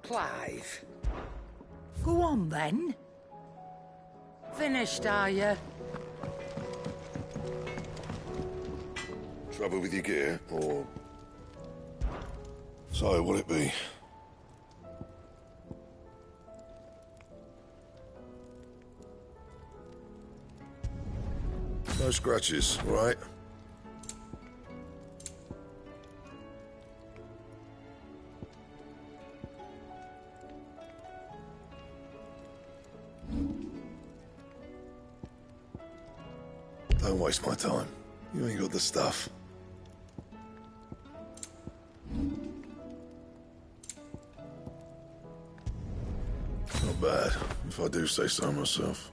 Clive. Go on, then. Finished, are you? Trouble with your gear, or... So, what'll it be? No scratches, all right? Don't waste my time. You ain't got the stuff. Not bad, if I do say so myself.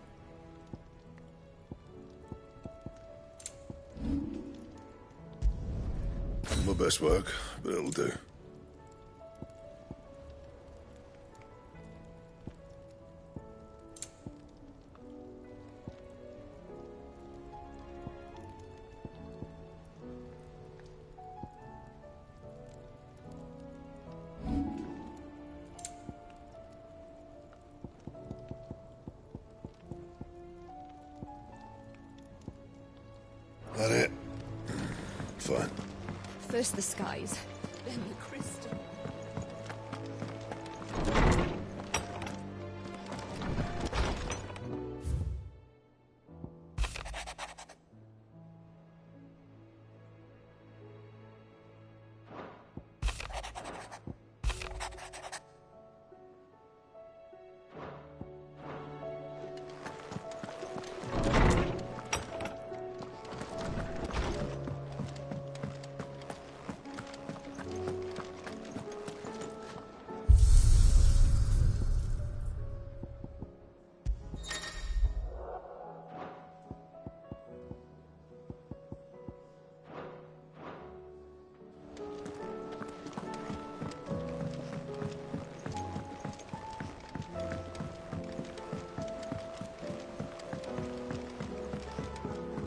My best work, but it'll do. That it? Fine. First the skies, then the crystal.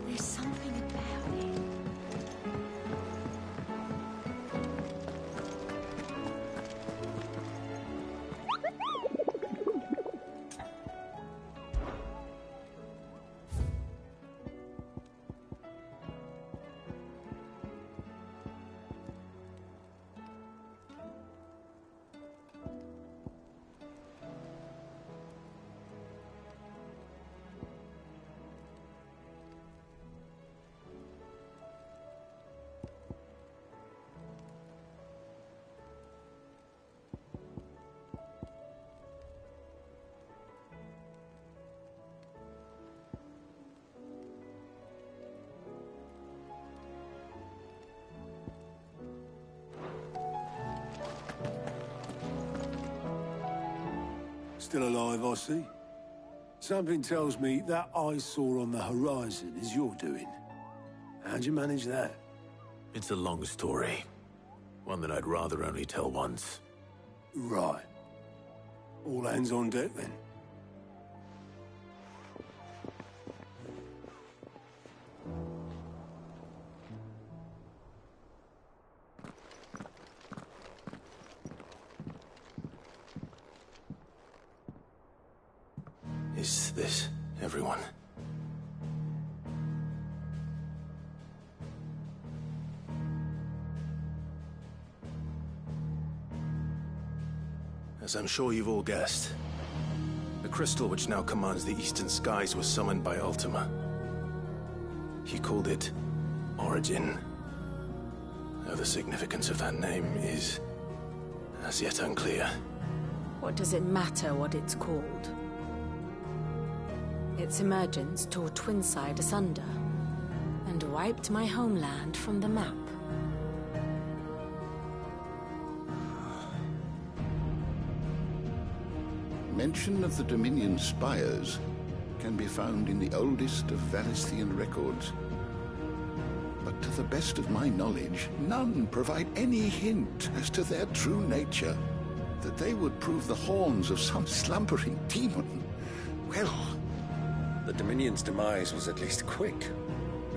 There's something about it. Still alive, I see. Something tells me that eyesore on the horizon is your doing. How'd you manage that? It's a long story. One that I'd rather only tell once. Right. All hands on deck, then. Is this everyone? As I'm sure you've all guessed, the crystal which now commands the eastern skies was summoned by Ultima. He called it Origin. Though the significance of that name is as yet unclear. What does it matter what it's called? Its emergence tore Twinside asunder and wiped my homeland from the map. Mention of the Dominion spires can be found in the oldest of Valisthian records. But to the best of my knowledge, none provide any hint as to their true nature. That they would prove the horns of some slumbering demon. Well... The Dominion's demise was at least quick.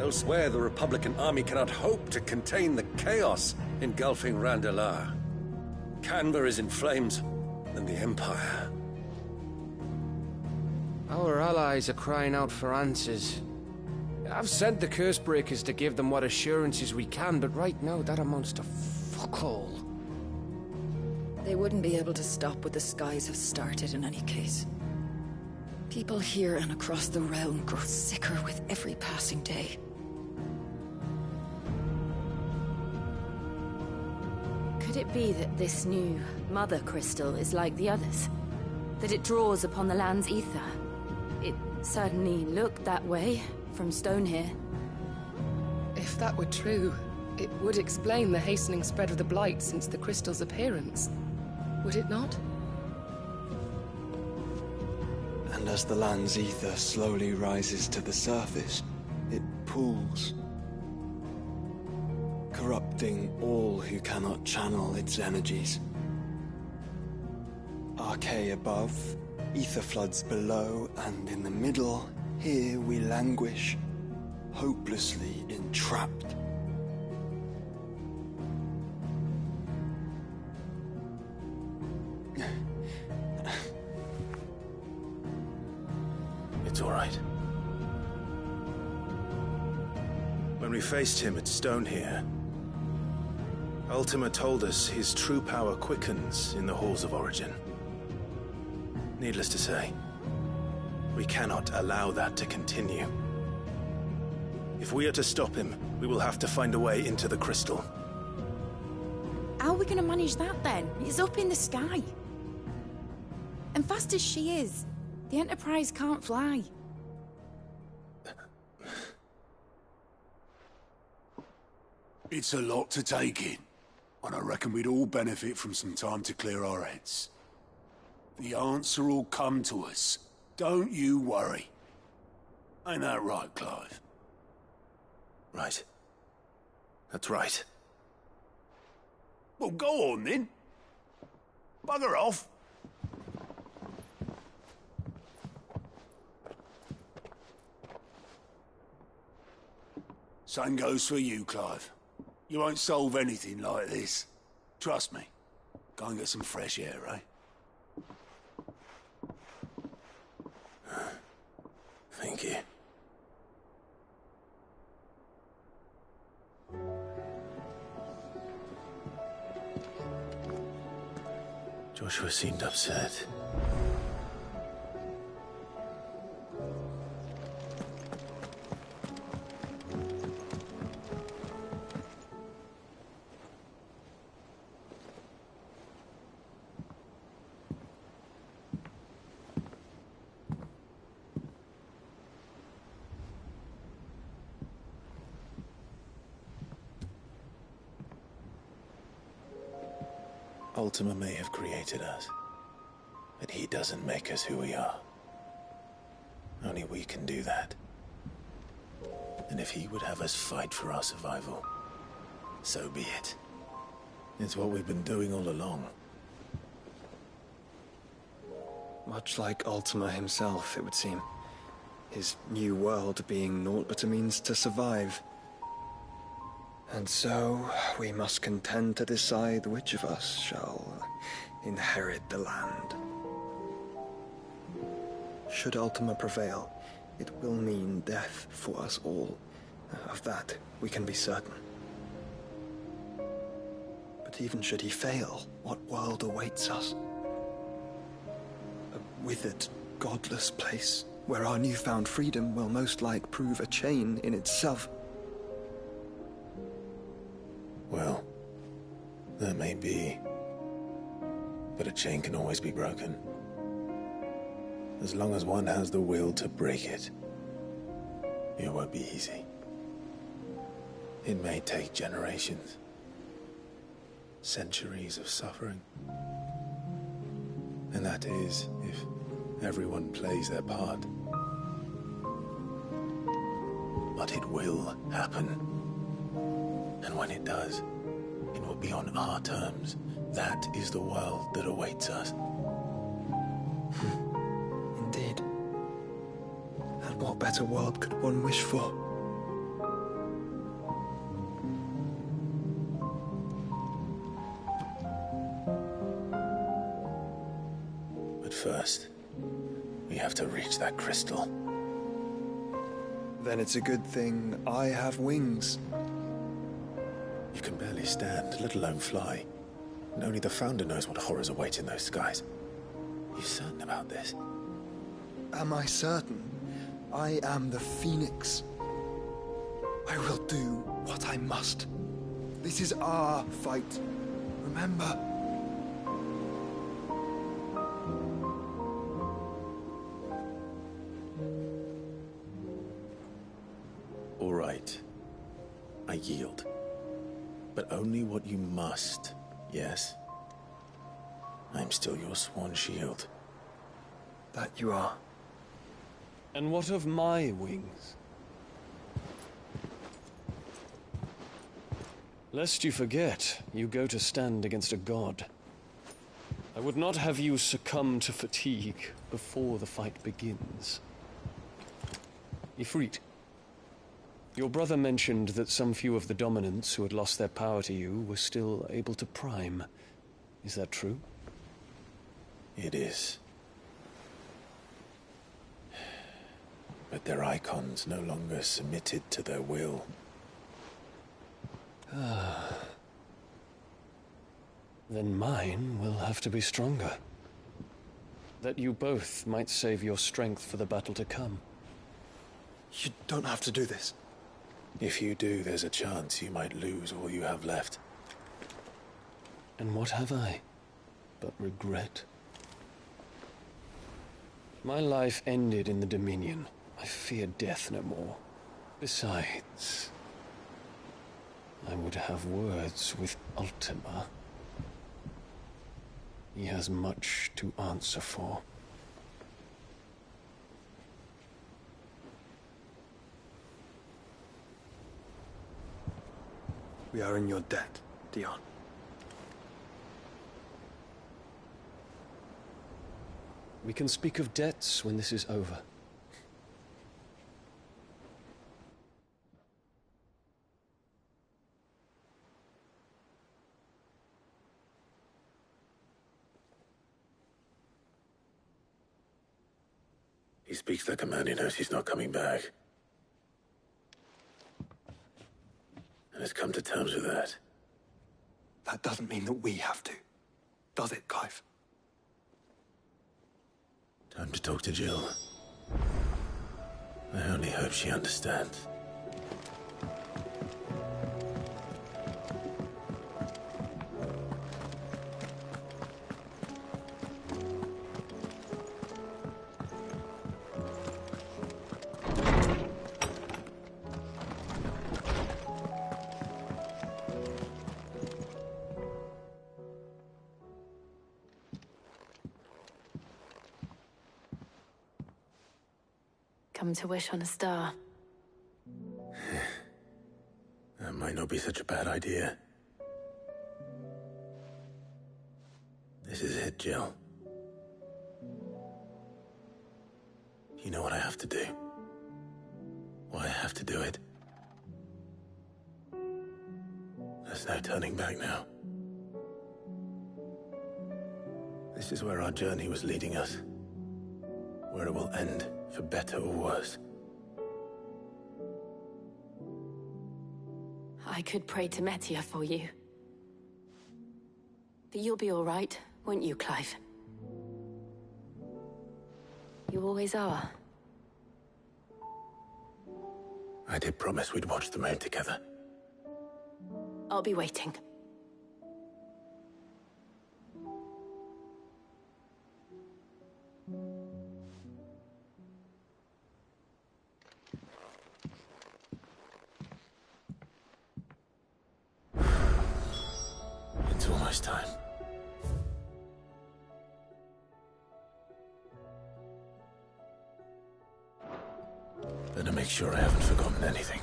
Elsewhere, the Republican army cannot hope to contain the chaos engulfing Randalar. Canberra is in flames. and the Empire. Our allies are crying out for answers. I've sent the Cursebreakers to give them what assurances we can, but right now that amounts to fuck all. They wouldn't be able to stop what the skies have started in any case. People here and across the realm grow sicker with every passing day. Could it be that this new Mother Crystal is like the others? That it draws upon the land's ether? It certainly looked that way from stone here. If that were true, it would explain the hastening spread of the Blight since the crystal's appearance. Would it not? And as the land's ether slowly rises to the surface, it pools, corrupting all who cannot channel its energies. Archay above, ether floods below, and in the middle, here we languish, hopelessly entrapped. It's all right. When we faced him at Stone here, Ultima told us his true power quickens in the Halls of Origin. Needless to say, we cannot allow that to continue. If we are to stop him, we will have to find a way into the crystal. How are we going to manage that then? It's up in the sky. And fast as she is, the Enterprise can't fly. It's a lot to take in, and I reckon we'd all benefit from some time to clear our heads. The answer will come to us. Don't you worry. Ain't that right, Clive? Right. That's right. Well, go on then. Bugger off. Same goes for you, Clive. You won't solve anything like this. Trust me. Go and get some fresh air, eh? Thank you. Joshua seemed upset. Ultima may have created us, but he doesn't make us who we are. Only we can do that. And if he would have us fight for our survival, so be it. It's what we've been doing all along. Much like Ultima himself, it would seem. His new world being naught but a means to survive. And so, we must contend to decide which of us shall inherit the land. Should Ultima prevail, it will mean death for us all. Of that, we can be certain. But even should he fail, what world awaits us? A withered, godless place, where our newfound freedom will most like prove a chain in itself. Well, that may be. But a chain can always be broken. As long as one has the will to break it. It won't be easy. It may take generations. Centuries of suffering. And that is, if everyone plays their part. But it will happen. And when it does, it will be on our terms. That is the world that awaits us. Indeed. And what better world could one wish for? have to reach that crystal. Then it's a good thing I have wings. You can barely stand, let alone fly. And only the Founder knows what horrors await in those skies. You certain about this? Am I certain? I am the Phoenix. I will do what I must. This is our fight. Remember? All right. I yield. But only what you must, yes? I'm still your sworn shield. That you are. And what of my wings? Lest you forget, you go to stand against a god. I would not have you succumb to fatigue before the fight begins. Ifrit, your brother mentioned that some few of the dominants who had lost their power to you were still able to prime. Is that true? It is. But their icons no longer submitted to their will. Then mine will have to be stronger. That you both might save your strength for the battle to come. You don't have to do this. If you do, there's a chance you might lose all you have left. And what have I but regret? My life ended in the Dominion. I fear death no more. Besides, I would have words with Ultima. He has much to answer for. We are in your debt, Dion. We can speak of debts when this is over. He speaks like a man who knows he's not coming back. And has come to terms with that. That doesn't mean that we have to, does it, Clive? Time to talk to Jill. I only hope she understands. Come to wish on a star. That might not be such a bad idea. This is it, Jill. You know what I have to do. Why I have to do it. There's no turning back now. This is where our journey was leading us. Where it will end, for better or worse. I could pray to Metia for you. But you'll be all right, won't you, Clive? You always are. I did promise we'd watch the moon together. I'll be waiting. It's almost time. Better make sure I haven't forgotten anything.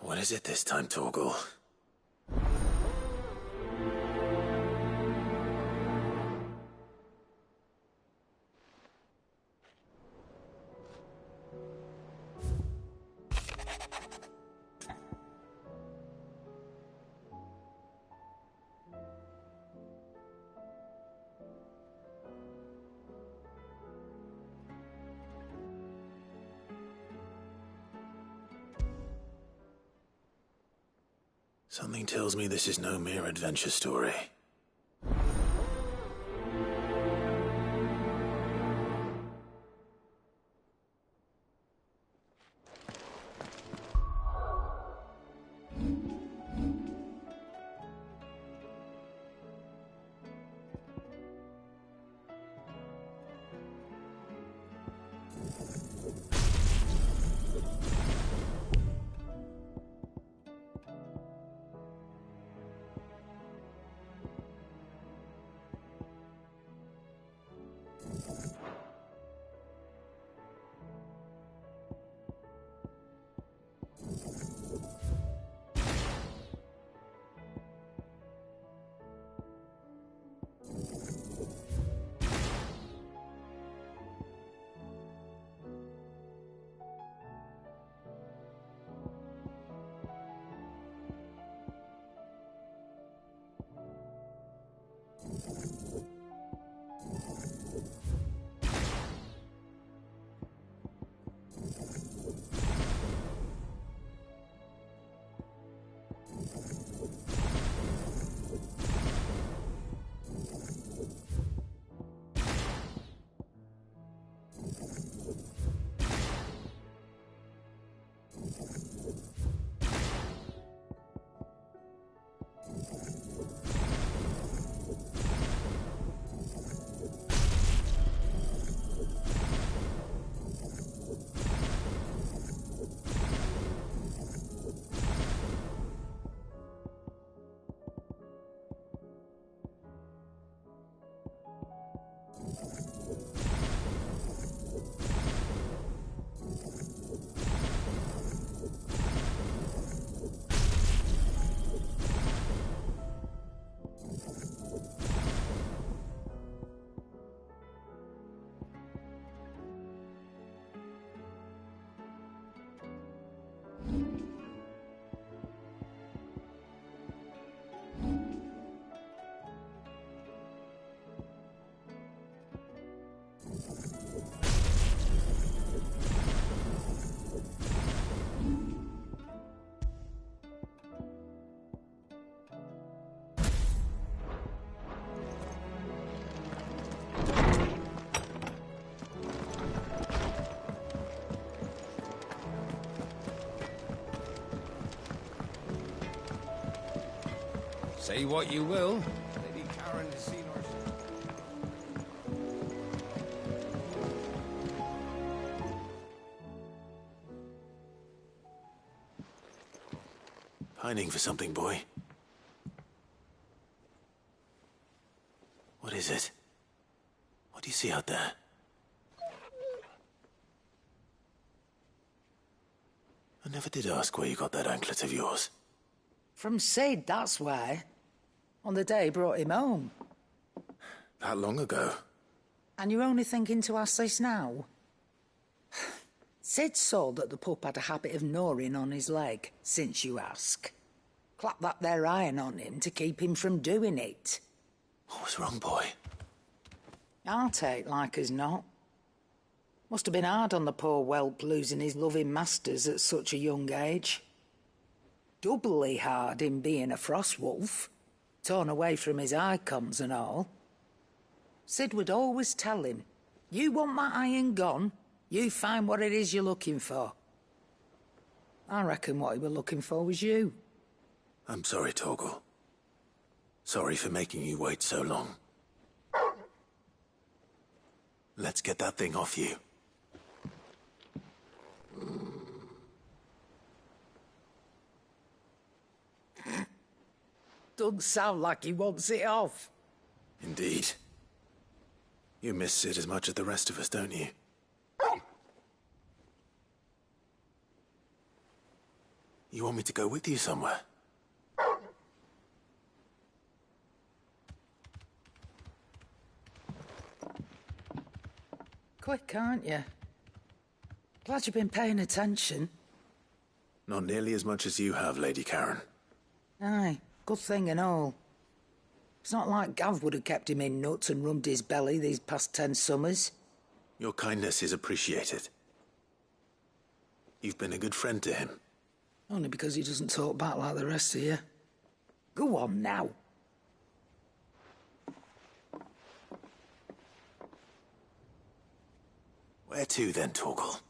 What is it this time, Torgal? Something tells me this is no mere adventure story. Say what you will, Lady Karen has seen our... Pining for something, boy. What is it? What do you see out there? I never did ask where you got that anklet of yours. From Sid, that's why. On the day he brought him home. That long ago? And you're only thinking to ask this now? Sid saw that the pup had a habit of gnawing on his leg, since you ask. Clap that there iron on him to keep him from doing it. What was wrong, boy? I'll take like as not. Must have been hard on the poor whelp losing his loving masters at such a young age. Doubly hard in being a frost wolf, torn away from his icons and all. Sid would always tell him, you want that iron gone, you find what it is you're looking for. I reckon what he was looking for was you. I'm sorry, Torgal. Sorry for making you wait so long. Let's get that thing off you. Doesn't sound like he wants it off. Indeed. You miss Sid as much as the rest of us, don't you? You want me to go with you somewhere? Quick, aren't you? Glad you've been paying attention. Not nearly as much as you have, Lady Karen. Aye, good thing and all. It's not like Gav would have kept him in nuts and rubbed his belly these past 10 summers. Your kindness is appreciated. You've been a good friend to him. Only because he doesn't talk back like the rest of you. Go on now. Where to then, Torgal?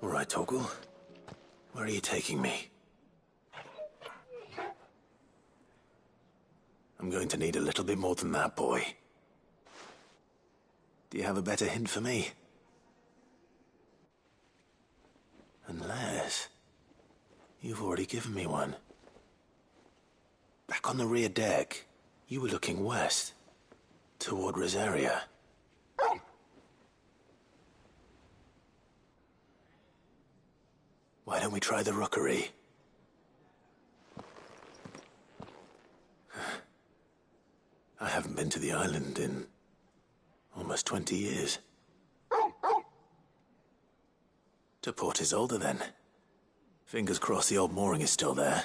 All right, Torgal. Where are you taking me? I'm going to need a little bit more than that, boy. Do you have a better hint for me? Unless... you've already given me one. Back on the rear deck, you were looking west, toward Rosaria. Why don't we try the rookery? I haven't been to the island in almost 20 years. To Port Isolde, then. Fingers crossed the old mooring is still there.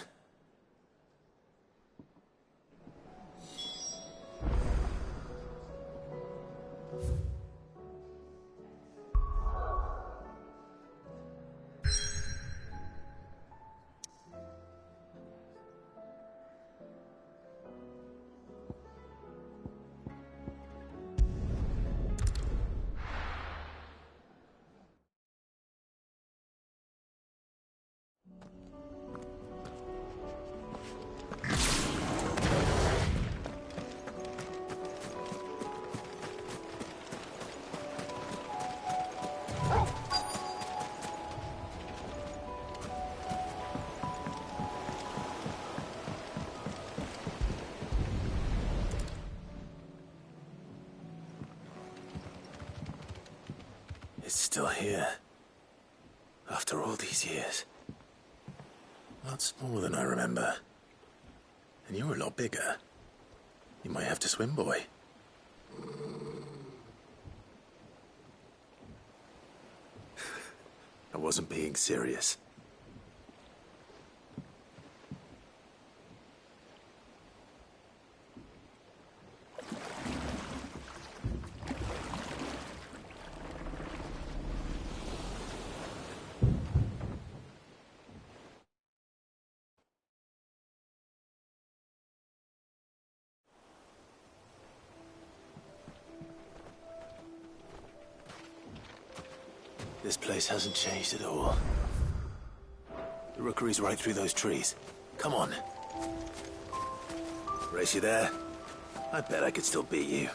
It's still here. After all these years. Lots more than I remember. And you're a lot bigger. You might have to swim, boy. I wasn't being serious. This place hasn't changed at all. The rookery's right through those trees. Come on. Race you there? I bet I could still beat you.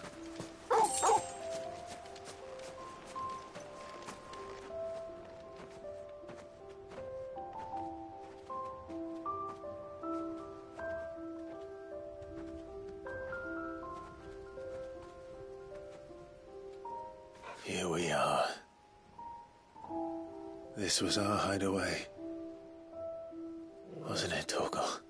Here we are. This was our hideaway. Wasn't it, Torgal?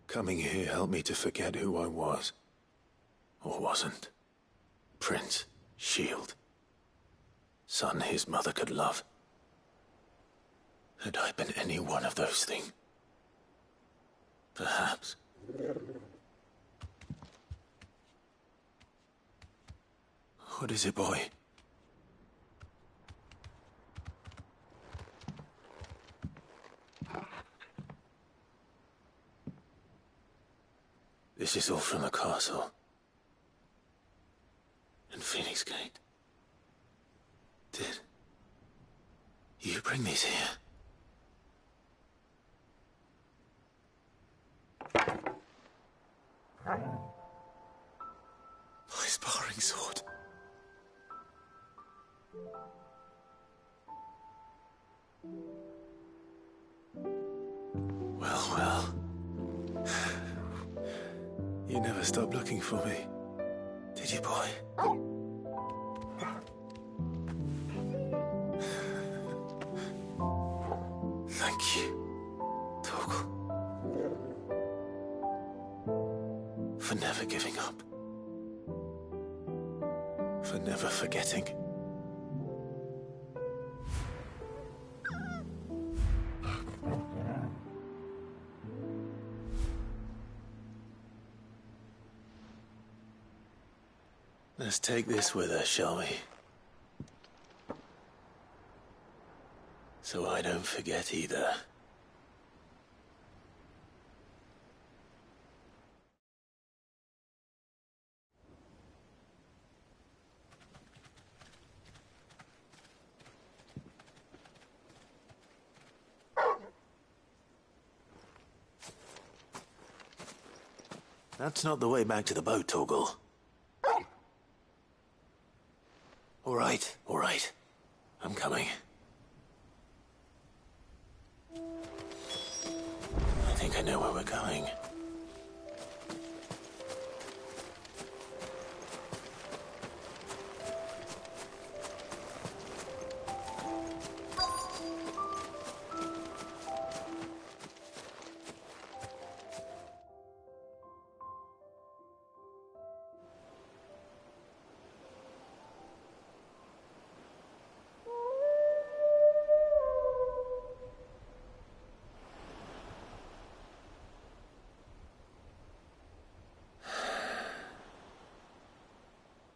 Coming here helped me to forget who I was. Or wasn't. Prince, shield. Son his mother could love. Had I been any one of those things? Perhaps. What is it, boy? This is all from the castle. And Phoenix Gate. Did you bring these here? My sparring sword. Well, well. You never stopped looking for me, did you, boy? Thank you, Torgal, for never giving up, for never forgetting. Let's take this with us, shall we? So I don't forget either. That's not the way back to the boat, Torgal. All right. I'm coming. I think I know where we're going.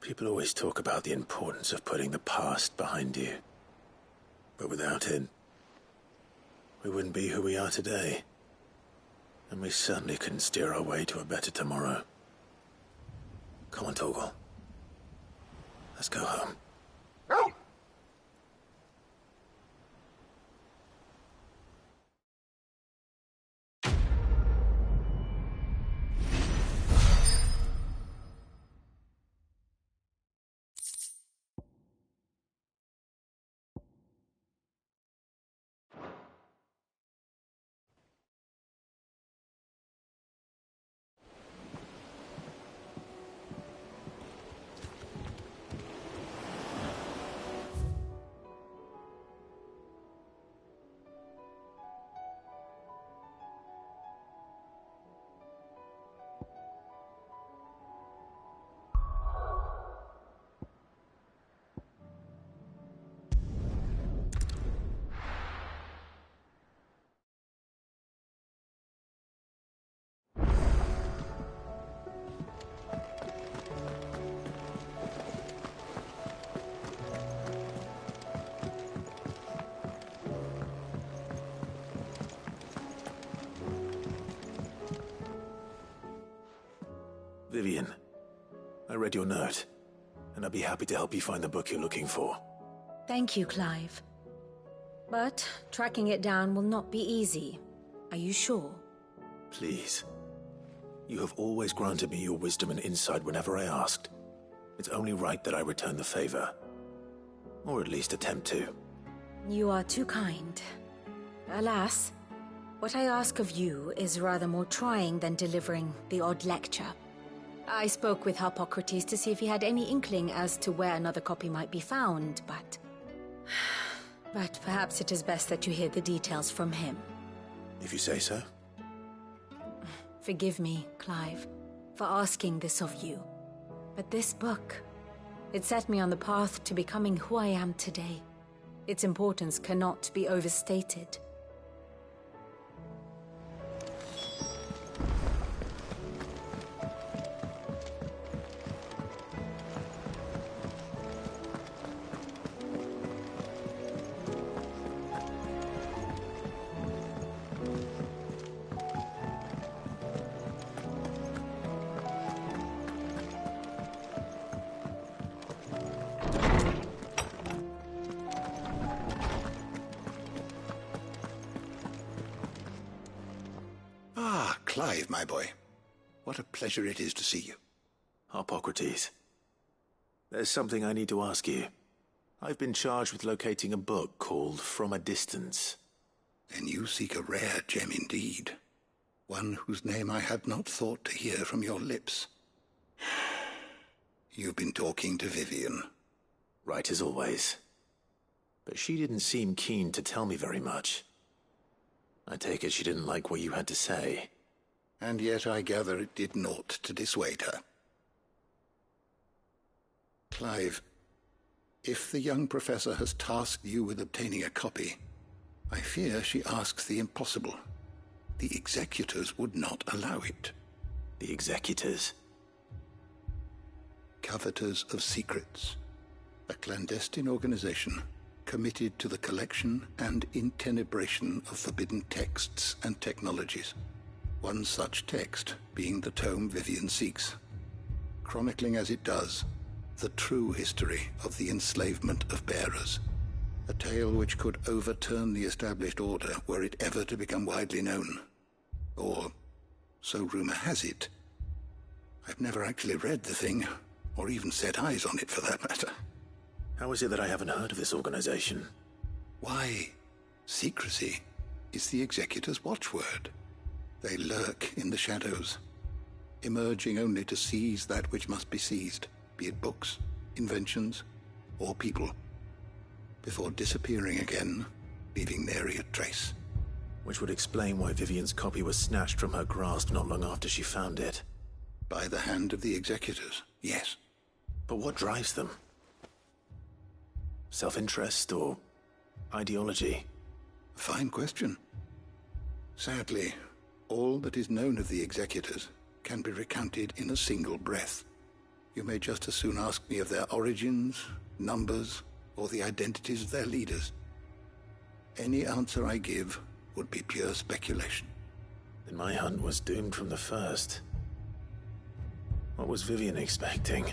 People always talk about the importance of putting the past behind you. But without it, we wouldn't be who we are today. And we certainly couldn't steer our way to a better tomorrow. Come on, Torgal. Let's go home. Vivian, I read your note, and I'd be happy to help you find the book you're looking for. Thank you, Clive. But tracking it down will not be easy. Are you sure? Please. You have always granted me your wisdom and insight whenever I asked. It's only right that I return the favor. Or at least attempt to. You are too kind. Alas, what I ask of you is rather more trying than delivering the odd lecture. I spoke with Harpocrates to see if he had any inkling as to where another copy might be found, but perhaps it is best that you hear the details from him. If you say so. Forgive me, Clive, for asking this of you. But this book, it set me on the path to becoming who I am today. Its importance cannot be overstated. Clive, my boy. What a pleasure it is to see you. Harpocrates. There's something I need to ask you. I've been charged with locating a book called From a Distance. Then you seek a rare gem indeed. One whose name I had not thought to hear from your lips. You've been talking to Vivian. Right as always. But she didn't seem keen to tell me very much. I take it she didn't like what you had to say. And yet I gather it did naught to dissuade her. Clive, if the young professor has tasked you with obtaining a copy, I fear she asks the impossible. The executors would not allow it. The executors? Coveters of Secrets. A clandestine organization committed to the collection and intenebration of forbidden texts and technologies. One such text being the tome Vivian seeks, chronicling as it does the true history of the enslavement of bearers. A tale which could overturn the established order were it ever to become widely known. Or, so rumor has it. I've never actually read the thing, or even set eyes on it for that matter. How is it that I haven't heard of this organization? Why, secrecy is the executor's watchword. They lurk in the shadows, emerging only to seize that which must be seized, be it books, inventions, or people, before disappearing again, leaving nary a trace. Which would explain why Vivian's copy was snatched from her grasp not long after she found it. By the hand of the executors, yes. But what drives them? Self-interest or ideology? A fine question. Sadly, all that is known of the executors can be recounted in a single breath. You may just as soon ask me of their origins, numbers, or the identities of their leaders. Any answer I give would be pure speculation. Then my hunt was doomed from the first. What was Vivian expecting?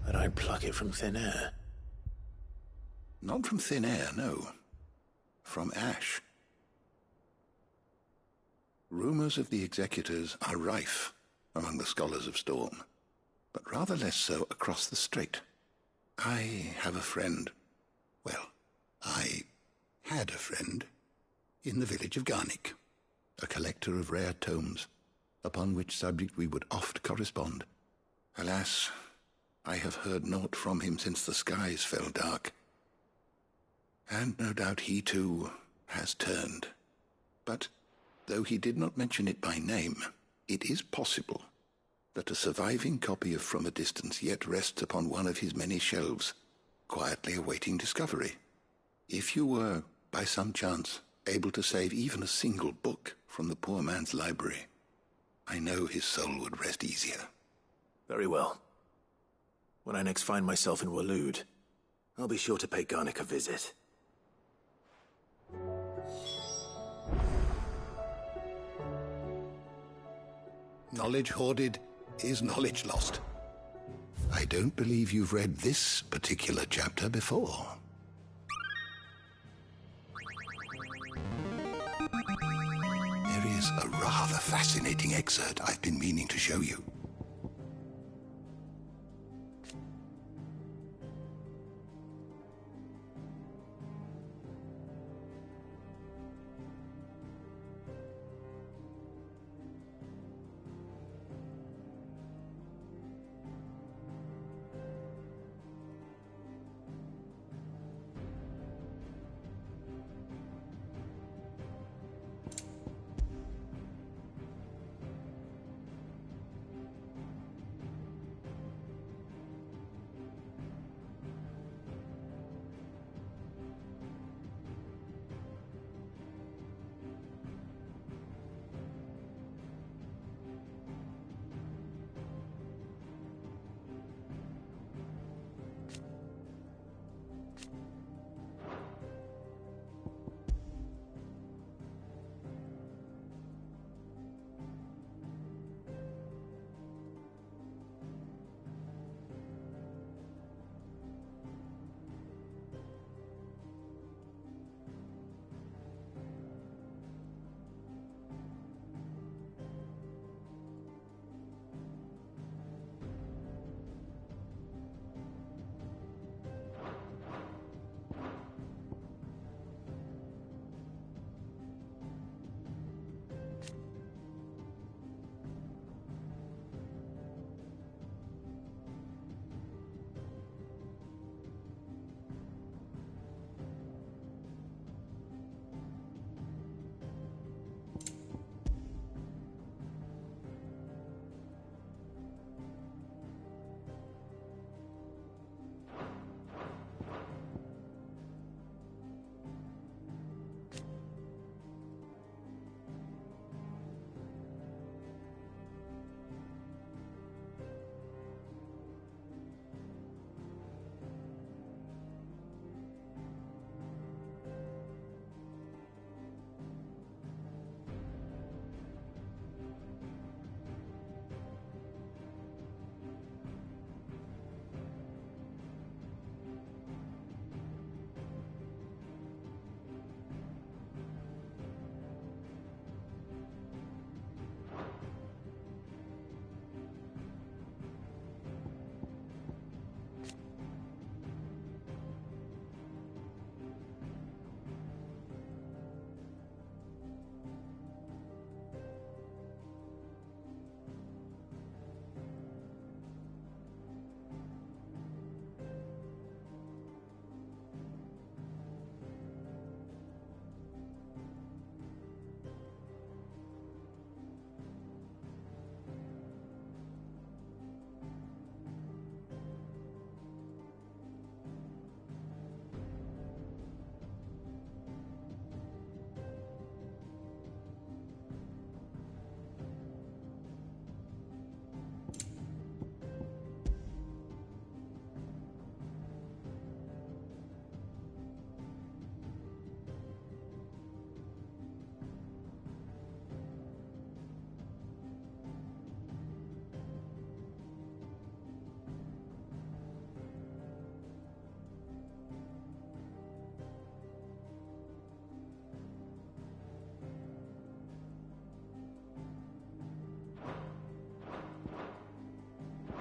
That I'd pluck it from thin air? Not from thin air, no. From ash. Rumors of the executors are rife among the scholars of Storm, but rather less so across the strait. I have a friend. Well, I had a friend in the village of Garnick, a collector of rare tomes, upon which subject we would oft correspond. Alas, I have heard naught from him since the skies fell dark. And no doubt he, too, has turned. But, though he did not mention it by name, it is possible that a surviving copy of From a Distance yet rests upon one of his many shelves, quietly awaiting discovery. If you were, by some chance, able to save even a single book from the poor man's library, I know his soul would rest easier. Very well. When I next find myself in Waloed, I'll be sure to pay Garnick a visit. Knowledge hoarded is knowledge lost. I don't believe you've read this particular chapter before. There is a rather fascinating excerpt I've been meaning to show you.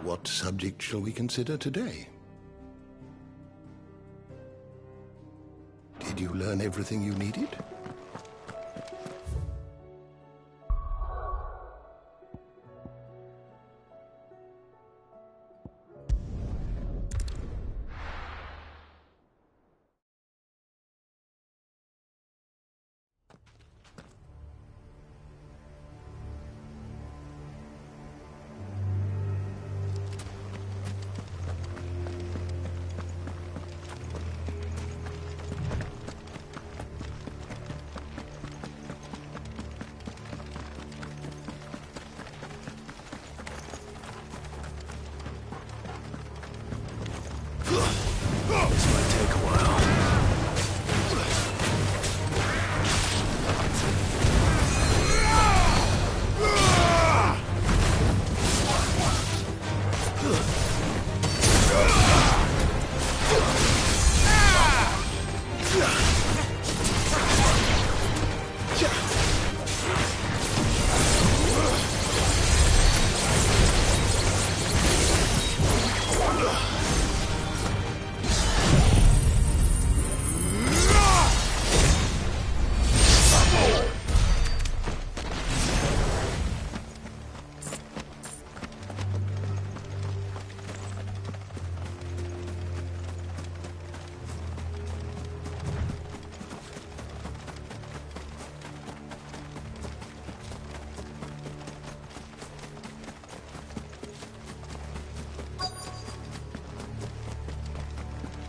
What subject shall we consider today? Did you learn everything you needed? This might take a while.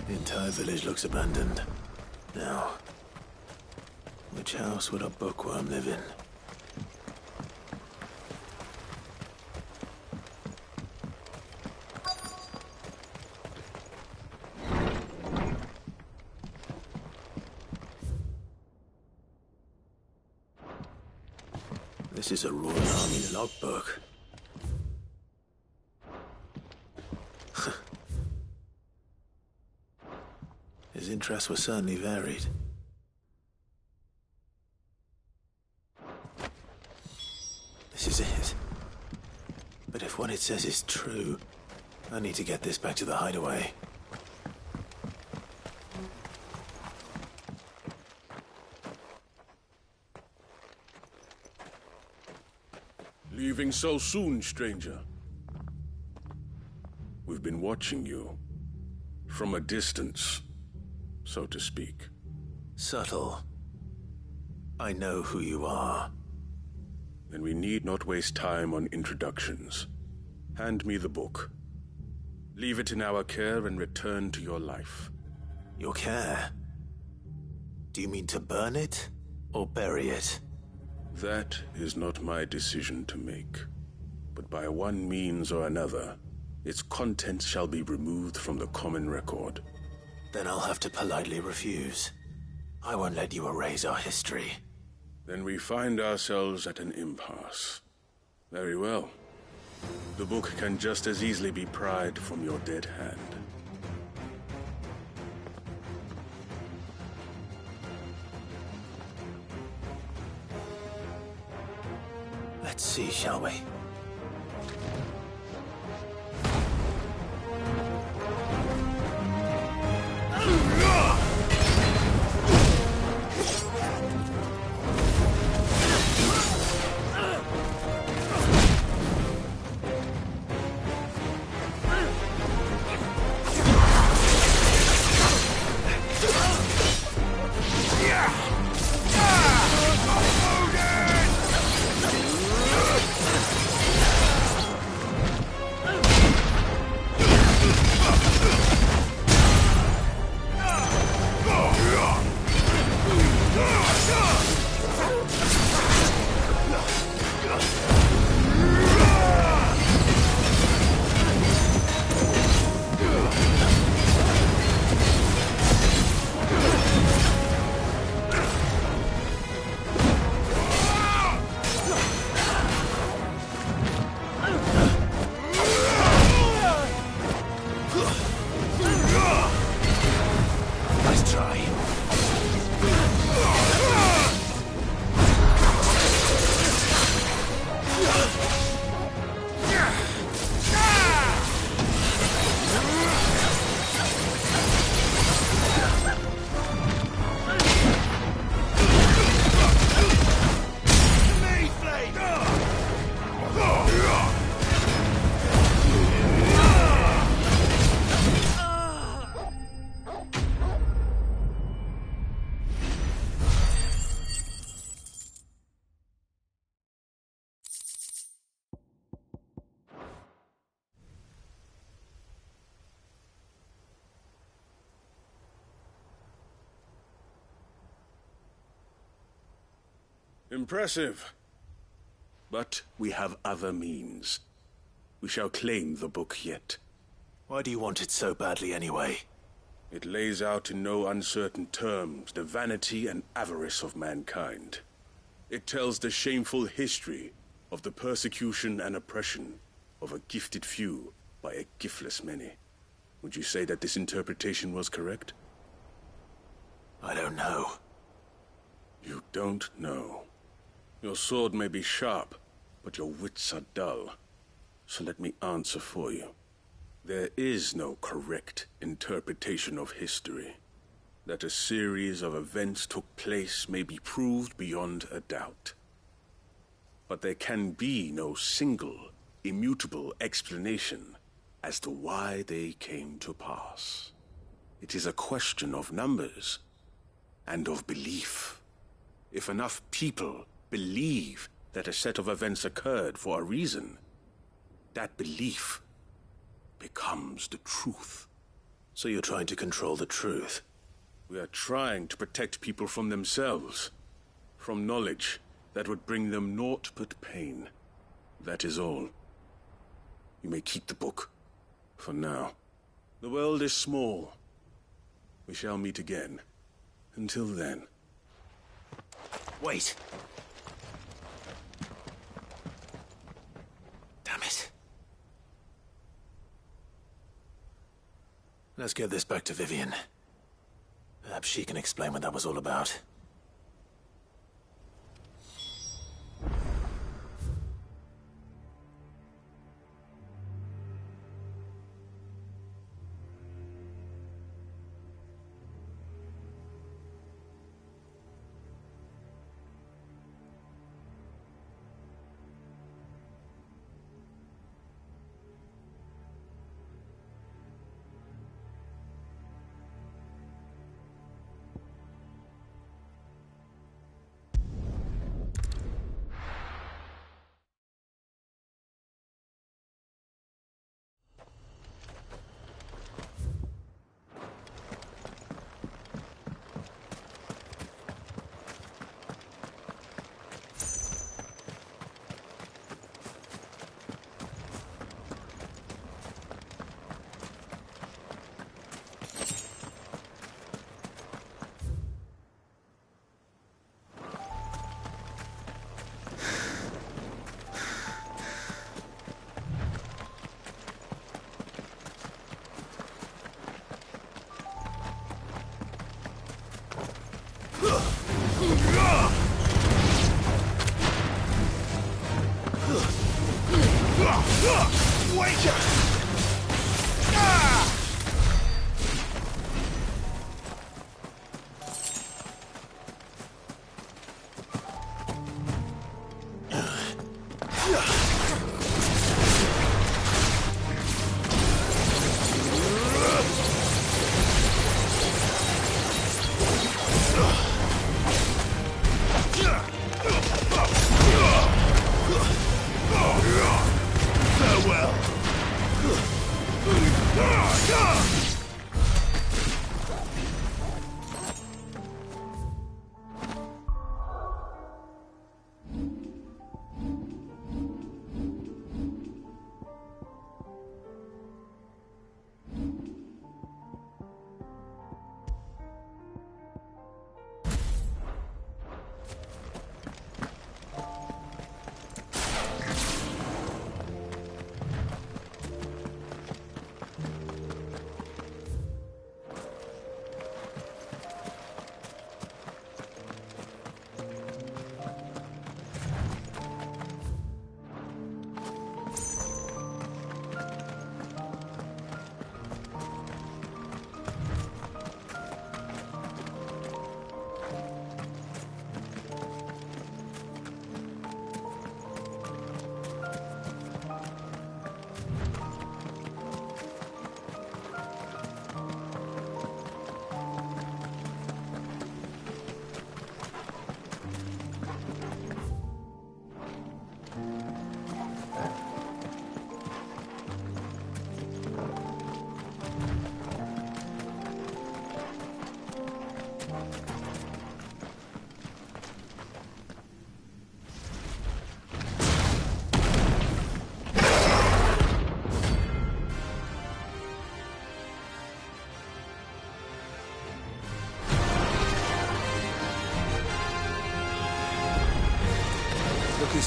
The entire village looks abandoned. Now, which house would a bookworm live in? This is a Royal Army logbook. His interests were certainly varied. This is it. But if what it says is true, I need to get this back to the hideaway. Leaving so soon, stranger? We've been watching you. From a distance, so to speak. Subtle. I know who you are. Then we need not waste time on introductions. Hand me the book. Leave it in our care and return to your life. Your care? Do you mean to burn it or bury it? That is not my decision to make. But by one means or another, its contents shall be removed from the common record. Then I'll have to politely refuse. I won't let you erase our history. Then we find ourselves at an impasse. Very well. The book can just as easily be pried from your dead hand. Let's see, shall we? Impressive. But we have other means. We shall claim the book yet. Why do you want it so badly anyway? It lays out in no uncertain terms the vanity and avarice of mankind. It tells the shameful history of the persecution and oppression of a gifted few by a giftless many. Would you say that this interpretation was correct? I don't know. You don't know. Your sword may be sharp, but your wits are dull. So let me answer for you. There is no correct interpretation of history. That a series of events took place may be proved beyond a doubt. But there can be no single, immutable explanation as to why they came to pass. It is a question of numbers and of belief. If enough people believe that a set of events occurred for a reason, that belief becomes the truth. So you're trying to control the truth? We are trying to protect people from themselves, from knowledge that would bring them naught but pain. That is all. You may keep the book, for now. The world is small. We shall meet again. Until then. Wait! Damn it. Let's get this back to Vivian. Perhaps she can explain what that was all about.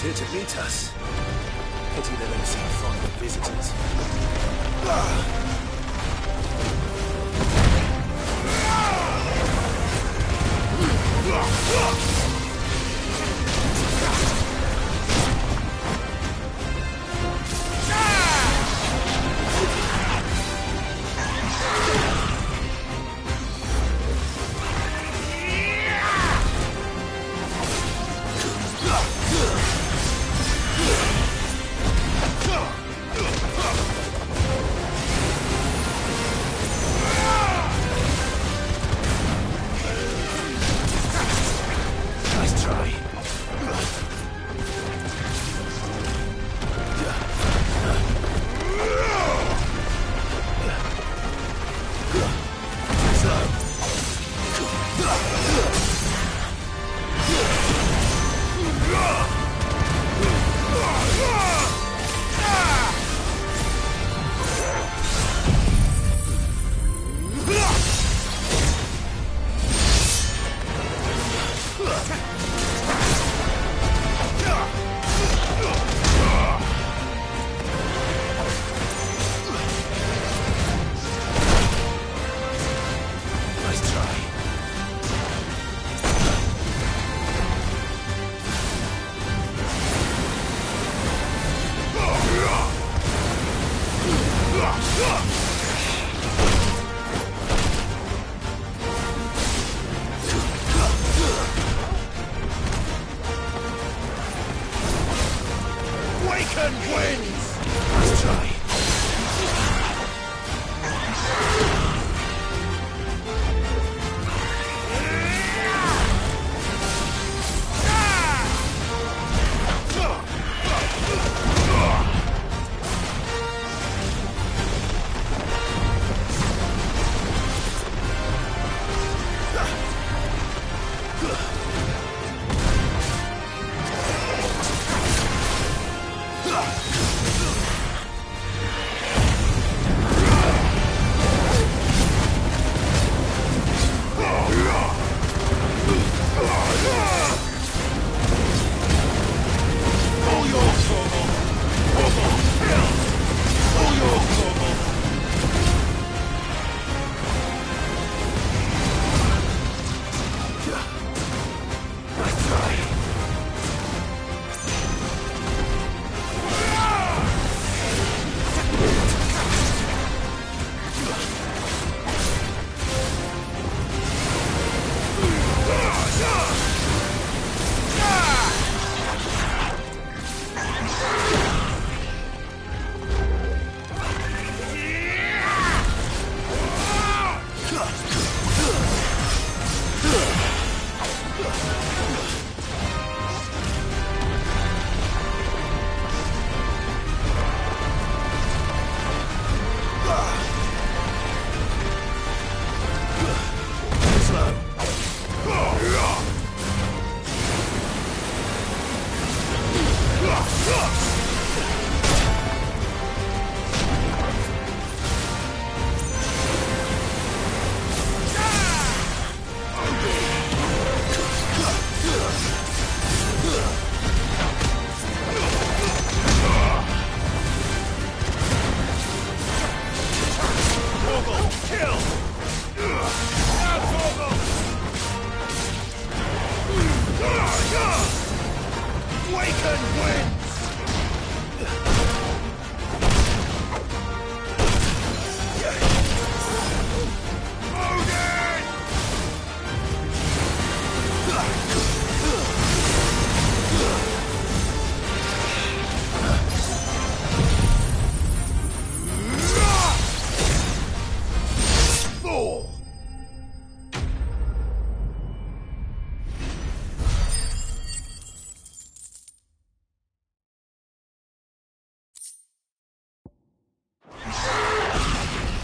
was here to meet us. Pity they don't seem fond of visitors.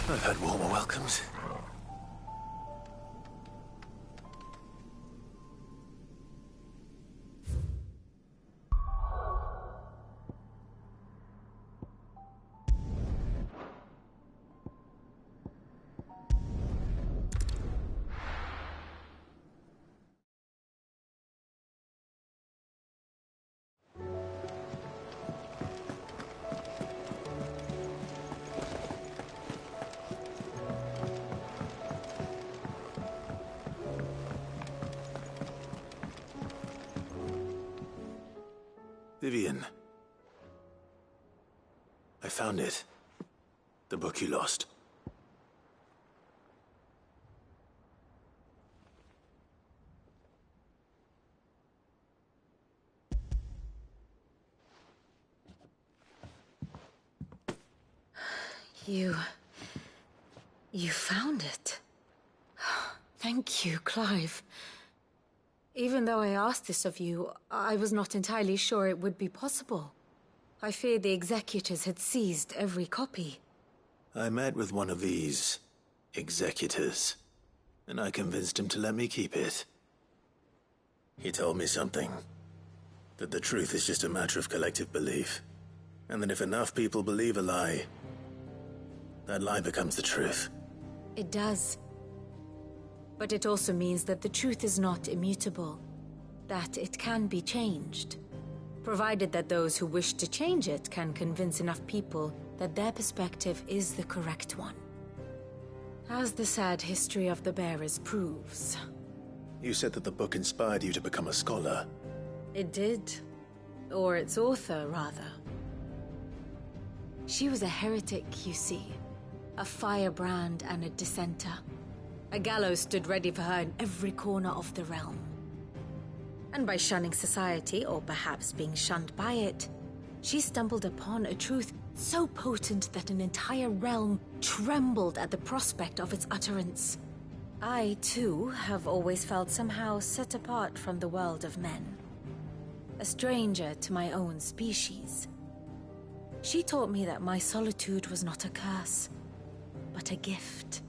I've had warmer welcomes. Vivian. I found it. The book you lost. You found it. Thank you, Clive. Even though I asked this of you, I was not entirely sure it would be possible. I feared the executors had seized every copy. I met with one of these executors, and I convinced him to let me keep it. He told me something. That the truth is just a matter of collective belief. And that if enough people believe a lie, that lie becomes the truth. It does. But it also means that the truth is not immutable. That it can be changed. Provided that those who wish to change it can convince enough people that their perspective is the correct one. As the sad history of the Bearers proves. You said that the book inspired you to become a scholar. It did. Or its author, rather. She was a heretic, you see. A firebrand and a dissenter. A gallows stood ready for her in every corner of the realm. And by shunning society, or perhaps being shunned by it, she stumbled upon a truth so potent that an entire realm trembled at the prospect of its utterance. I, too, have always felt somehow set apart from the world of men. A stranger to my own species. She taught me that my solitude was not a curse, but a gift.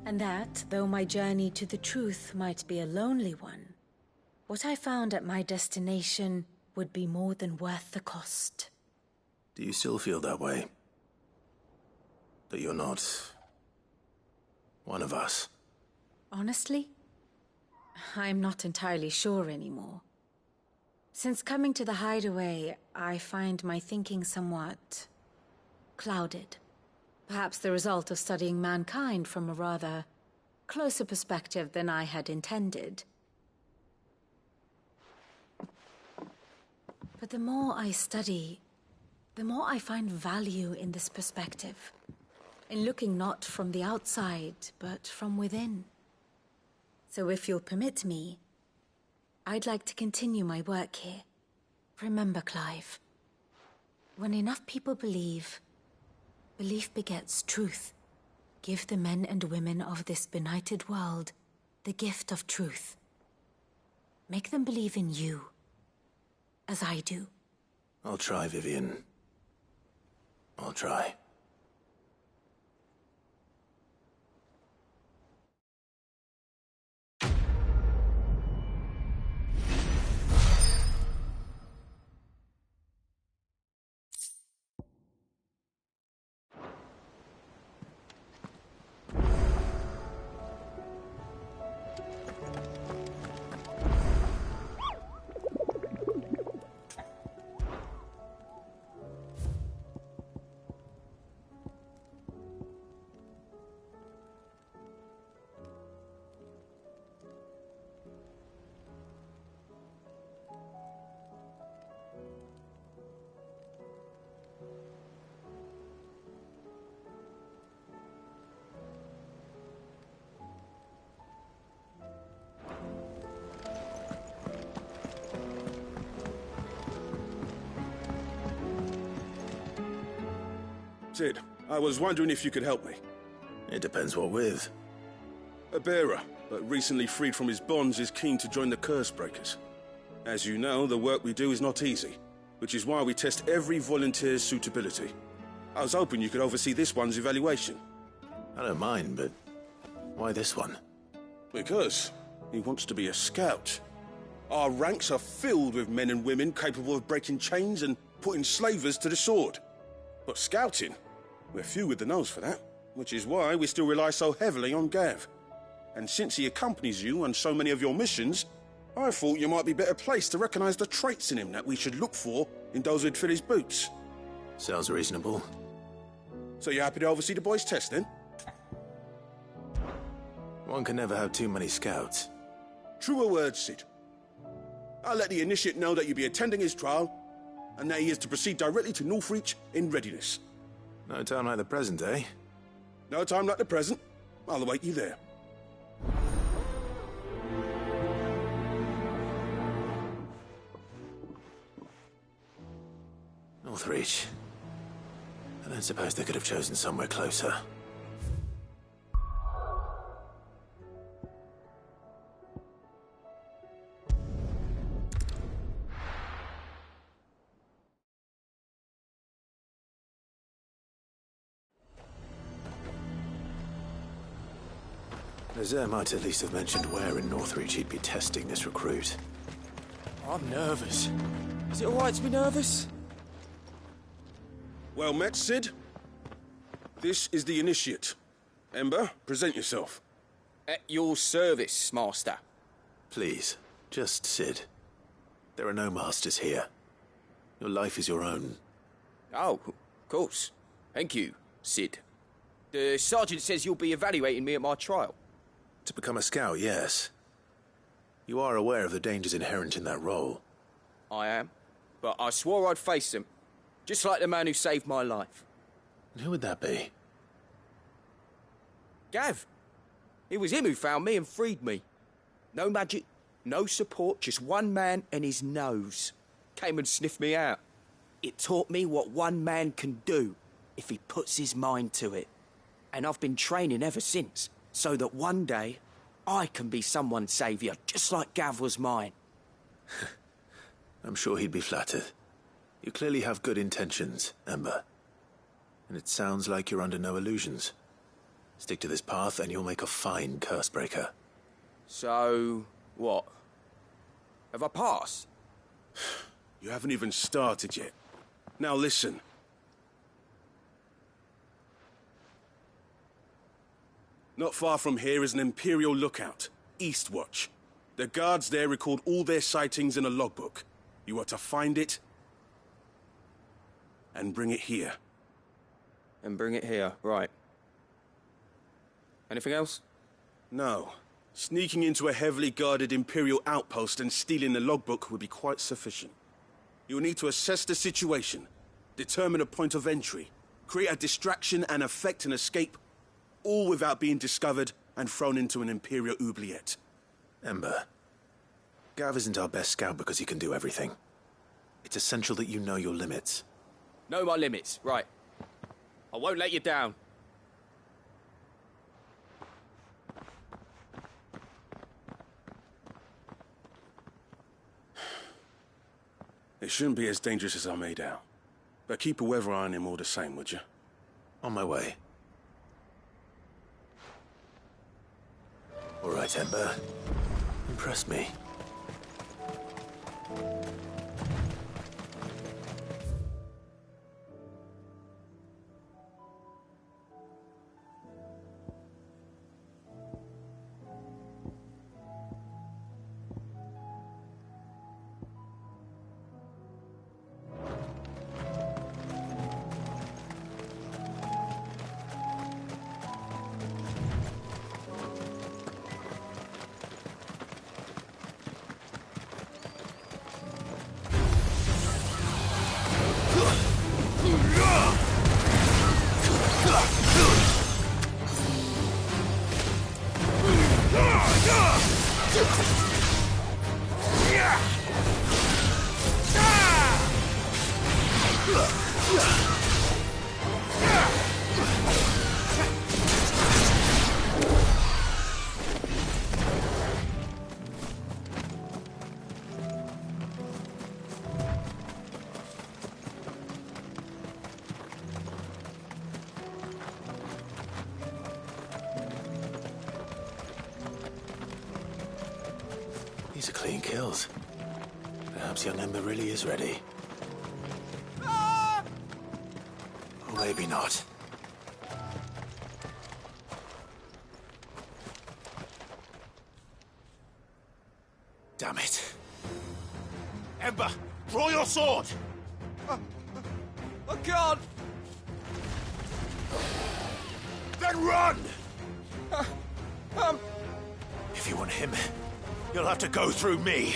And that, though my journey to the truth might be a lonely one, what I found at my destination would be more than worth the cost. Do you still feel that way? That you're not one of us? Honestly, I'm not entirely sure anymore. Since coming to the hideaway, I find my thinking somewhat clouded. Perhaps the result of studying mankind from a rather closer perspective than I had intended. But the more I study, the more I find value in this perspective. In looking not from the outside, but from within. So if you'll permit me, I'd like to continue my work here. Remember, Clive, when enough people believe, belief begets truth. Give the men and women of this benighted world the gift of truth. Make them believe in you, as I do. I'll try, Vivian. I'll try. Sid, I was wondering if you could help me. It depends what with. A bearer, but recently freed from his bonds, is keen to join the Curse Breakers. As you know, the work we do is not easy, which is why we test every volunteer's suitability. I was hoping you could oversee this one's evaluation. I don't mind, but why this one? Because he wants to be a scout. Our ranks are filled with men and women capable of breaking chains and putting slavers to the sword. But scouting? We're few with the nose for that, which is why we still rely so heavily on Gav. And since he accompanies you on so many of your missions, I thought you might be better placed to recognize the traits in him that we should look for in those who'd fill his boots. Sounds reasonable. So you're happy to oversee the boys' test, then? One can never have too many scouts. Truer words, Sid. I'll let the initiate know that you'll be attending his trial, and that he is to proceed directly to Northreach in readiness. No time like the present, eh? No time like the present. I'll await you there. Northreach. I don't suppose they could have chosen somewhere closer. Nazir might at least have mentioned where in Northreach he'd be testing this recruit. I'm nervous. Is it alright to be nervous? Well met, Sid. This is the initiate. Ember, present yourself. At your service, Master. Please, just Sid. There are no masters here. Your life is your own. Oh, of course. Thank you, Sid. The sergeant says you'll be evaluating me at my trial. To become a scout, yes. You are aware of the dangers inherent in that role. I am. But I swore I'd face them. Just like the man who saved my life. And who would that be? Gav. It was him who found me and freed me. No magic, no support, just one man and his nose. Came and sniffed me out. It taught me what one man can do if he puts his mind to it. And I've been training ever since, so that one day I can be someone's saviour, just like Gav was mine. I'm sure he'd be flattered. You clearly have good intentions, Ember. And it sounds like you're under no illusions. Stick to this path and you'll make a fine cursebreaker. So, what? Have I passed? You haven't even started yet. Now listen. Not far from here is an Imperial lookout, Eastwatch. The guards there record all their sightings in a logbook. You are to find it and bring it here. And bring it here, right. Anything else? No. Sneaking into a heavily guarded Imperial outpost and stealing the logbook would be quite sufficient. You will need to assess the situation, determine a point of entry, create a distraction and effect an escape, all without being discovered and thrown into an Imperial oubliette. Ember, Gav isn't our best scout because he can do everything. It's essential that you know your limits. Know my limits, right. I won't let you down. It shouldn't be as dangerous as I made out. But keep a weather eye on him all the same, would you? On my way. All right, Ember. Impress me. These are clean kills. Perhaps young Ember really is ready. Or maybe not. Damn it. Ember, draw your sword! I can't! Then run! If you want him, you'll have to go through me.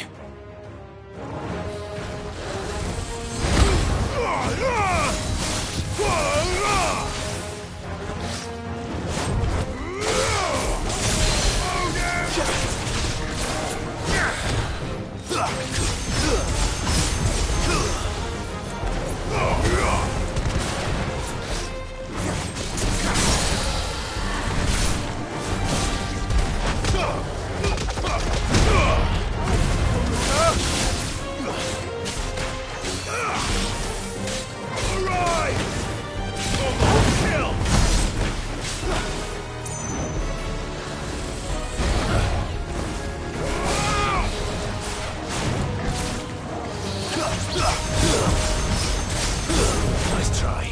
Nice try.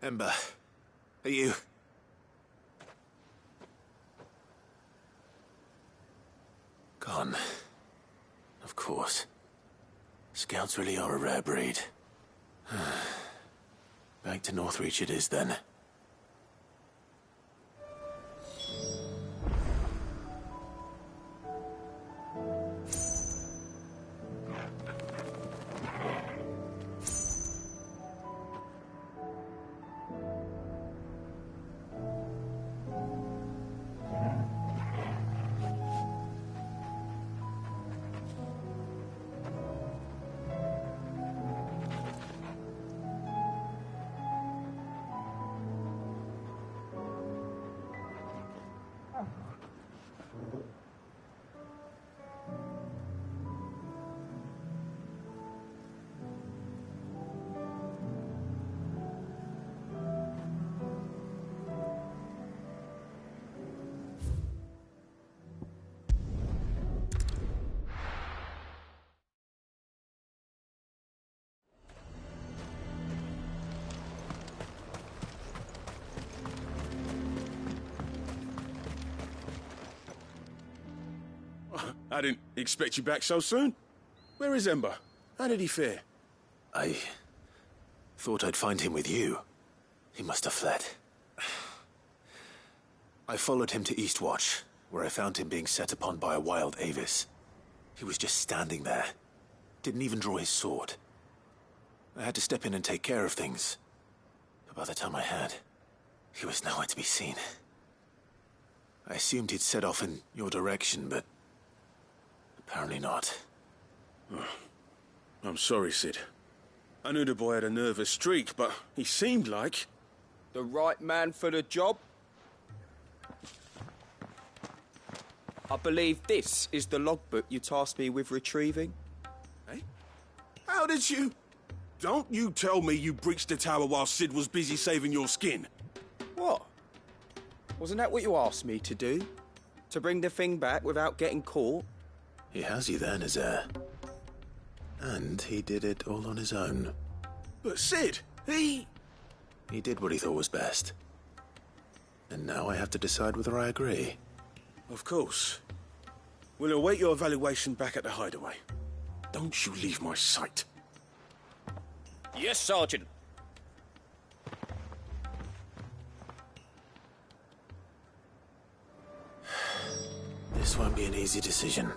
Ember, are you... Gone. Of course. Scouts really are a rare breed. Back to Northreach it is then. I didn't expect you back so soon. Where is Ember? How did he fare? I thought I'd find him with you. He must have fled. I followed him to Eastwatch, where I found him being set upon by a wild Avis. He was just standing there. Didn't even draw his sword. I had to step in and take care of things. But by the time I had, he was nowhere to be seen. I assumed he'd set off in your direction, but apparently not. Oh, I'm sorry, Sid. I knew the boy had a nervous streak, but he seemed like... The right man for the job? I believe this is the logbook you tasked me with retrieving. Eh? How did you... Don't you tell me you breached the tower while Sid was busy saving your skin. What? Wasn't that what you asked me to do? To bring the thing back without getting caught? He has you there, Nazaire. And he did it all on his own. But Sid, he did what he thought was best. And now I have to decide whether I agree. Of course. We'll await your evaluation back at the hideaway. Don't you leave my sight. Yes, Sergeant. This won't be an easy decision.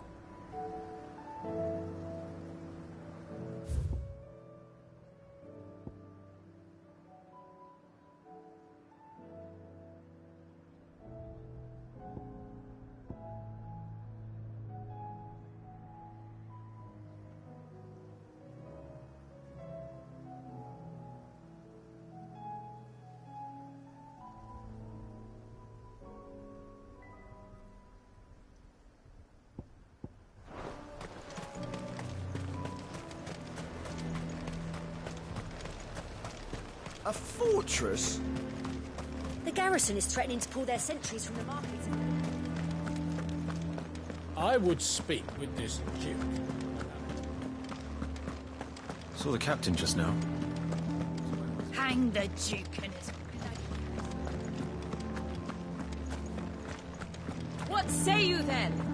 A fortress? The garrison is threatening to pull their sentries from the markets. I would speak with this duke. Saw the captain just now. Hang the Duke and his... What say you then?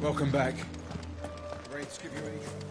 Welcome back. Wraiths give you any trouble?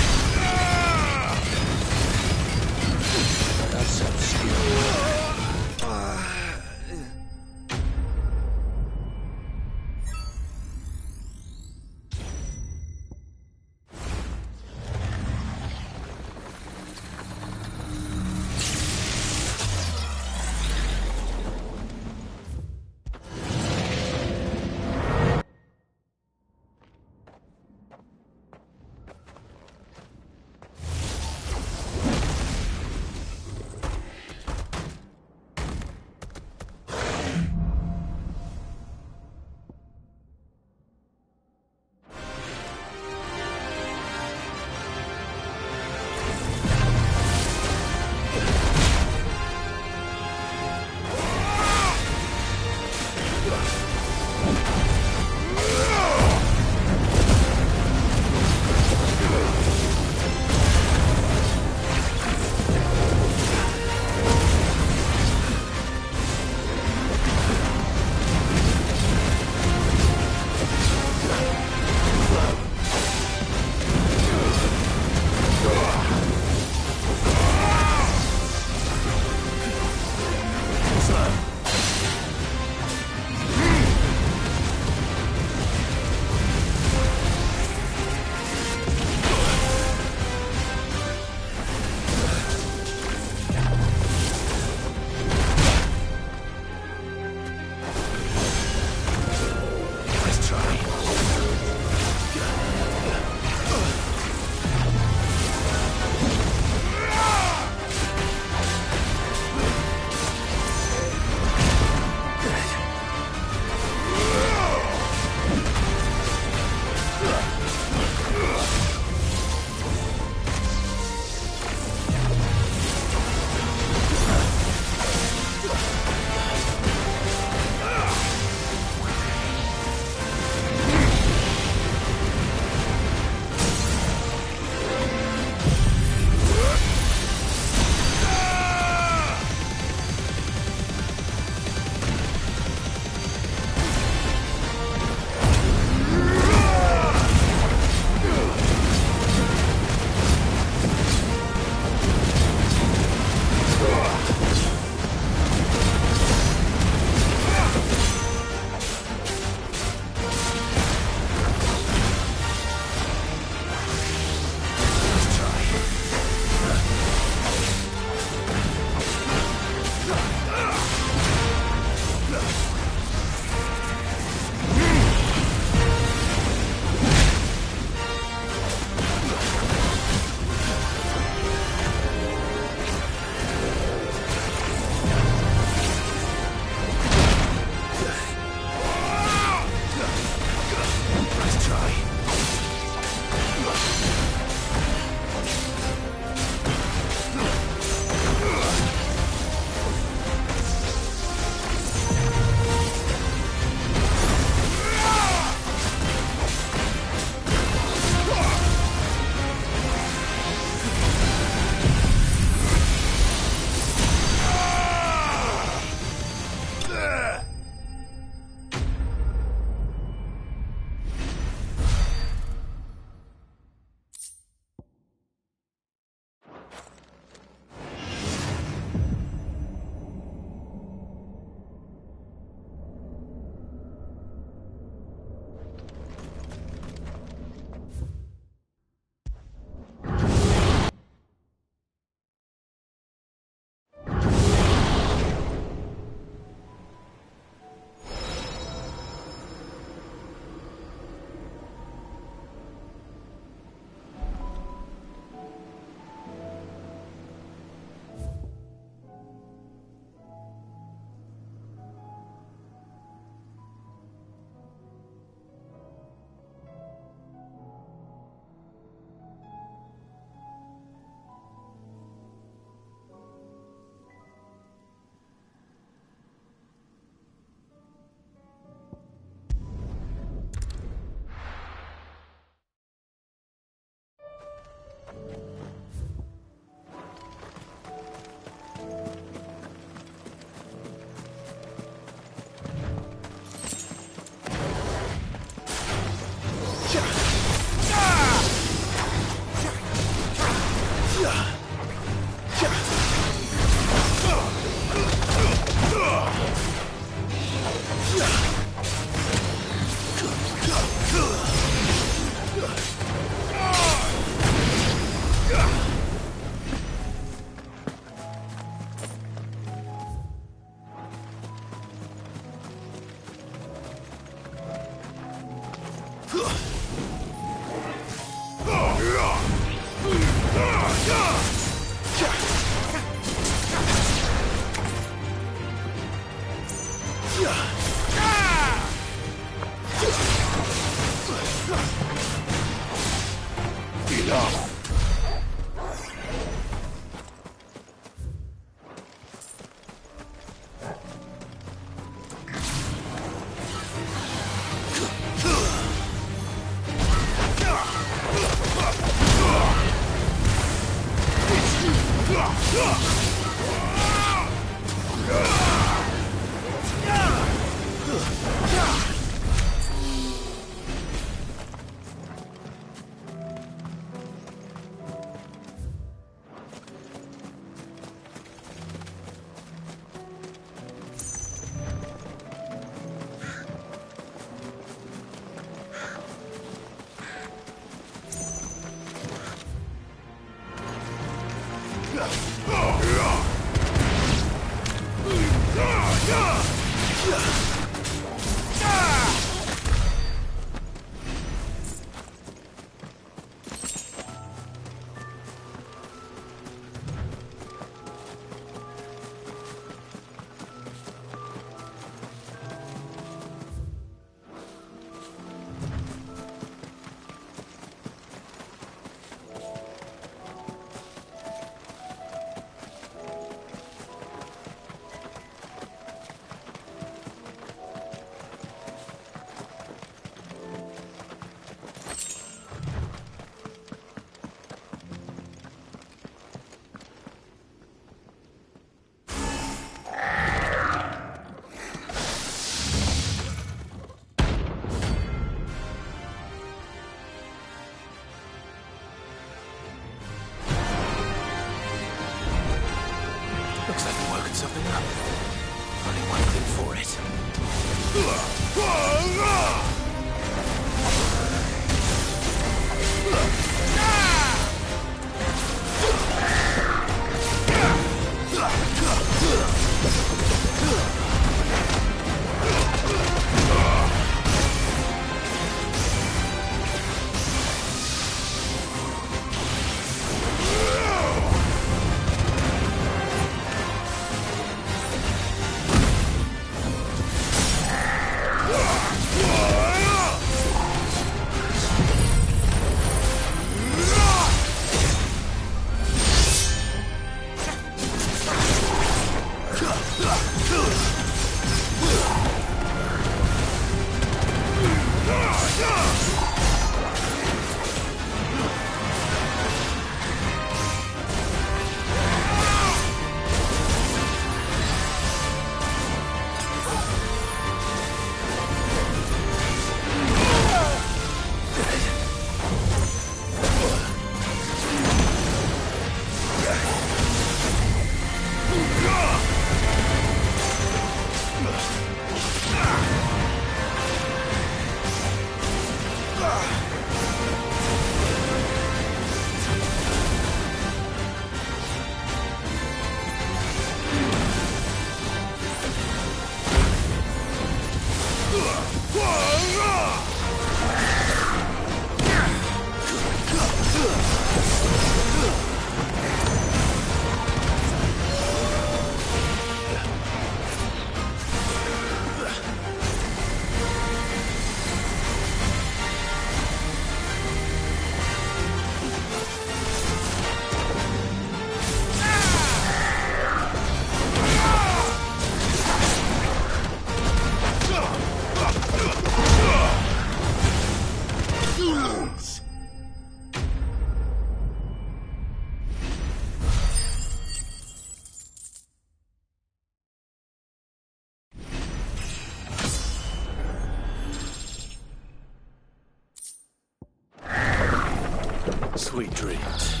Sweet dreams.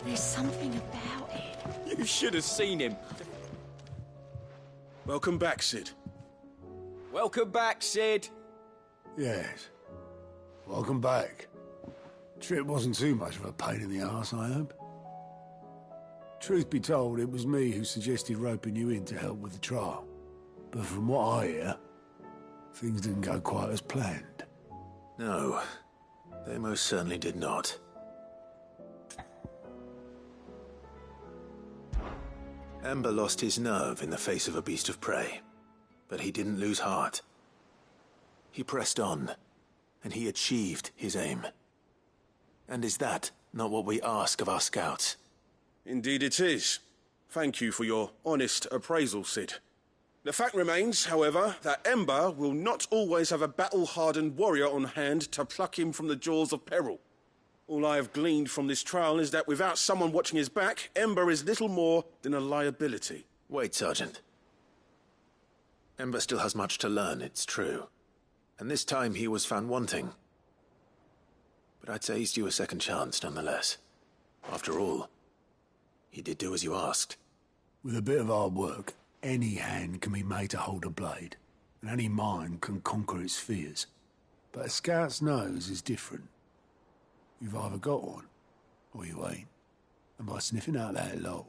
There's something about it. You should have seen him. Welcome back, Sid. Welcome back, Sid. Yes. Welcome back. Trip wasn't too much of a pain in the arse, I hope. Truth be told, it was me who suggested roping you in to help with the trial. But from what I hear, things didn't go quite as planned. No, they most certainly did not. Ember lost his nerve in the face of a beast of prey, but he didn't lose heart. He pressed on, and he achieved his aim. And is that not what we ask of our scouts? Indeed it is. Thank you for your honest appraisal, Sid. The fact remains, however, that Ember will not always have a battle-hardened warrior on hand to pluck him from the jaws of peril. All I have gleaned from this trial is that without someone watching his back, Ember is little more than a liability. Wait, Sergeant. Ember still has much to learn, it's true. And this time he was found wanting. But I'd say he's due a second chance, nonetheless. After all, he did do as you asked. With a bit of hard work, any hand can be made to hold a blade, and any mind can conquer its fears. But a scout's nose is different. You've either got one, or you ain't. And by sniffing out that log,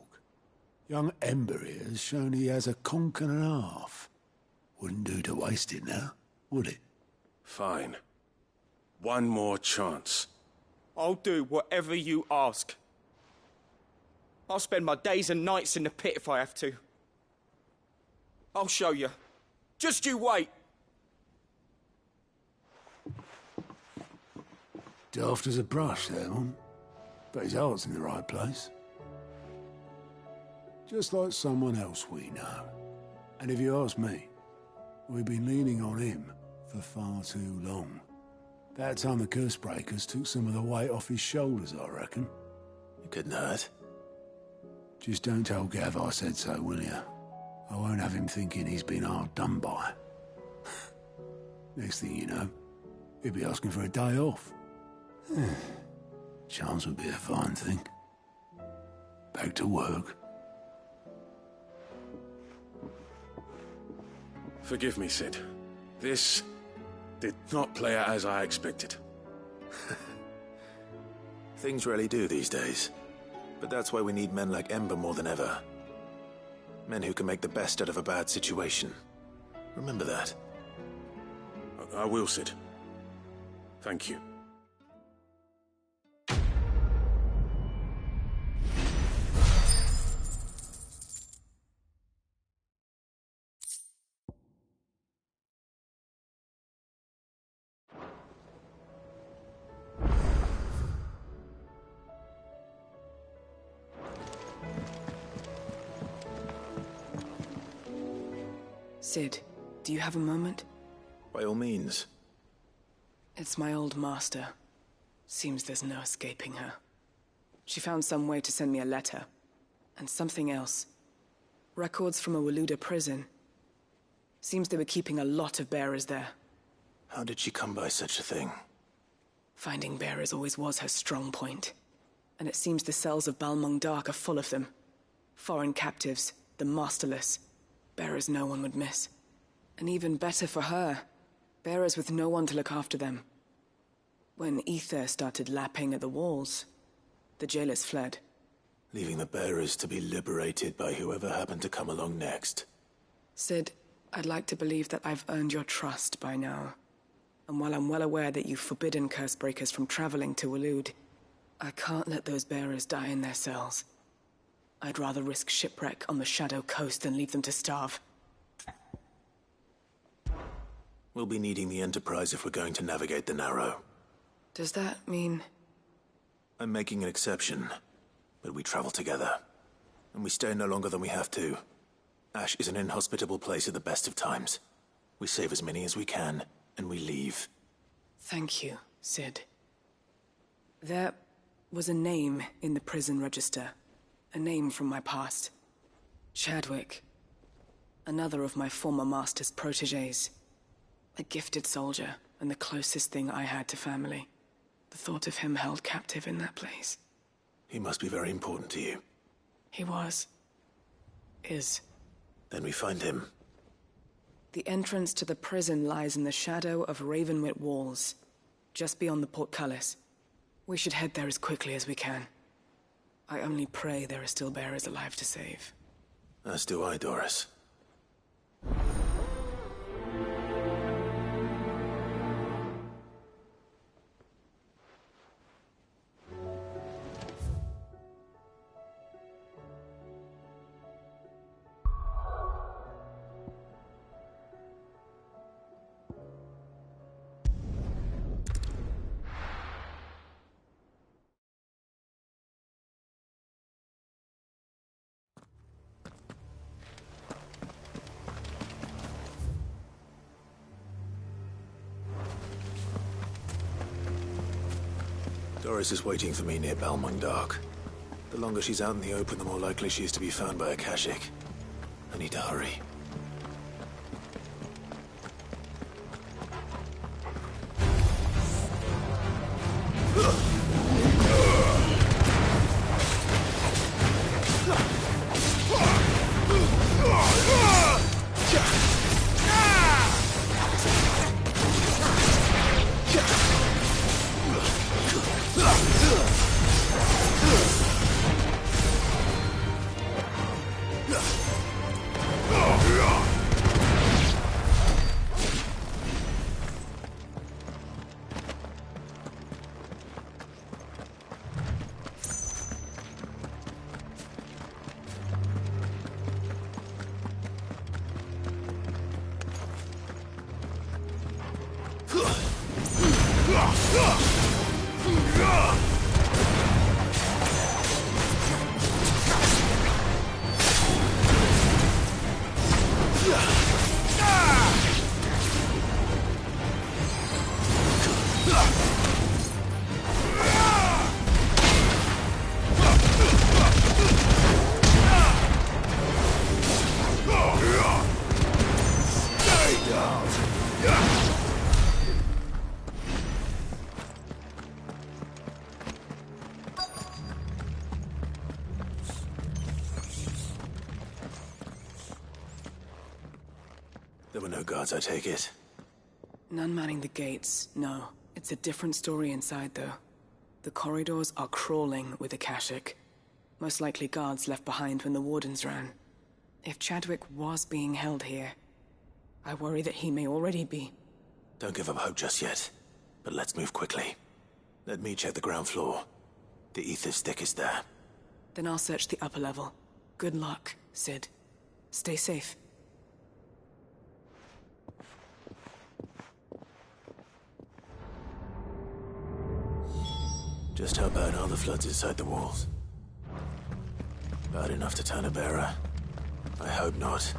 young Ember here has shown he has a conch and a half. Wouldn't do to waste it now, would it? Fine. One more chance. I'll do whatever you ask. I'll spend my days and nights in the pit if I have to. I'll show you. Just you wait. Daft as a brush, that one. But his heart's in the right place. Just like someone else we know. And if you ask me, we've been leaning on him for far too long. That time the Cursebreakers took some of the weight off his shoulders, I reckon. It couldn't hurt. Just don't tell Gav I said so, will you? I won't have him thinking he's been hard done by. Next thing you know, he'll be asking for a day off. Chance would be a fine thing. Back to work. Forgive me, Sid. This did not play out as I expected. Things rarely do these days. But that's why we need men like Ember more than ever. Men who can make the best out of a bad situation. Remember that. I will, Sid. Thank you. Sid, do you have a moment? By all means. It's my old master. Seems there's no escaping her. She found some way to send me a letter. And something else. Records from a Waluda prison. Seems they were keeping a lot of bearers there. How did she come by such a thing? Finding bearers always was her strong point. And it seems the cells of Balmung Dark are full of them. Foreign captives, the masterless. Bearers no one would miss. And even better for her, bearers with no one to look after them. When ether started lapping at the walls, the jailers fled. Leaving the bearers to be liberated by whoever happened to come along next. Sid, I'd like to believe that I've earned your trust by now. And while I'm well aware that you've forbidden Cursebreakers from traveling to Waloed, I can't let those bearers die in their cells. I'd rather risk shipwreck on the Shadow Coast than leave them to starve. We'll be needing the Enterprise if we're going to navigate the Narrow. Does that mean... I'm making an exception, but we travel together. And we stay no longer than we have to. Ash is an inhospitable place at the best of times. We save as many as we can, and we leave. Thank you, Sid. There was a name in the prison register. A name from my past. Chadwick. Another of my former master's protégés. A gifted soldier, and the closest thing I had to family. The thought of him held captive in that place. He must be very important to you. He was. Is. Then we find him. The entrance to the prison lies in the shadow of Ravenwit Walls, just beyond the portcullis. We should head there as quickly as we can. I only pray there are still bearers alive to save. As do I, Doris. Doris is waiting for me near Balmung Dark. The longer she's out in the open, the more likely she is to be found by a Kashyyyk. I need to hurry. There were no guards, I take it? None manning the gates, no. It's a different story inside, though. The corridors are crawling with Akashic. Most likely guards left behind when the Wardens ran. If Chadwick was being held here, I worry that he may already be. Don't give up hope just yet, but let's move quickly. Let me check the ground floor. The ether's thickest there. Then I'll search the upper level. Good luck, Sid. Stay safe. Just how bad are the floods inside the walls? Bad enough to turn a bearer? I hope not.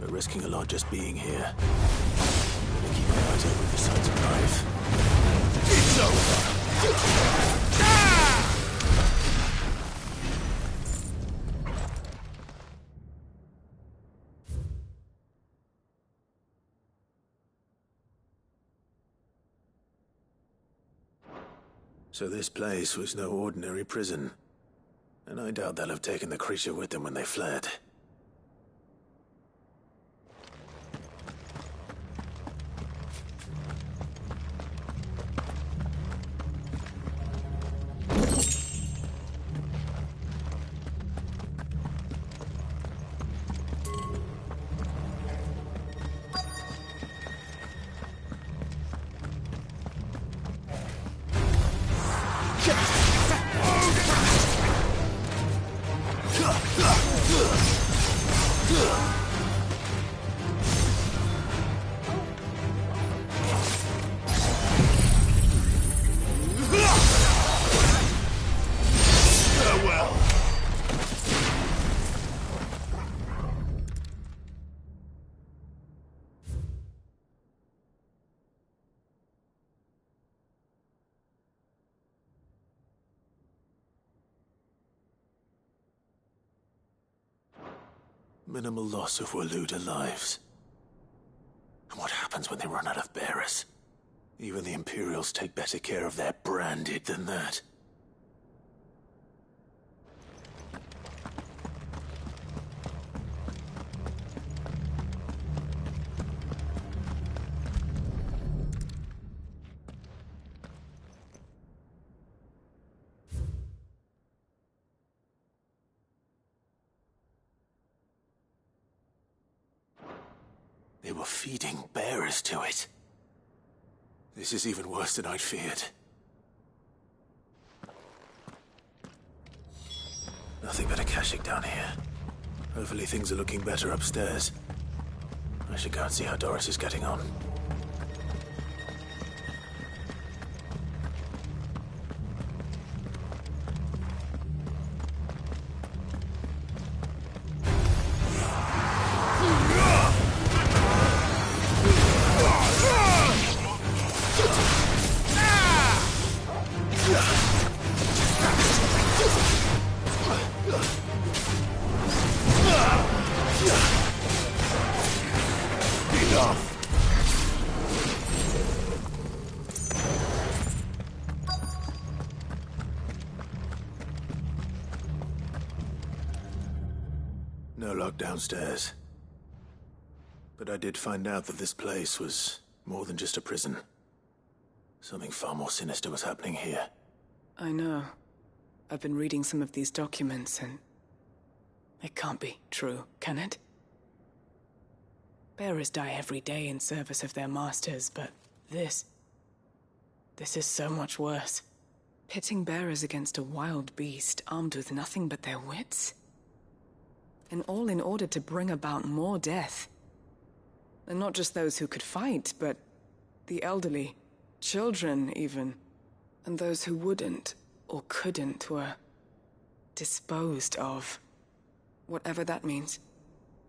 We're risking a lot just being here. Better keep my eyes open for signs of life. It's over! So this place was no ordinary prison. And I doubt they'll have taken the creature with them when they fled. Minimal loss of Waluda lives. And what happens when they run out of bearers? Even the Imperials take better care of their branded than that. They were feeding bearers to it. This is even worse than I'd feared. Nothing but Akashic down here. Hopefully things are looking better upstairs. I should go and see how Doris is getting on. No lock downstairs. But I did find out that this place was more than just a prison. Something far more sinister was happening here. I know. I've been reading some of these documents and... it can't be true, can it? Bearers die every day in service of their masters, but this is so much worse. Pitting bearers against a wild beast armed with nothing but their wits? And all in order to bring about more death. And not just those who could fight, but the elderly, children even. And those who wouldn't or couldn't were disposed of. Whatever that means.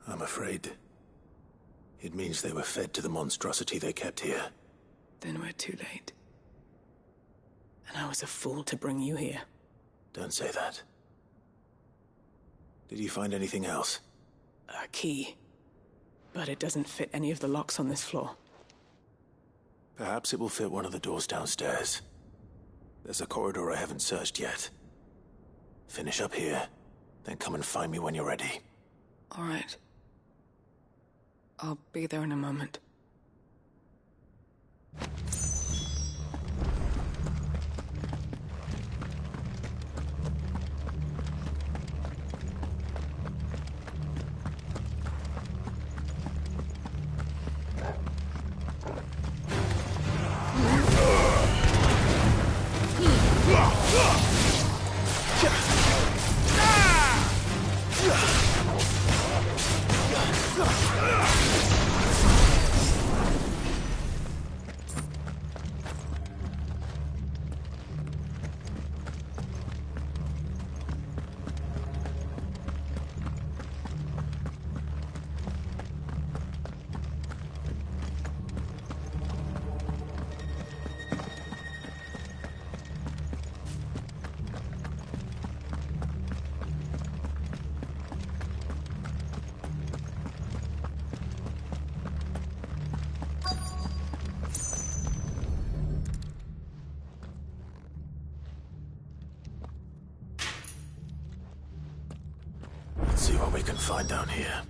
I'm afraid it means they were fed to the monstrosity they kept here. Then we're too late. And I was a fool to bring you here. Don't say that. Did you find anything else? A key. But it doesn't fit any of the locks on this floor. Perhaps it will fit one of the doors downstairs. There's a corridor I haven't searched yet. Finish up here, then come and find me when you're ready. All right. I'll be there in a moment. Let's see what we can find down here.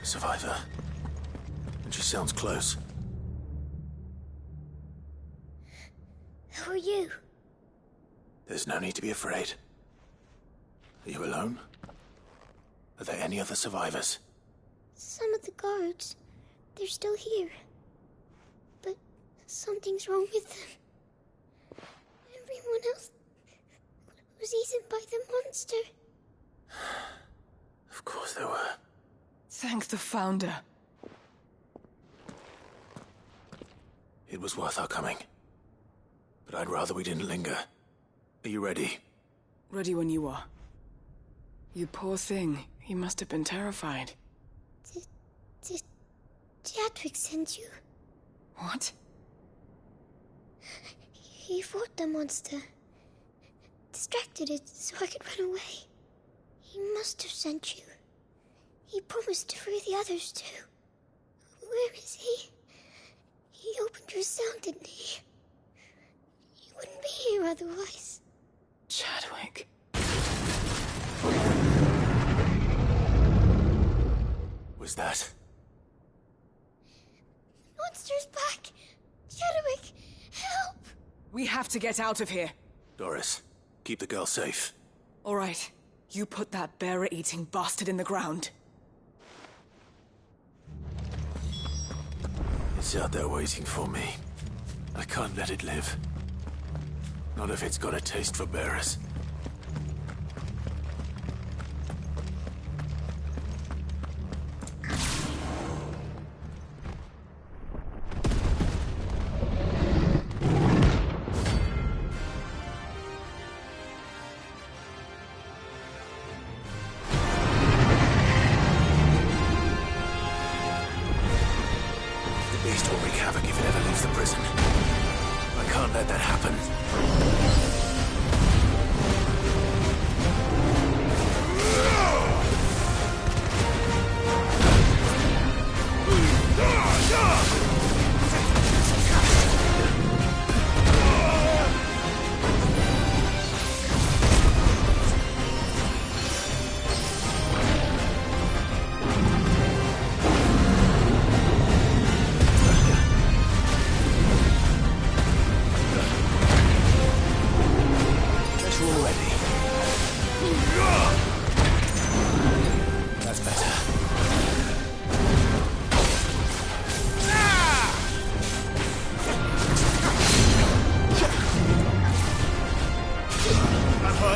Survivor. And she sounds close. Who are you? There's no need to be afraid. Are you alone? Are there any other survivors? Some of the guards. They're still here. But something's wrong with them. Everyone else was eaten by the monster. Of course there were. Thank the Founder. It was worth our coming. But I'd rather we didn't linger. Are you ready? Ready when you are. You poor thing. He must have been terrified. Did Chadwick send you? What? He fought the monster. Distracted it so I could run away. He must have sent you. He promised to free the others too. Where is he? He opened your cell, didn't he? He wouldn't be here otherwise. Chadwick. Was that? Monster's back! Chadwick, help! We have to get out of here. Doris, keep the girl safe. All right. You put that bearer-eating bastard in the ground. It's out there waiting for me. I can't let it live. Not if it's got a taste for bearers.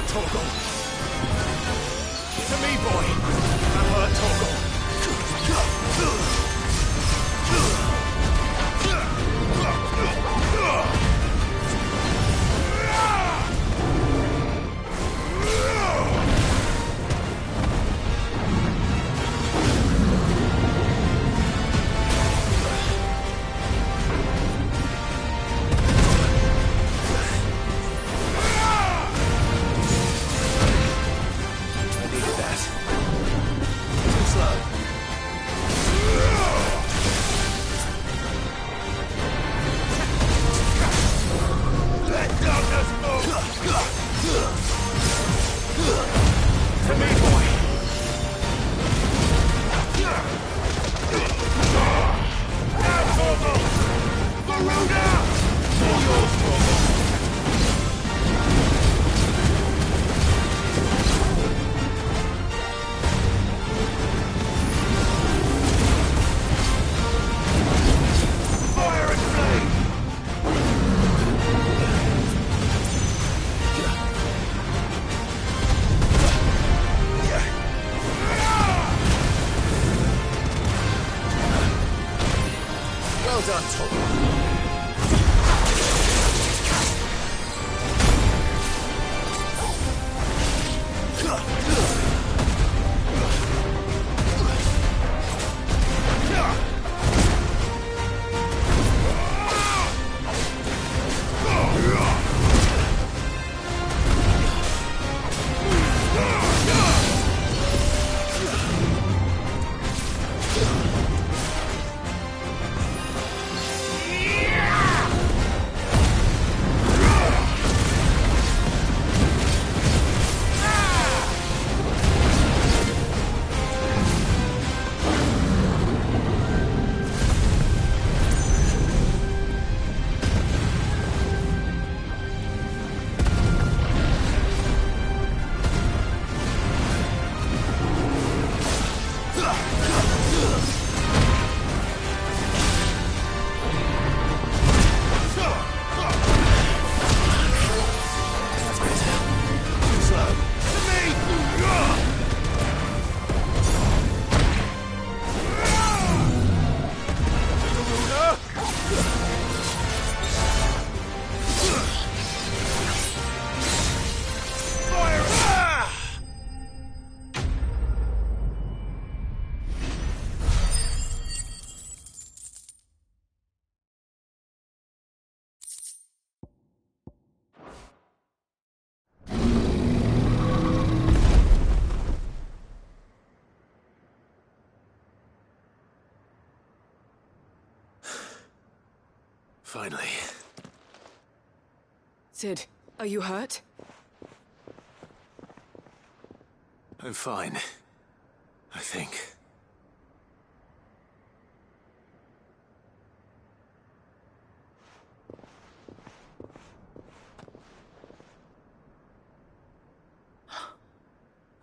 Torgal. To me, boy! I'm hurt, Torgal. Finally. Sid, are you hurt? I'm fine. I think.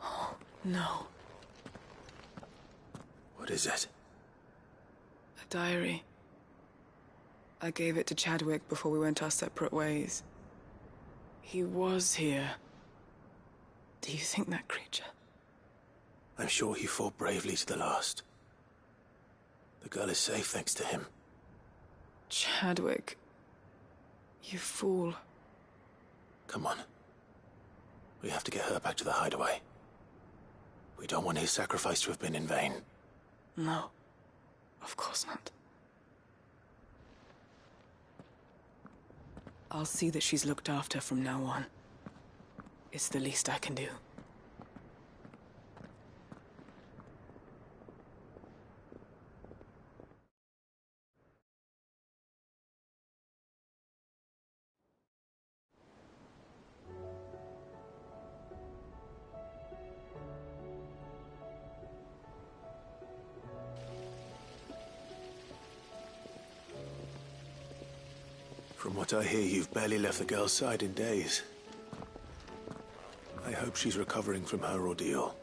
Oh, no. What is it? A diary. I gave it to Chadwick before we went our separate ways. He was here. Do you think that creature? I'm sure he fought bravely to the last. The girl is safe thanks to him. Chadwick. You fool. Come on. We have to get her back to the hideaway. We don't want his sacrifice to have been in vain. No. Of course not. I'll see that she's looked after from now on. It's the least I can do. From what I hear, you've barely left the girl's side in days. I hope she's recovering from her ordeal.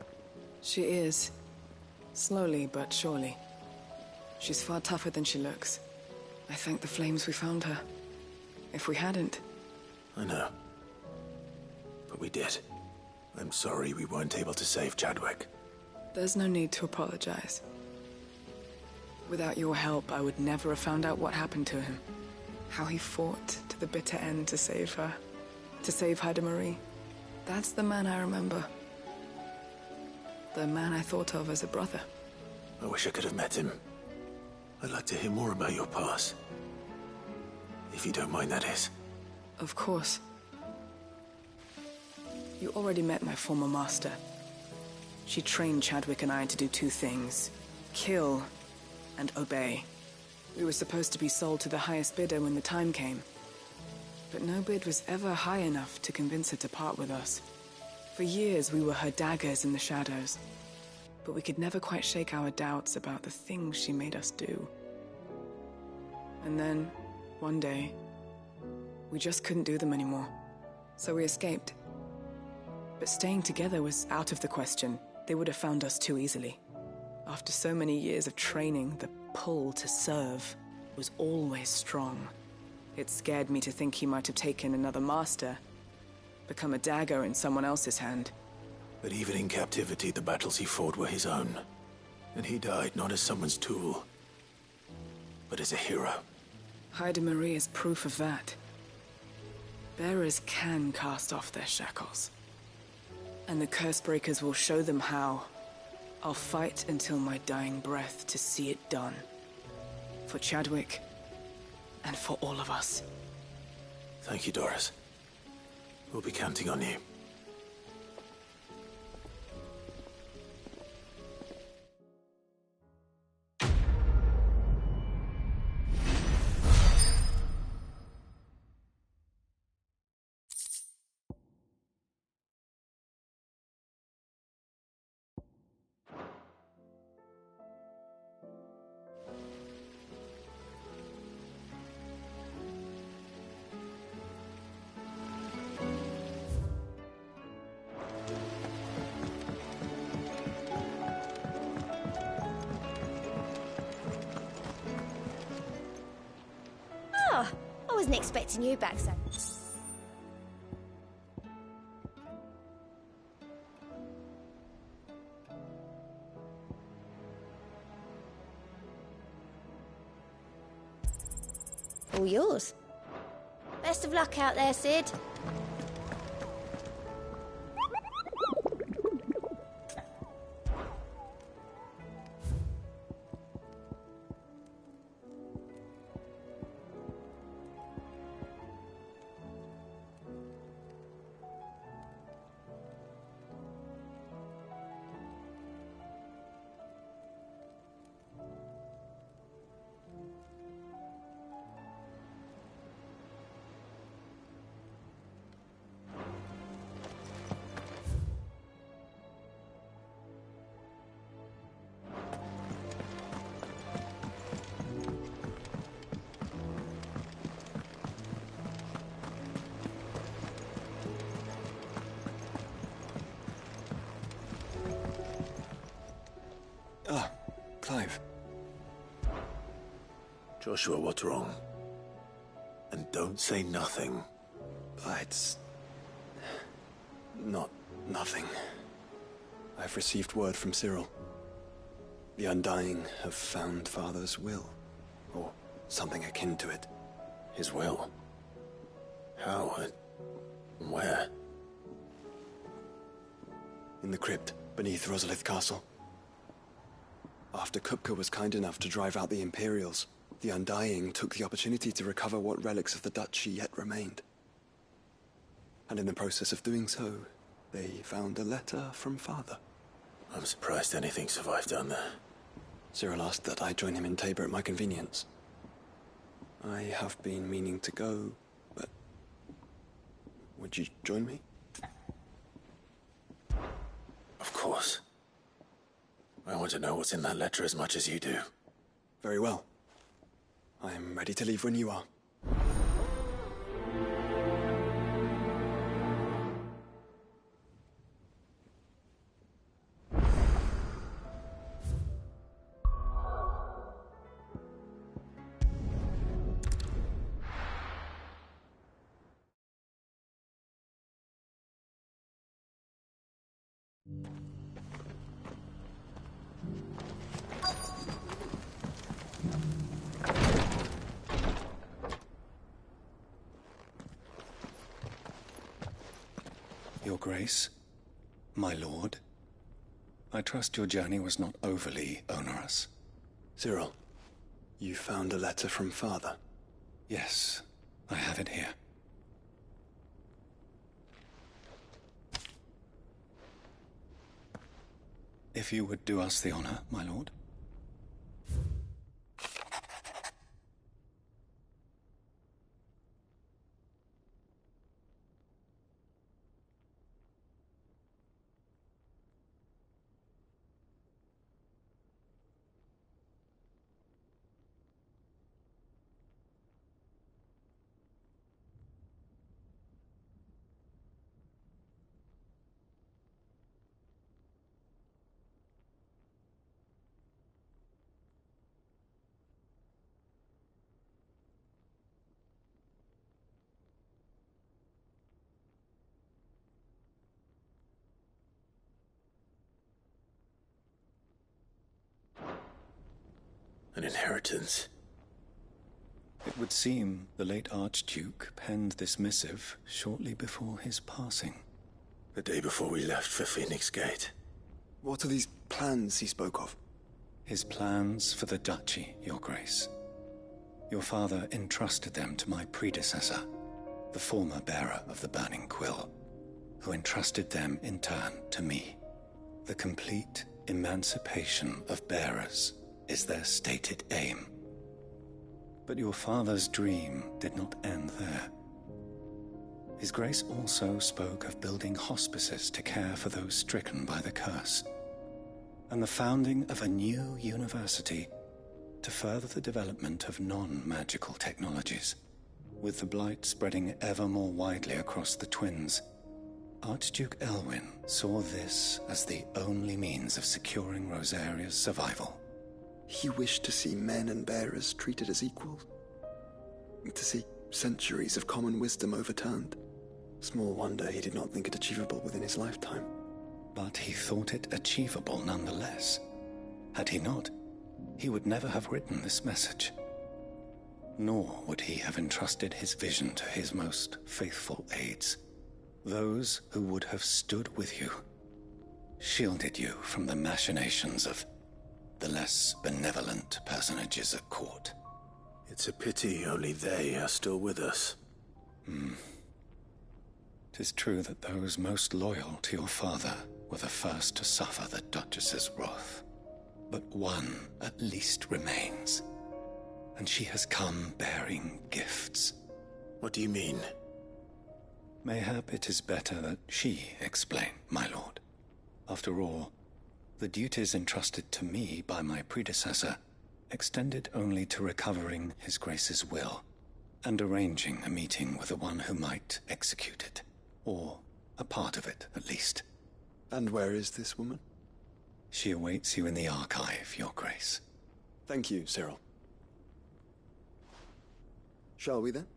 She is. Slowly but surely. She's far tougher than she looks. I thank the flames we found her. If we hadn't... I know. But we did. I'm sorry we weren't able to save Chadwick. There's no need to apologize. Without your help, I would never have found out what happened to him. How he fought to the bitter end to save her. To save Haida Marie. That's the man I remember. The man I thought of as a brother. I wish I could have met him. I'd like to hear more about your past. If you don't mind, that is. Of course. You already met my former master. She trained Chadwick and I to do two things. Kill and obey. We were supposed to be sold to the highest bidder when the time came. But no bid was ever high enough to convince her to part with us. For years we were her daggers in the shadows. But we could never quite shake our doubts about the things she made us do. And then, one day, we just couldn't do them anymore. So we escaped. But staying together was out of the question. They would have found us too easily. After so many years of training, the pull to serve was always strong. It scared me to think he might have taken another master, become a dagger in someone else's hand. But even in captivity, the battles he fought were his own. And he died not as someone's tool, but as a hero. Haida Marie is proof of that. Bearers can cast off their shackles. And the Cursebreakers will show them how. I'll fight until my dying breath to see it done. For Chadwick, and for all of us. Thank you, Doris. We'll be counting on you. I wasn't expecting you back, so. All yours. Best of luck out there, Sid. Ah, Clive. Joshua, what's wrong? And don't say nothing. It's not nothing. I've received word from Cyril. The Undying have found Father's will, or something akin to it. His will? How? Where? In the crypt beneath Rosalith Castle. After Kupka was kind enough to drive out the Imperials, the Undying took the opportunity to recover what relics of the Duchy yet remained. And in the process of doing so, they found a letter from Father. I'm surprised anything survived down there. Cyril asked that I join him in Tabor at my convenience. I have been meaning to go, but would you join me? Of course. I want to know what's in that letter as much as you do. Very well. I am ready to leave when you are. Your Grace, my lord, I trust your journey was not overly onerous. Cyril, you found a letter from Father? Yes, I have it here. If you would do us the honor, my lord. An inheritance. It would seem the late Archduke penned this missive shortly before his passing. The day before we left for Phoenix Gate. What are these plans he spoke of? His plans for the duchy, Your Grace. Your father entrusted them to my predecessor, the former bearer of the Burning Quill, who entrusted them in turn to me. The complete emancipation of bearers is their stated aim. But your father's dream did not end there. His Grace also spoke of building hospices to care for those stricken by the curse, and the founding of a new university to further the development of non-magical technologies. With the blight spreading ever more widely across the twins, Archduke Elwyn saw this as the only means of securing Rosaria's survival. He wished to see men and bearers treated as equals. To see centuries of common wisdom overturned. Small wonder he did not think it achievable within his lifetime. But he thought it achievable nonetheless. Had he not, he would never have written this message. Nor would he have entrusted his vision to his most faithful aides. Those who would have stood with you, shielded you from the machinations of the less benevolent personages at court. It's a pity only they are still with us. 'Tis true that those most loyal to your father were the first to suffer the Duchess's wrath. But one at least remains, and she has come bearing gifts. What do you mean? Mayhap it is better that she explain, my lord. After all, the duties entrusted to me by my predecessor extended only to recovering His Grace's will and arranging a meeting with the one who might execute it, or a part of it, at least. And where is this woman? She awaits you in the archive, Your Grace. Thank you, Cyril. Shall we then?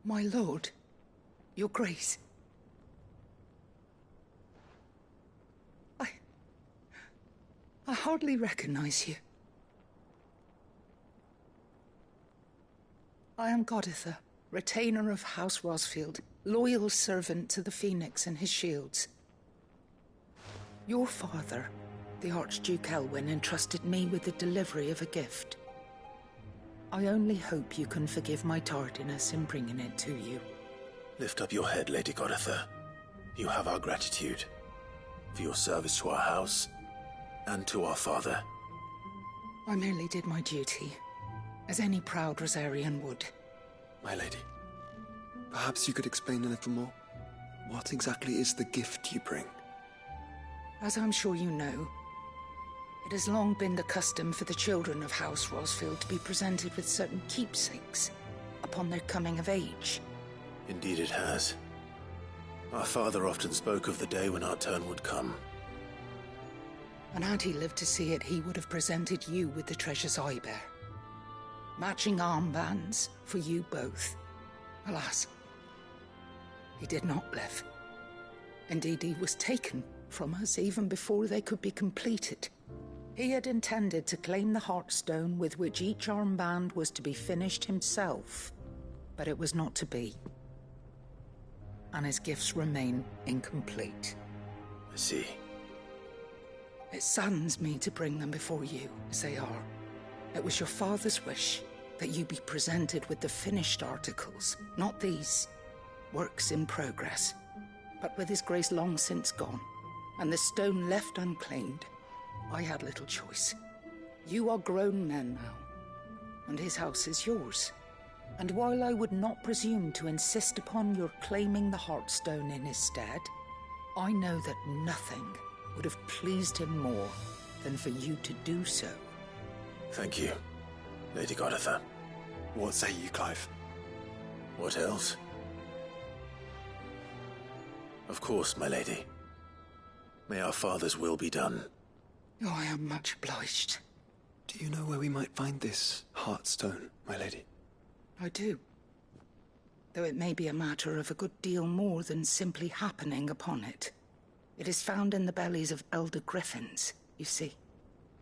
My lord, your grace. I hardly recognize you. I am Goditha, retainer of House Rosfield, loyal servant to the Phoenix and his shields. Your father, the Archduke Elwyn, entrusted me with the delivery of a gift. I only hope you can forgive my tardiness in bringing it to you. Lift up your head, Lady Goditha. You have our gratitude for your service to our house and to our father. I merely did my duty, as any proud Rosarian would. My lady, perhaps you could explain a little more? What exactly is the gift you bring? As I'm sure you know, it has long been the custom for the children of House Rosfield to be presented with certain keepsakes upon their coming of age. Indeed it has. Our father often spoke of the day when our turn would come. And had he lived to see it, he would have presented you with the treasures I bear. Matching armbands for you both. Alas, he did not live. Indeed, he was taken from us even before they could be completed. He had intended to claim the Heartstone with which each armband was to be finished himself, but it was not to be. And his gifts remain incomplete. I see. It saddens me to bring them before you, as they are. It was your father's wish that you be presented with the finished articles, not these, works in progress. But with his grace long since gone, and the stone left unclaimed, I had little choice. You are grown men now, and his house is yours. And while I would not presume to insist upon your claiming the Heartstone in his stead, I know that nothing would have pleased him more than for you to do so. Thank you, Lady Goditha. What say you, Clive? What else? Of course, my lady. May our father's will be done. Oh, I am much obliged. Do you know where we might find this Heartstone, my lady? I do. Though it may be a matter of a good deal more than simply happening upon it. It is found in the bellies of elder griffins, you see.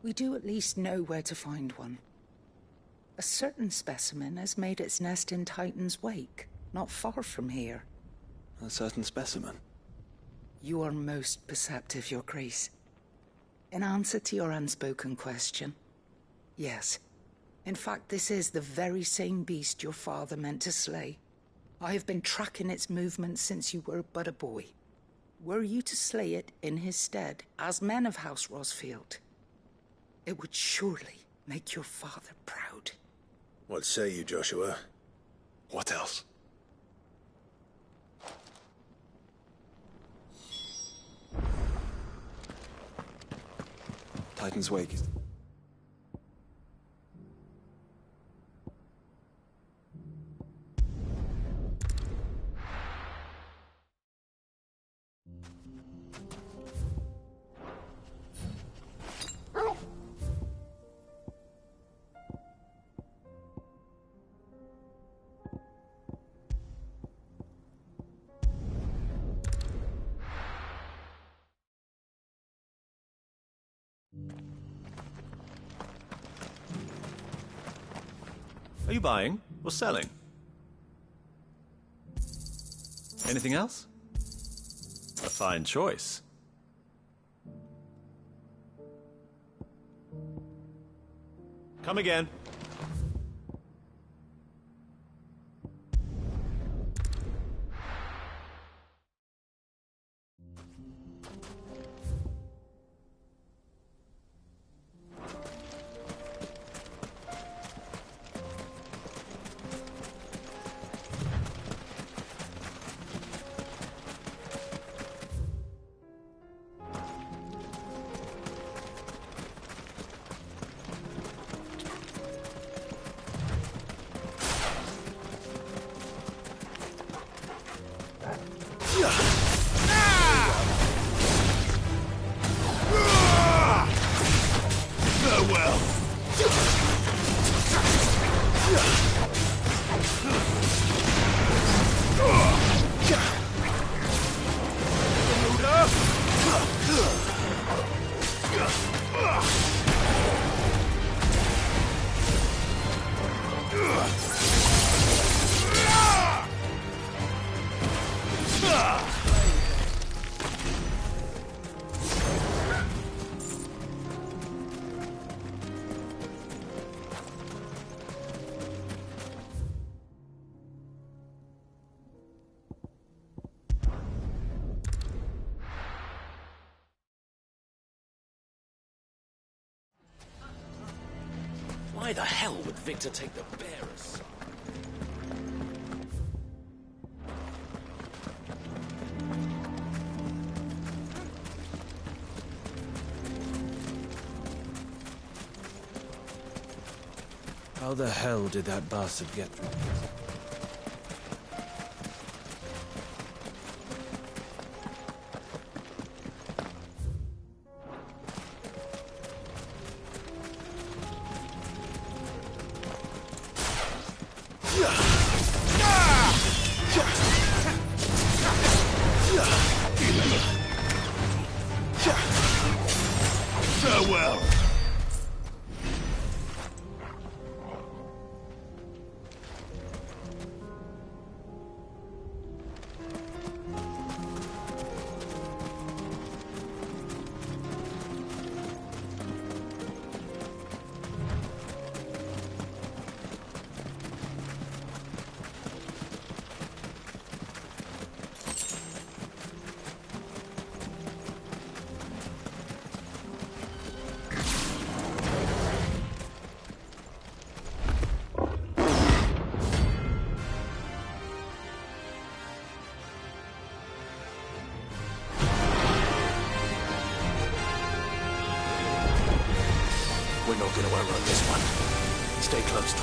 We do at least know where to find one. A certain specimen has made its nest in Titan's Wake, not far from here. A certain specimen? You are most perceptive, Your Grace. In answer to your unspoken question, yes. In fact, this is the very same beast your father meant to slay. I have been tracking its movements since you were but a boy. Were you to slay it in his stead, as men of House Rosfield, it would surely make your father proud. What say you, Joshua? What else? Titan's Wake is... Are you buying or selling? Anything else? A fine choice. Come again. Why the hell would Victor take the bearers? How the hell did that bastard get through this? Farewell. We're not gonna outrun this one. Stay close,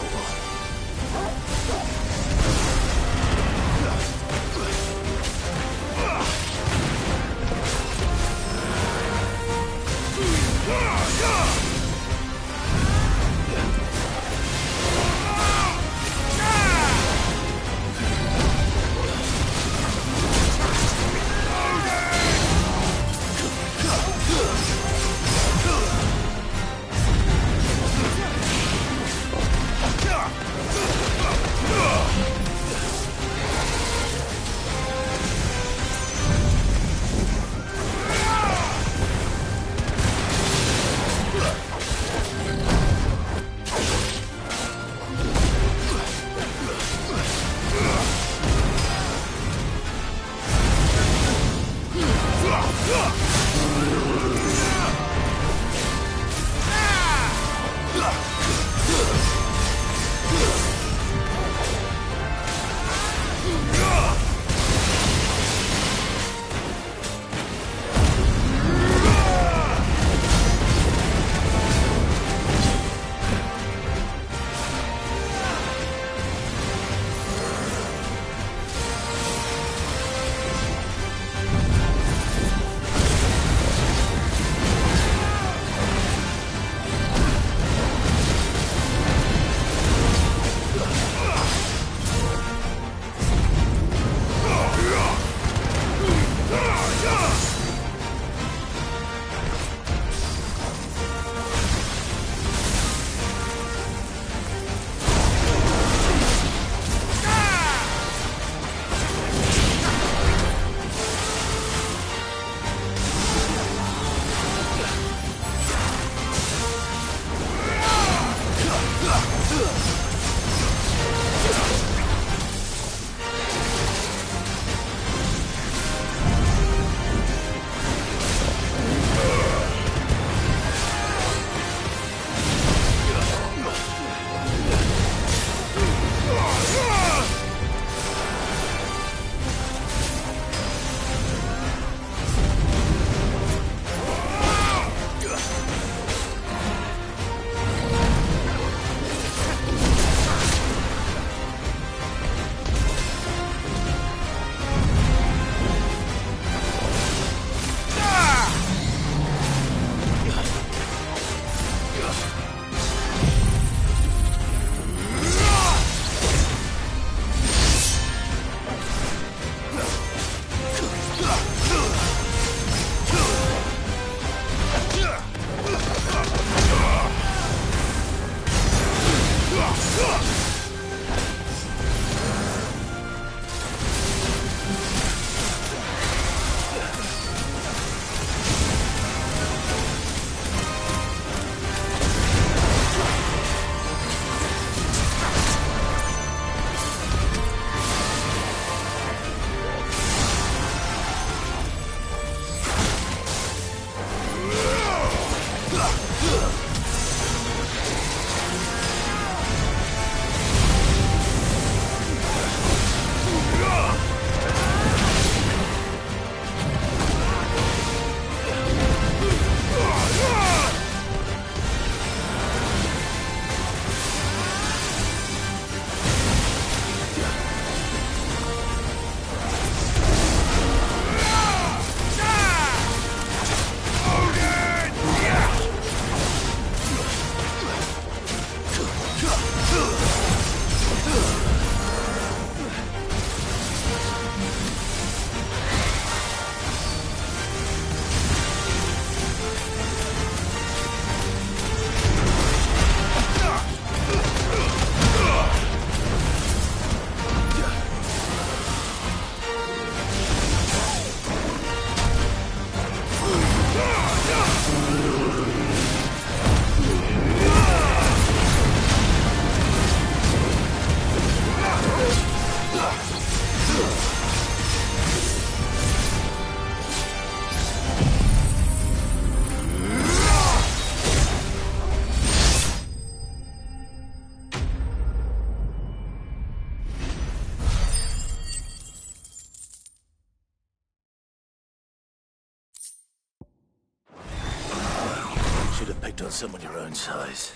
want someone your own size.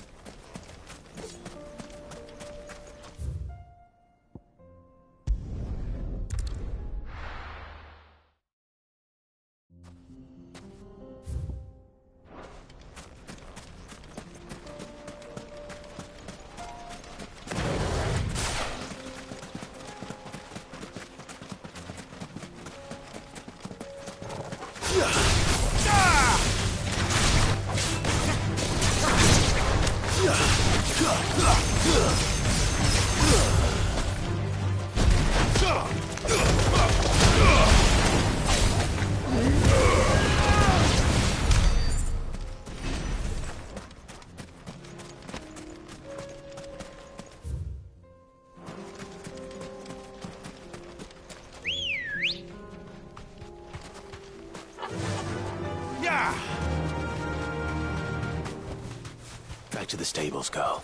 Back to the stables, girl.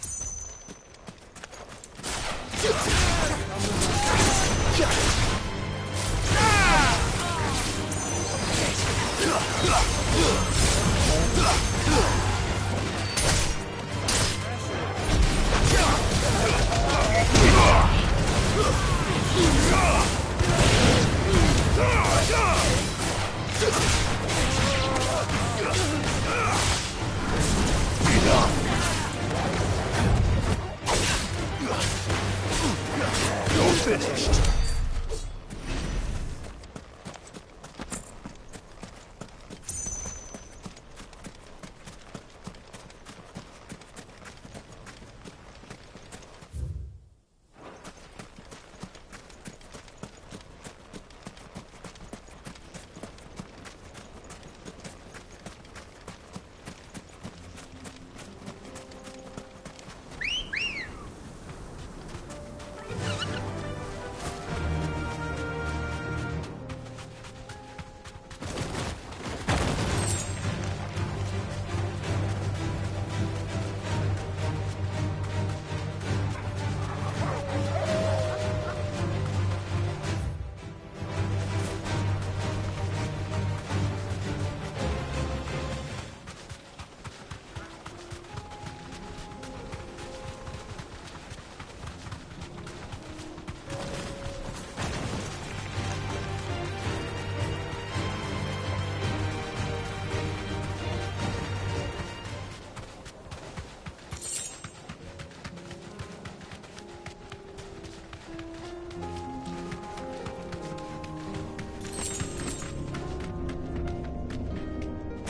Finished.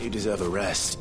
You deserve a rest.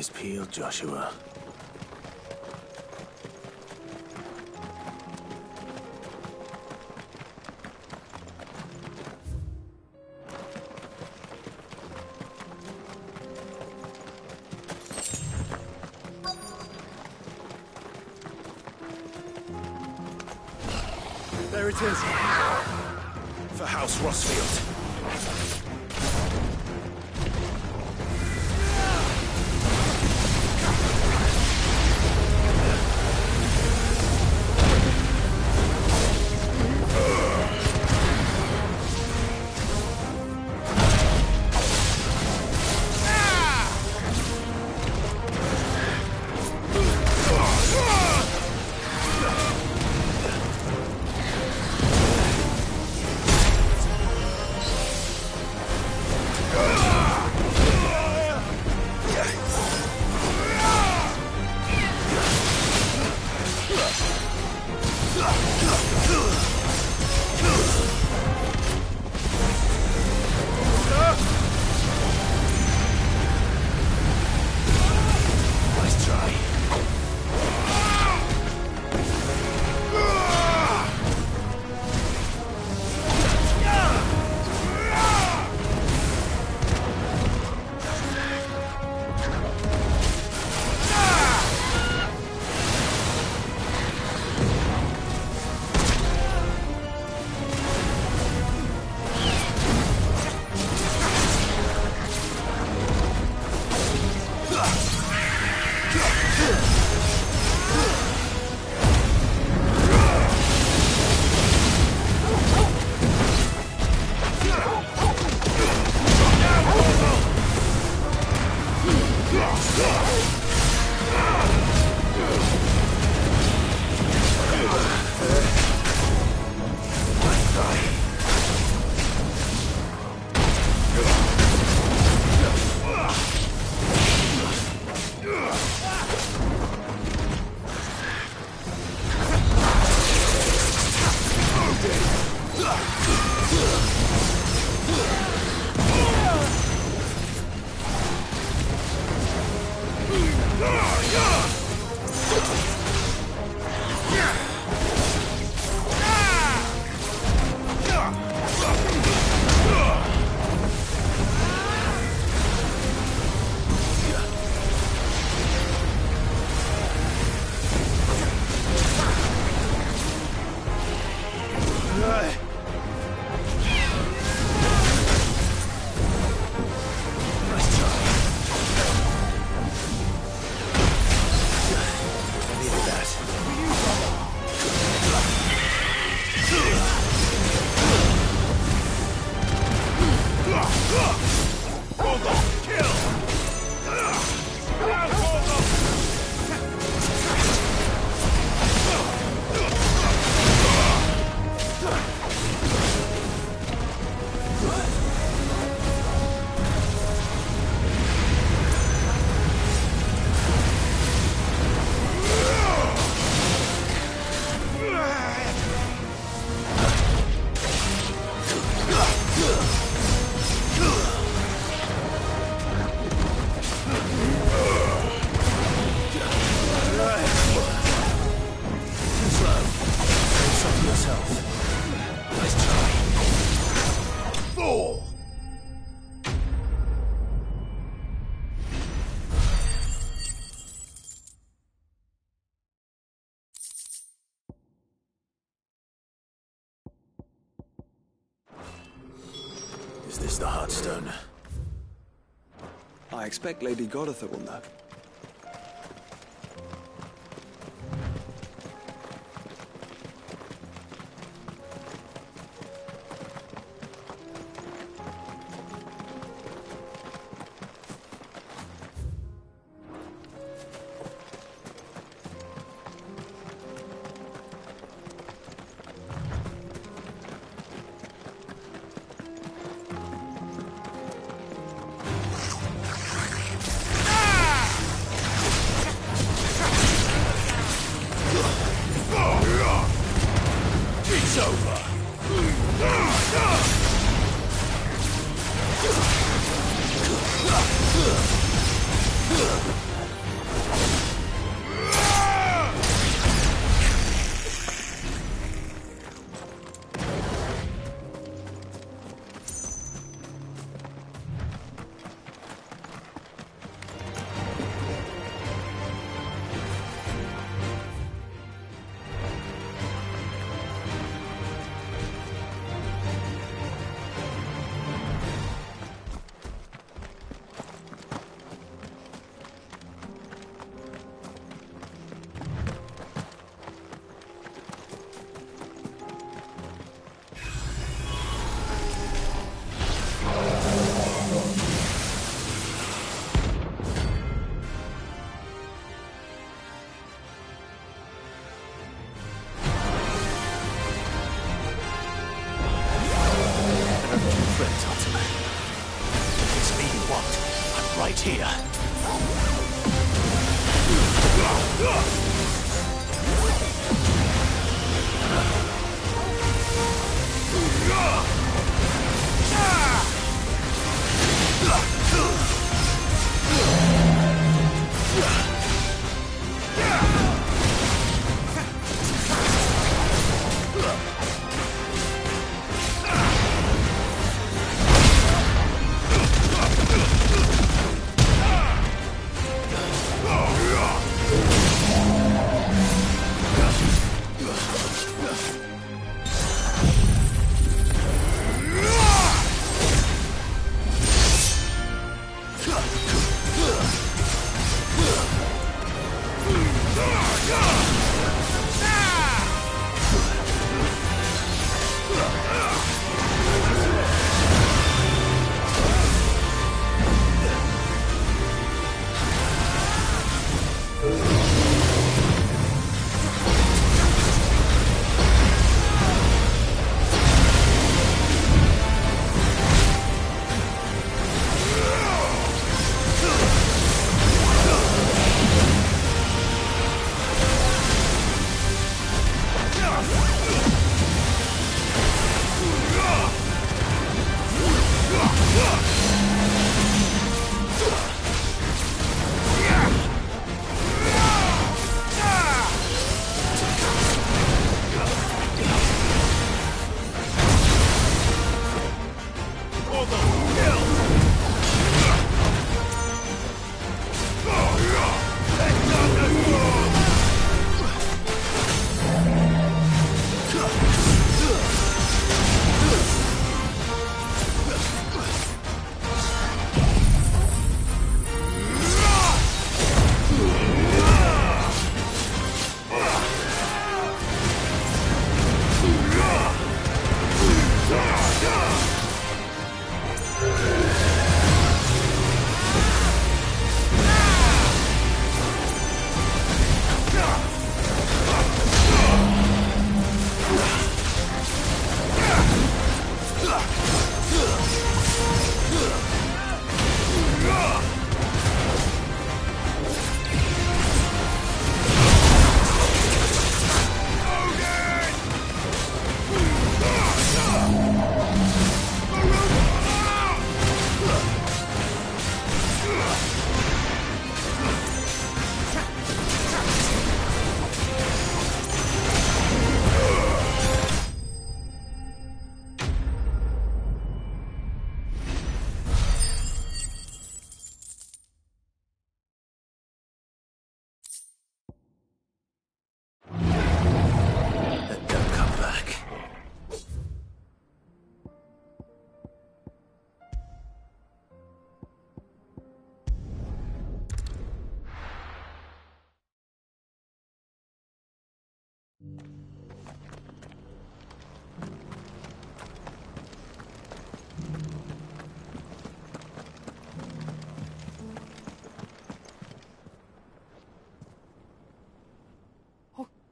Eyes peeled, Joshua. There it is. For House Rossfield. Is this the Heartstone? I expect Lady Godotha will know. It's over.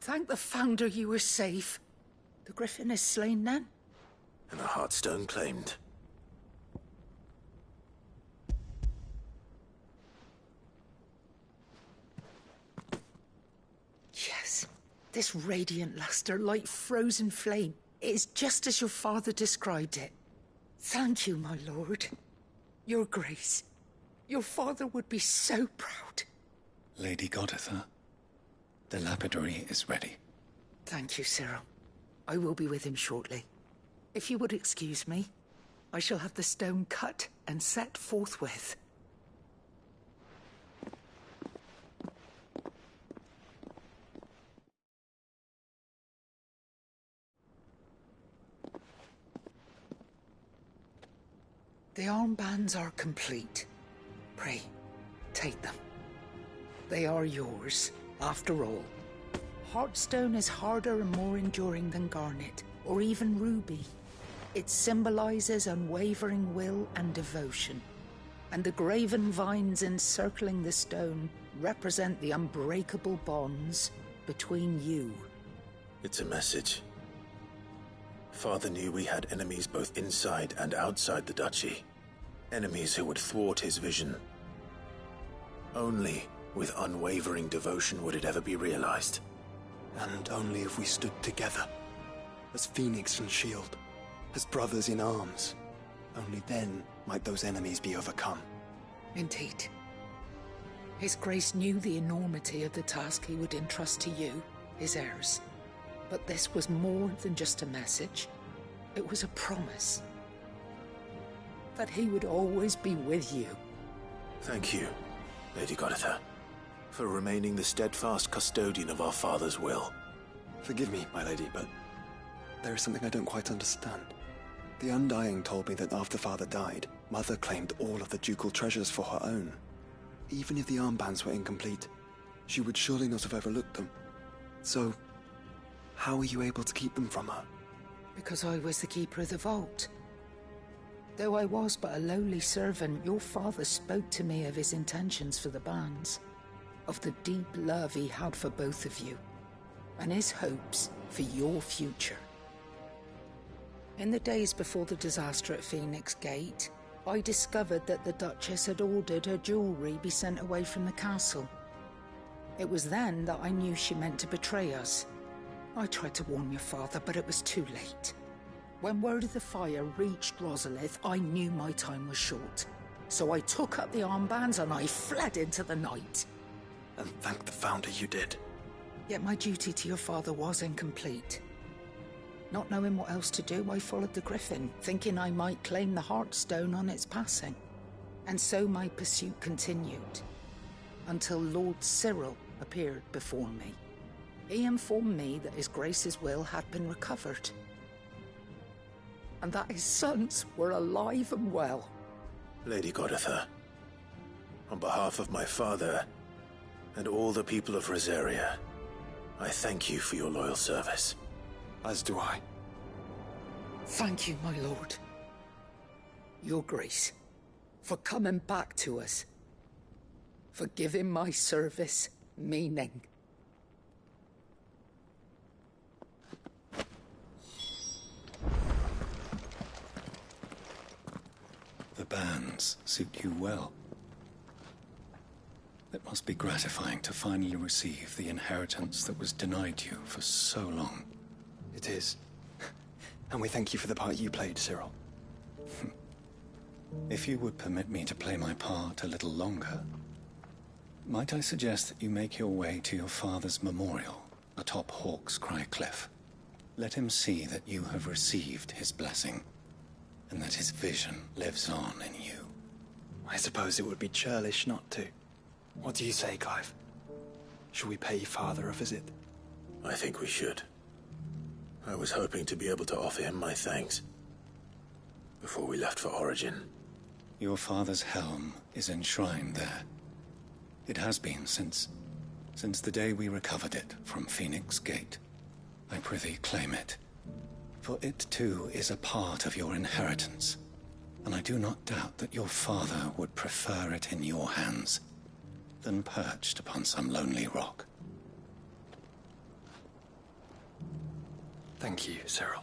Thank the Founder you were safe. The Griffin is slain then? And the Heartstone claimed. Yes. This radiant luster, like frozen flame. It is just as your father described it. Thank you, my lord. Your grace. Your father would be so proud. Lady Goditha, the lapidary is ready. Thank you, Cyril. I will be with him shortly. If you would excuse me, I shall have the stone cut and set forthwith. The armbands are complete. Pray, take them. They are yours, after all. Heartstone is harder and more enduring than garnet, or even ruby. It symbolizes unwavering will and devotion. And the graven vines encircling the stone represent the unbreakable bonds between you. It's a message. Father knew we had enemies both inside and outside the duchy. Enemies who would thwart his vision. Only with unwavering devotion would it ever be realized. And only if we stood together, as Phoenix and Shield, as brothers in arms. Only then might those enemies be overcome. Indeed. His Grace knew the enormity of the task he would entrust to you, his heirs. But this was more than just a message. It was a promise. That he would always be with you. Thank you, Lady Goditha, for remaining the steadfast custodian of our father's will. Forgive me, my lady, but there is something I don't quite understand. The Undying told me that after Father died, Mother claimed all of the ducal treasures for her own. Even if the armbands were incomplete, she would surely not have overlooked them. So, how were you able to keep them from her? Because I was the keeper of the vault. Though I was but a lowly servant, your father spoke to me of his intentions for the bands, of the deep love he had for both of you, and his hopes for your future. In the days before the disaster at Phoenix Gate, I discovered that the Duchess had ordered her jewelry be sent away from the castle. It was then that I knew she meant to betray us. I tried to warn your father, but it was too late. When word of the fire reached Rosalith, I knew my time was short. So I took up the armbands and I fled into the night. And thank the Founder you did. Yet my duty to your father was incomplete. Not knowing what else to do, I followed the Griffin, thinking I might claim the Heartstone on its passing. And so my pursuit continued, until Lord Cyril appeared before me. He informed me that His Grace's will had been recovered, and that his sons were alive and well. Lady Goditha, on behalf of my father and all the people of Rosaria, I thank you for your loyal service. As do I. Thank you, my lord. Your Grace, for coming back to us, for giving my service meaning. The bands suit you well. It must be gratifying to finally receive the inheritance that was denied you for so long. It is. And we thank you for the part you played, Cyril. If you would permit me to play my part a little longer, might I suggest that you make your way to your father's memorial atop Hawk's Cry Cliff? Let him see that you have received his blessing, and that his vision lives on in you. I suppose it would be churlish not to. What do you say, Clive? Shall we pay Father a visit? I think we should. I was hoping to be able to offer him my thanks before we left for Origin. Your father's helm is enshrined there. It has been since the day we recovered it from Phoenix Gate. I prithee claim it, for it too is a part of your inheritance, and I do not doubt that your father would prefer it in your hands than perched upon some lonely rock. Thank you, Cyril.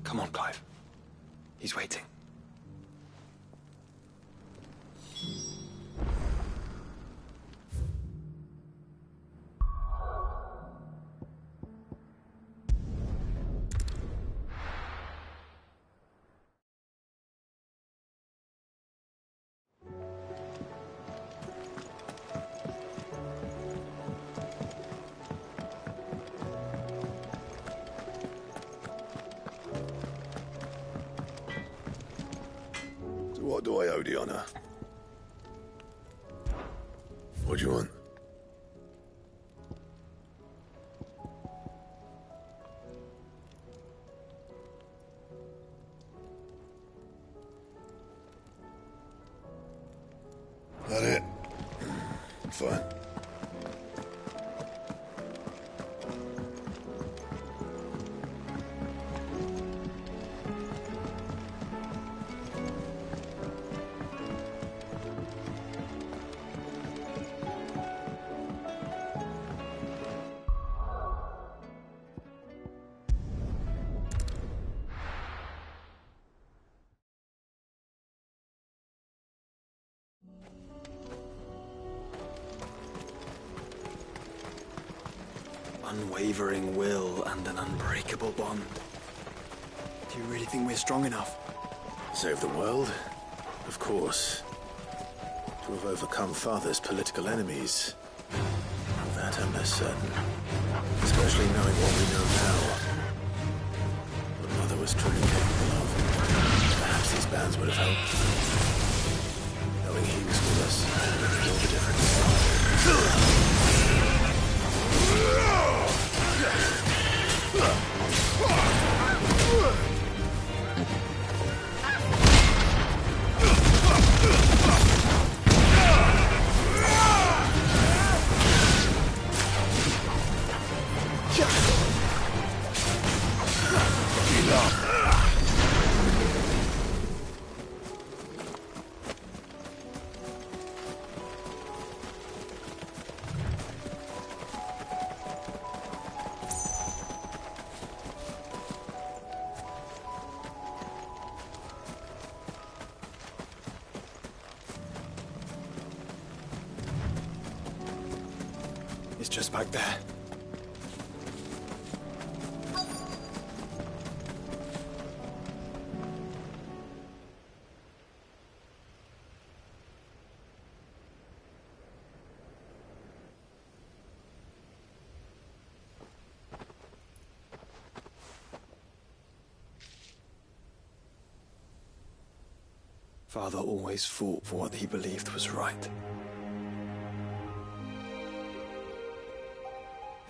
Come on, Clive. He's waiting. What do I owe the honor? What do you want? That it? Fine. Unwavering will and an unbreakable bond. Do you really think we're strong enough? Save the world? Of course. To have overcome Father's political enemies. Of that I'm less certain. Especially knowing what we know now. What Mother was truly capable of. Perhaps these bands would have helped. Knowing he was with us would make all the difference. He's just back there. Father always fought for what he believed was right.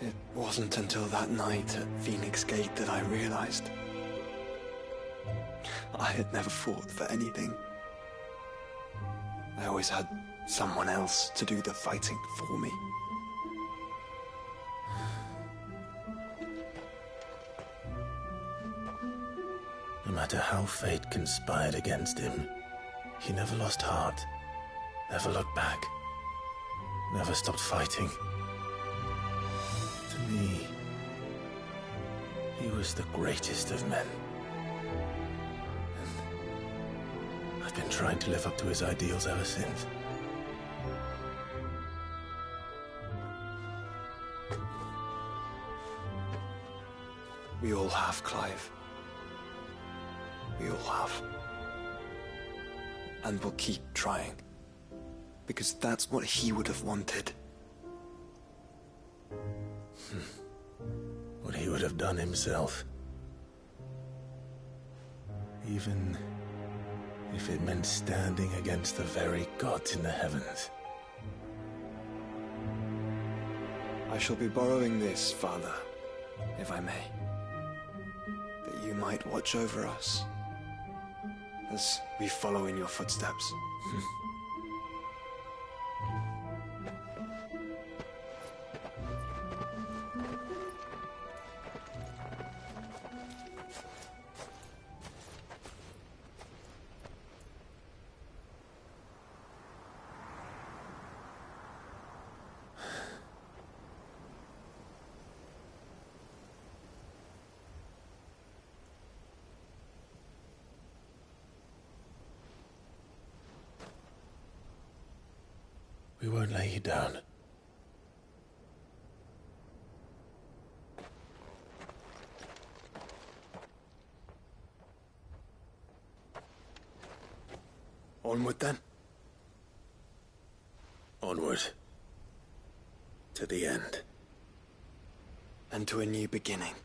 It wasn't until that night at Phoenix Gate that I realized I had never fought for anything. I always had someone else to do the fighting for me. No matter how fate conspired against him, he never lost heart, never looked back, never stopped fighting. To me, he was the greatest of men. And I've been trying to live up to his ideals ever since. We all have, Clive. We all have. And we'll keep trying. Because that's what he would have wanted. What he would have done himself. Even if it meant standing against the very gods in the heavens. I shall be borrowing this, Father, if I may. That you might watch over us as we follow in your footsteps. We won't lay you down. Onward then. Onward. To the end. And to a new beginning.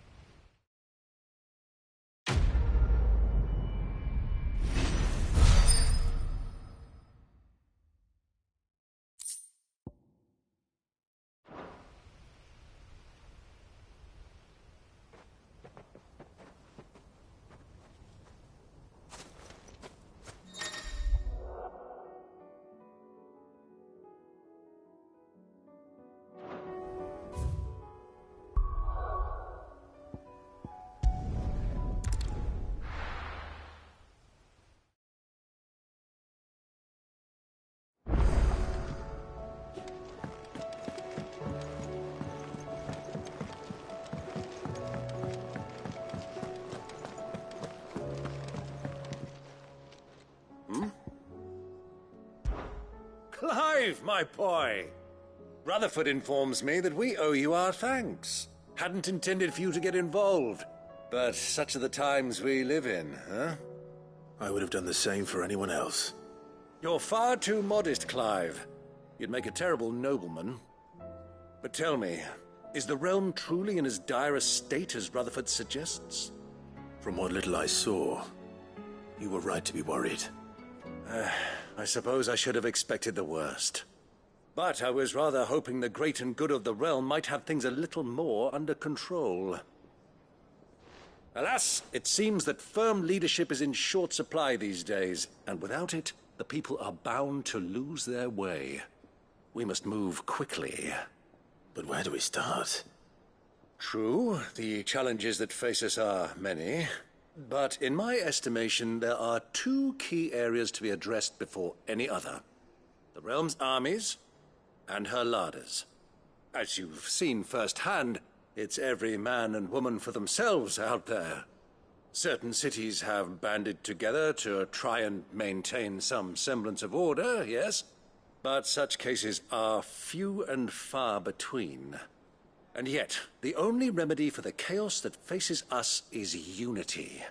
Clive, my boy! Rutherford informs me that we owe you our thanks. Hadn't intended for you to get involved, but such are the times we live in, huh? I would have done the same for anyone else. You're far too modest, Clive. You'd make a terrible nobleman. But tell me, is the realm truly in as dire a state as Rutherford suggests? From what little I saw, you were right to be worried. I suppose I should have expected the worst. But I was rather hoping the great and good of the realm might have things a little more under control. Alas, it seems that firm leadership is in short supply these days, and without it, the people are bound to lose their way. We must move quickly. But where do we start? True, the challenges that face us are many. But in my estimation, there are two key areas to be addressed before any other. The realm's armies and her larders. As you've seen firsthand, it's every man and woman for themselves out there. Certain cities have banded together to try and maintain some semblance of order, yes? But such cases are few and far between. And yet, the only remedy for the chaos that faces us is unity.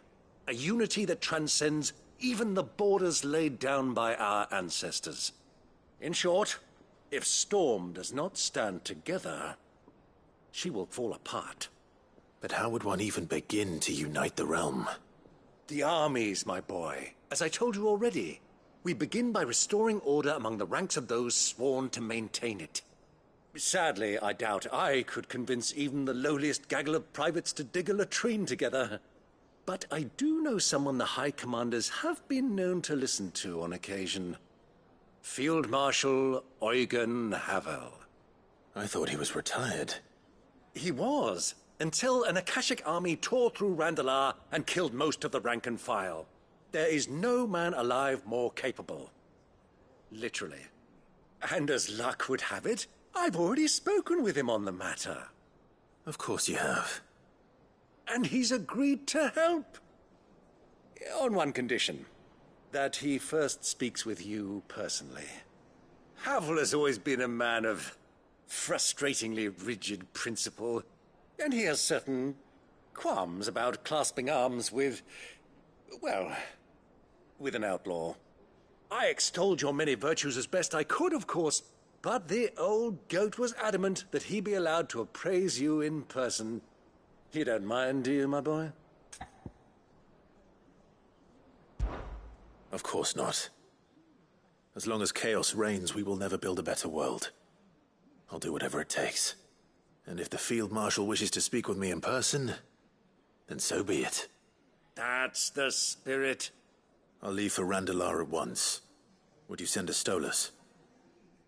A unity that transcends even the borders laid down by our ancestors. In short, if Storm does not stand together, she will fall apart. But how would one even begin to unite the realm? The armies, my boy. As I told you already, we begin by restoring order among the ranks of those sworn to maintain it. Sadly, I doubt I could convince even the lowliest gaggle of privates to dig a latrine together. But I do know someone the High Commanders have been known to listen to on occasion. Field Marshal Eugen Havel. I thought he was retired. He was, until an Akashic army tore through Randalar and killed most of the rank and file. There is no man alive more capable. Literally. And as luck would have it, I've already spoken with him on the matter. Of course you have. And he's agreed to help. On one condition. That he first speaks with you personally. Havel has always been a man of frustratingly rigid principle, and he has certain qualms about clasping arms with, well, with an outlaw. I extolled your many virtues as best I could, of course, but the old goat was adamant that he be allowed to appraise you in person. You don't mind, do you, my boy? Of course not. As long as chaos reigns, we will never build a better world. I'll do whatever it takes. And if the Field Marshal wishes to speak with me in person, then so be it. That's the spirit. I'll leave for Randalar at once. Would you send a Stolas?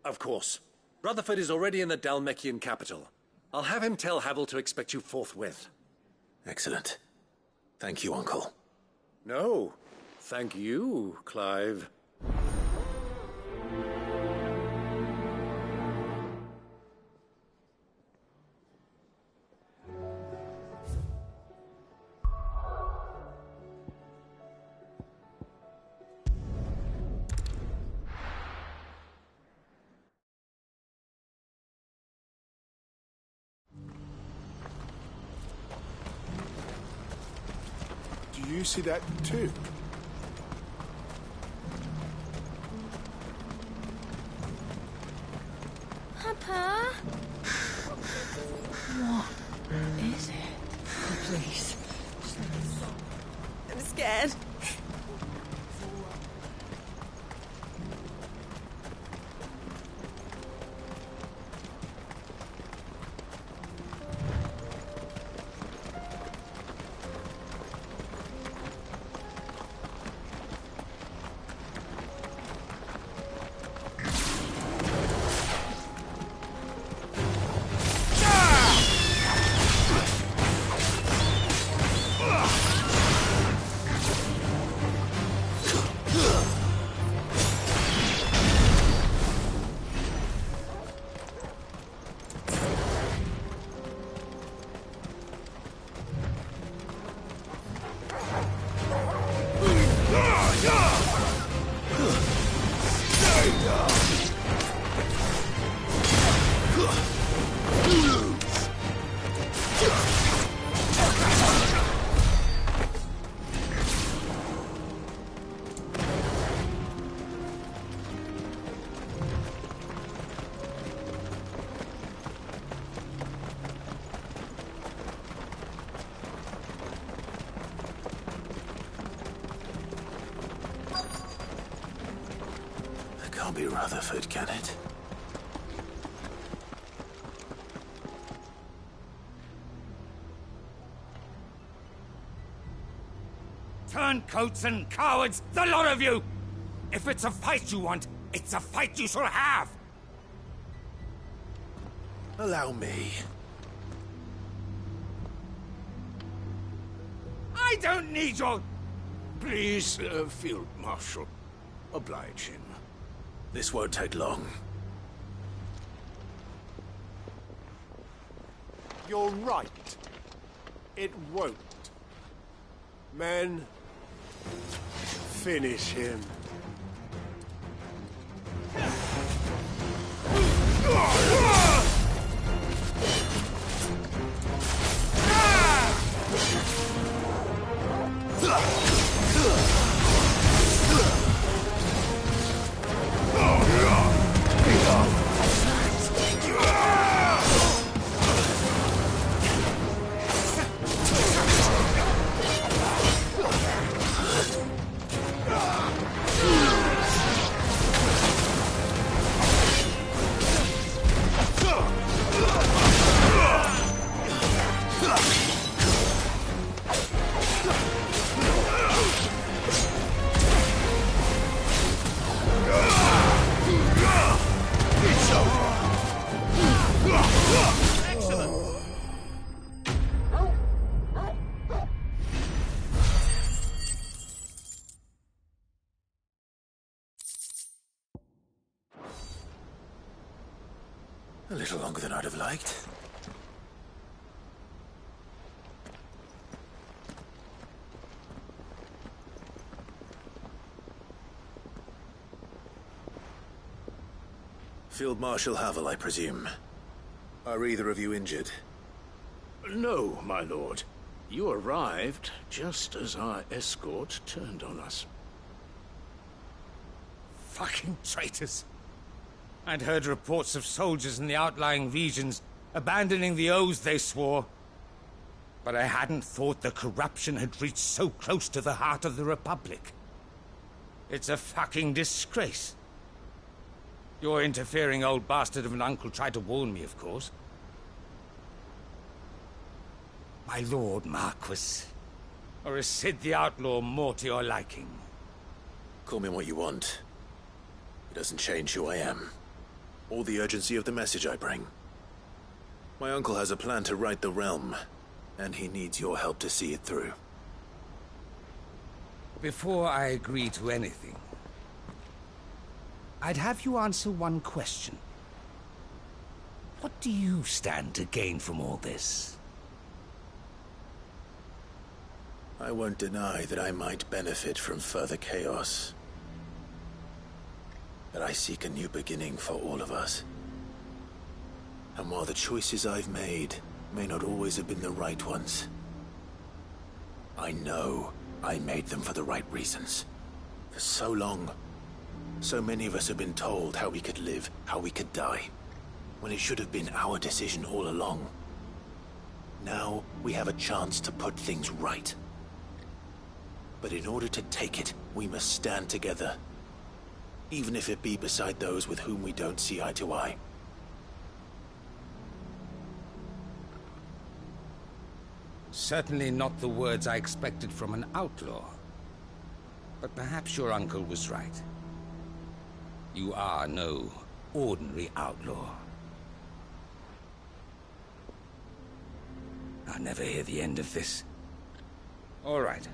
Of course. Rutherford is already in the Dalmekian capital. I'll have him tell Havel to expect you forthwith. Excellent. Thank you, Uncle. No. Thank you, Clive. Do you see that too? Papa? What is it? Oh, please. I'm scared. Can't be Rutherford, can it? Turncoats and cowards, the lot of you! If it's a fight you want, it's a fight you shall have! Allow me. I don't need your... Please, Field Marshal, oblige him. This won't take long. You're right. It won't. Men, finish him. A little longer than I'd have liked. Field Marshal Havel, I presume. Are either of you injured? No, my lord. You arrived just as our escort turned on us. Fucking traitors. I'd heard reports of soldiers in the outlying regions abandoning the oaths they swore. But I hadn't thought the corruption had reached so close to the heart of the Republic. It's a fucking disgrace. Your interfering old bastard of an uncle tried to warn me, of course. My lord Marquis. Or is Sid the Outlaw more to your liking? Call me what you want. It doesn't change who I am, or the urgency of the message I bring. My uncle has a plan to right the realm, and he needs your help to see it through. Before I agree to anything, I'd have you answer one question. What do you stand to gain from all this? I won't deny that I might benefit from further chaos. But I seek a new beginning for all of us. And while the choices I've made may not always have been the right ones, I know I made them for the right reasons. For so long, so many of us have been told how we could live, how we could die, when it should have been our decision all along. Now we have a chance to put things right. But in order to take it, we must stand together. Even if it be beside those with whom we don't see eye to eye. Certainly not the words I expected from an outlaw. But perhaps your uncle was right. You are no ordinary outlaw. I'll never hear the end of this. All right.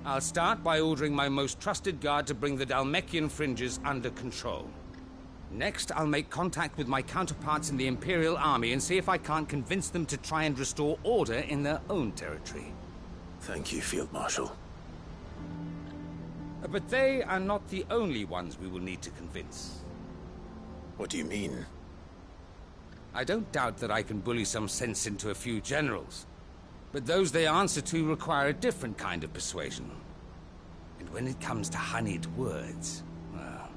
I'll start by ordering my most trusted guard to bring the Dhalmekian fringes under control. Next, I'll make contact with my counterparts in the Imperial Army and see if I can't convince them to try and restore order in their own territory. Thank you, Field Marshal. But they are not the only ones we will need to convince. What do you mean? I don't doubt that I can bully some sense into a few generals. But those they answer to require a different kind of persuasion. And when it comes to honeyed words, well,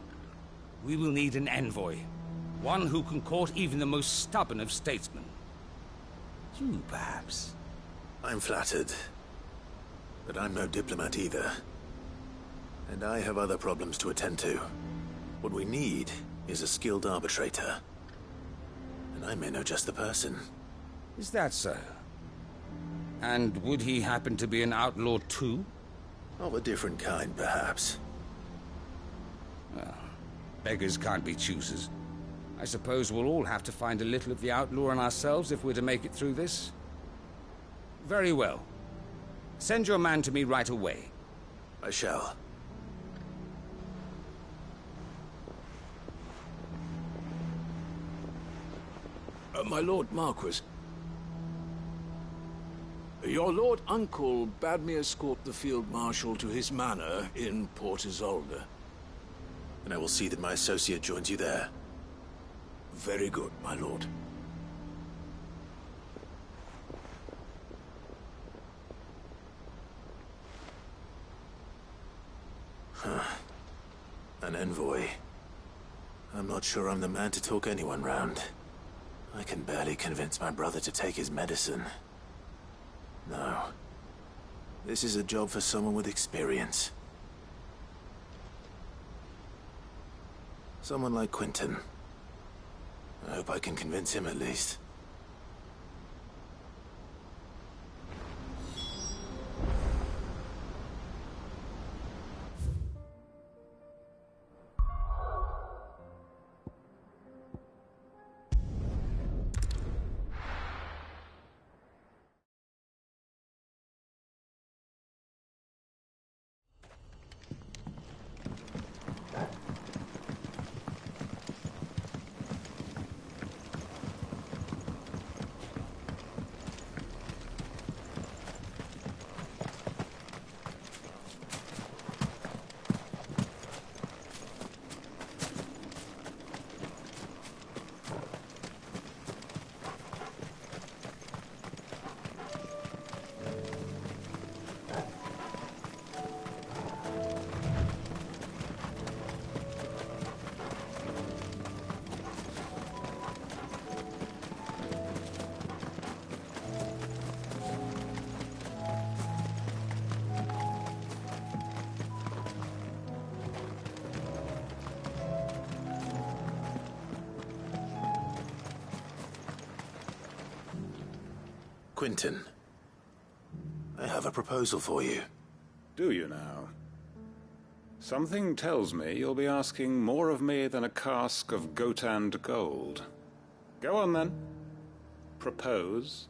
we will need an envoy. One who can court even the most stubborn of statesmen. You, perhaps. I'm flattered. But I'm no diplomat either. And I have other problems to attend to. What we need is a skilled arbitrator. And I may know just the person. Is that so? And would he happen to be an outlaw too? Of a different kind, perhaps. Well, beggars can't be choosers. I suppose we'll all have to find a little of the outlaw in ourselves if we're to make it through this. Very well. Send your man to me right away. I shall. My Lord Marquis. Your Lord Uncle bade me escort the Field Marshal to his manor in Port Isolde. And I will see that my associate joins you there. Very good, my lord. Huh. An envoy. I'm not sure I'm the man to talk anyone round. I can barely convince my brother to take his medicine. No. This is a job for someone with experience. Someone like Quentin. I hope I can convince him at least. Quentin, I have a proposal for you. Do you now? Something tells me you'll be asking more of me than a cask of Gotand gold. Go on then. Propose.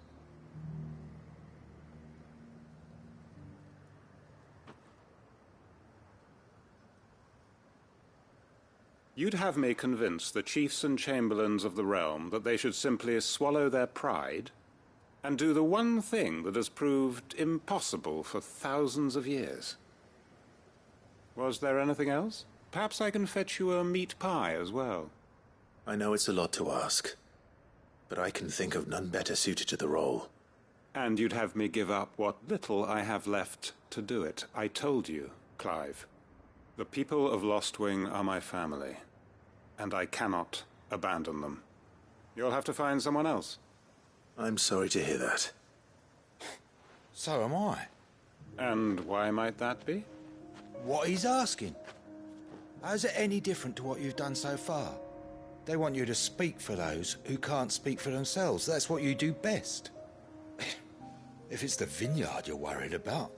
You'd have me convince the chiefs and chamberlains of the realm that they should simply swallow their pride and do the one thing that has proved impossible for thousands of years. Was there anything else? Perhaps I can fetch you a meat pie as well. I know it's a lot to ask, but I can think of none better suited to the role. And you'd have me give up what little I have left to do it. I told you, Clive. The people of Lostwing are my family, and I cannot abandon them. You'll have to find someone else. I'm sorry to hear that. So am I. And why might that be? What he's asking. How's it any different to what you've done so far? They want you to speak for those who can't speak for themselves. That's what you do best. If it's the vineyard you're worried about,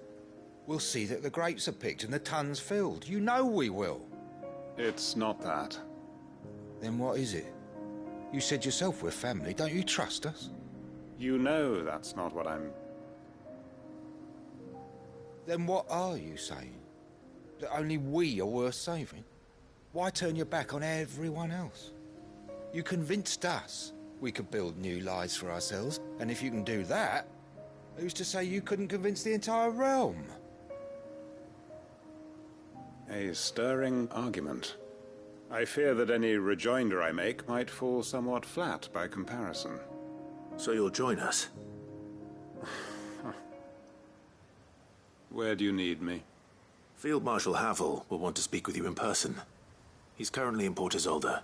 we'll see that the grapes are picked and the tons filled. You know we will. It's not that. Then what is it? You said yourself we're family. Don't you trust us? You know that's not what I'm... Then what are you saying? That only we are worth saving? Why turn your back on everyone else? You convinced us we could build new lives for ourselves, and if you can do that, who's to say you couldn't convince the entire realm? A stirring argument. I fear that any rejoinder I make might fall somewhat flat by comparison. So you'll join us? Where do you need me? Field Marshal Havel will want to speak with you in person. He's currently in Port Isolde.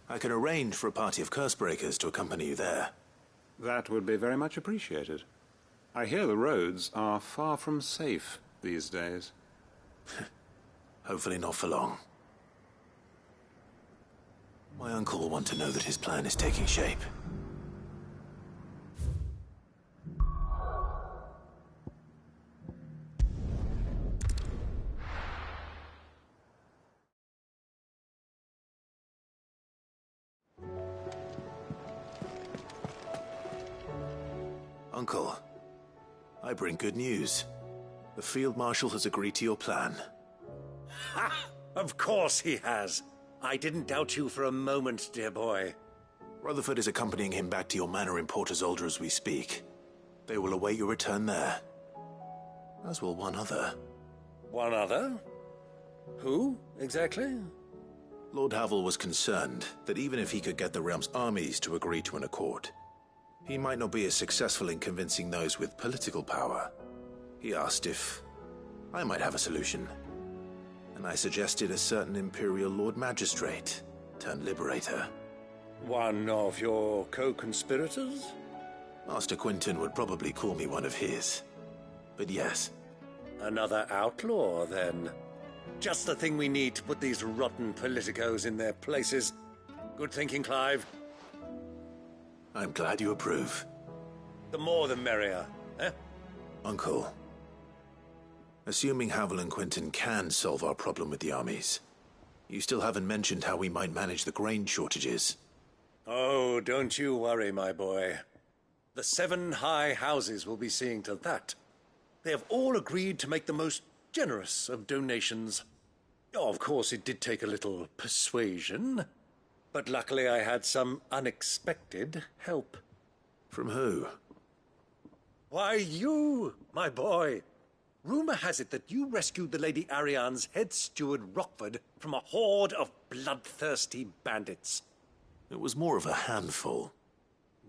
I can arrange for a party of Cursebreakers to accompany you there. That would be very much appreciated. I hear the roads are far from safe these days. Hopefully not for long. My uncle will want to know that his plan is taking shape. Uncle, I bring good news. The Field Marshal has agreed to your plan. Ha! Of course he has. I didn't doubt you for a moment, dear boy. Rutherford is accompanying him back to your manor in Port Isolde as we speak. They will await your return there. As will one other. One other? Who, exactly? Lord Havel was concerned that even if he could get the realm's armies to agree to an accord, he might not be as successful in convincing those with political power. He asked if I might have a solution, and I suggested a certain Imperial Lord Magistrate turned Liberator. One of your co-conspirators? Master Quentin would probably call me one of his, but yes. Another outlaw, then. Just the thing we need to put these rotten politicos in their places. Good thinking, Clive. I'm glad you approve. The more the merrier, eh? Uncle, assuming Havel and Quentin can solve our problem with the armies, you still haven't mentioned how we might manage the grain shortages. Oh, don't you worry, my boy. The 7 high houses will be seeing to that. They have all agreed to make the most generous of donations. Oh, of course, it did take a little persuasion, but luckily I had some unexpected help. From who? Why, you, my boy. Rumor has it that you rescued the Lady Ariane's head steward Rockford from a horde of bloodthirsty bandits. It was more of a handful.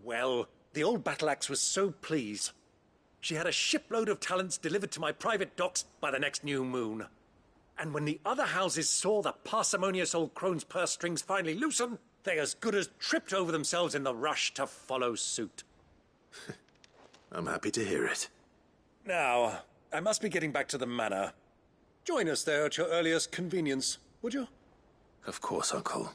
Well, the old battle-axe was so pleased. She had a shipload of talents delivered to my private docks by the next new moon. And when the other houses saw the parsimonious old crone's purse strings finally loosen, they as good as tripped over themselves in the rush to follow suit. I'm happy to hear it. Now, I must be getting back to the manor. Join us there at your earliest convenience, would you? Of course, Uncle.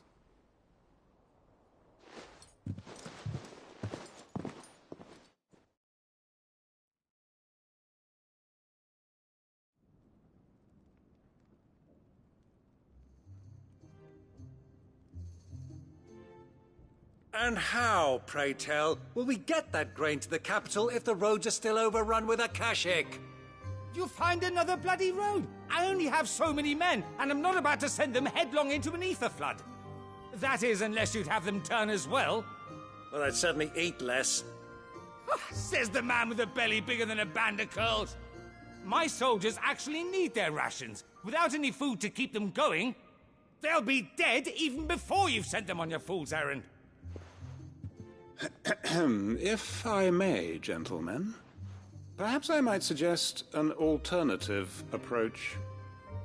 And how, pray tell, will we get that grain to the capital if the roads are still overrun with Akashic? You'll find another bloody road. I only have so many men, and I'm not about to send them headlong into an ether flood. That is, unless you'd have them turn as well. Well, I'd certainly eat less. Says the man with a belly bigger than a band of curls. My soldiers actually need their rations. Without any food to keep them going, they'll be dead even before you've sent them on your fool's errand. If I may, gentlemen, perhaps I might suggest an alternative approach.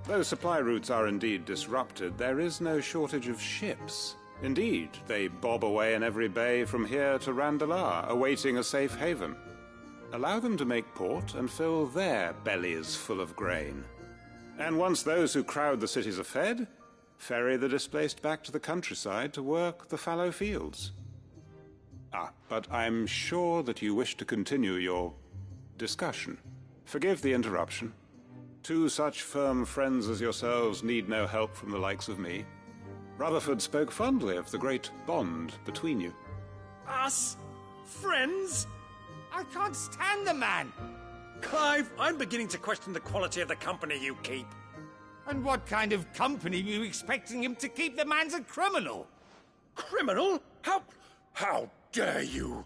Though supply routes are indeed disrupted, there is no shortage of ships. Indeed, they bob away in every bay from here to Randalar, awaiting a safe haven. Allow them to make port and fill their bellies full of grain. And once those who crowd the cities are fed, ferry the displaced back to the countryside to work the fallow fields. But I'm sure that you wish to continue your discussion. Forgive the interruption. Two such firm friends as yourselves need no help from the likes of me. Rutherford spoke fondly of the great bond between you. Us? Friends? I can't stand the man! Clive, I'm beginning to question the quality of the company you keep. And what kind of company were you expecting him to keep? The man's a criminal! Criminal? How dare you?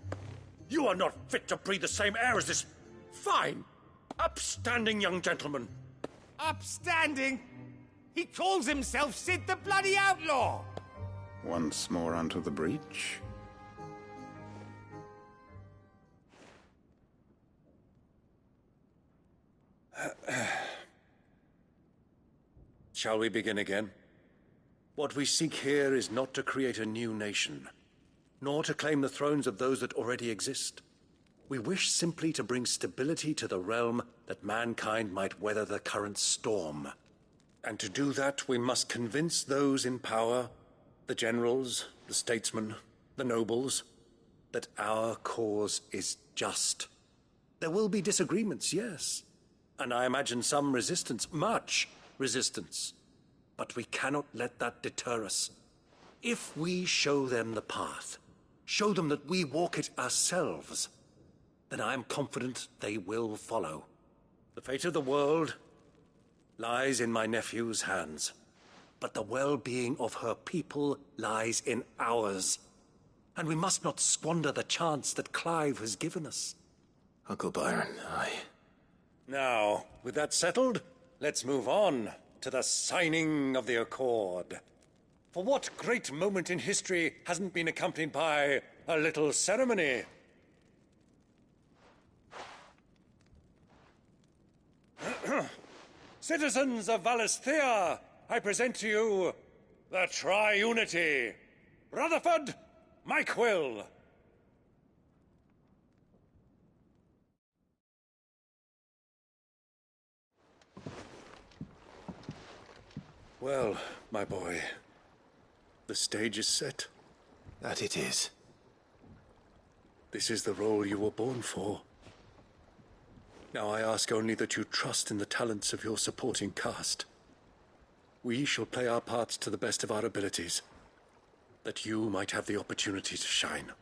You are not fit to breathe the same air as this fine, upstanding young gentleman. Upstanding? He calls himself Sid the Bloody Outlaw! Once more onto the breach. Shall we begin again? What we seek here is not to create a new nation, nor to claim the thrones of those that already exist. We wish simply to bring stability to the realm that mankind might weather the current storm. And to do that, we must convince those in power, the generals, the statesmen, the nobles, that our cause is just. There will be disagreements, yes, and I imagine some resistance, much resistance. But we cannot let that deter us. If we show them the path, show them that we walk it ourselves, then I am confident they will follow. The fate of the world lies in my nephew's hands, but the well-being of her people lies in ours. And we must not squander the chance that Clive has given us. Uncle Byron, Now, with that settled, let's move on to the signing of the Accord. For what great moment in history hasn't been accompanied by a little ceremony? Citizens of Valisthea, I present to you the Triunity. Rutherford, Mike Will. Well, my boy, the stage is set. That it is. This is the role you were born for. Now I ask only that you trust in the talents of your supporting cast. We shall play our parts to the best of our abilities, that you might have the opportunity to shine.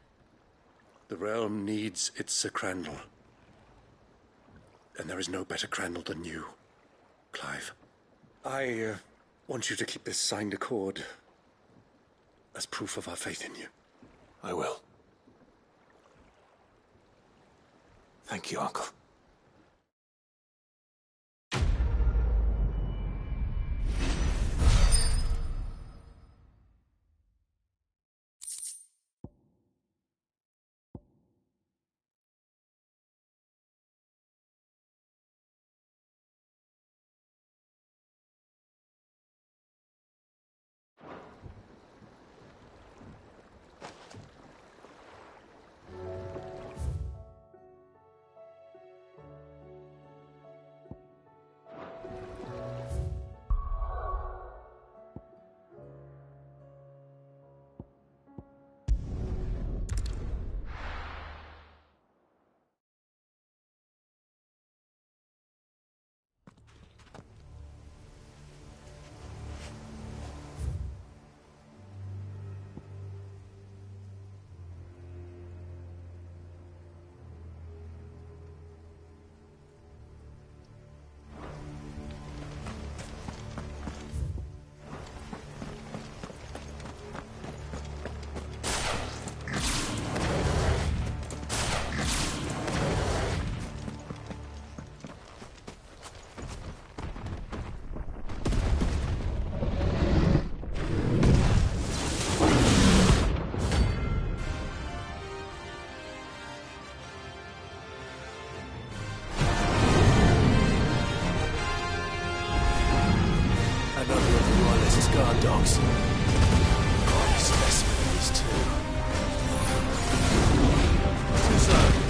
The realm needs its Sir Crandall. And there is no better Crandall than you, Clive. I want you to keep this signed accord as proof of our faith in you. I will. Thank you, Uncle. dogs. Oh, a specimen of these two. Too slow.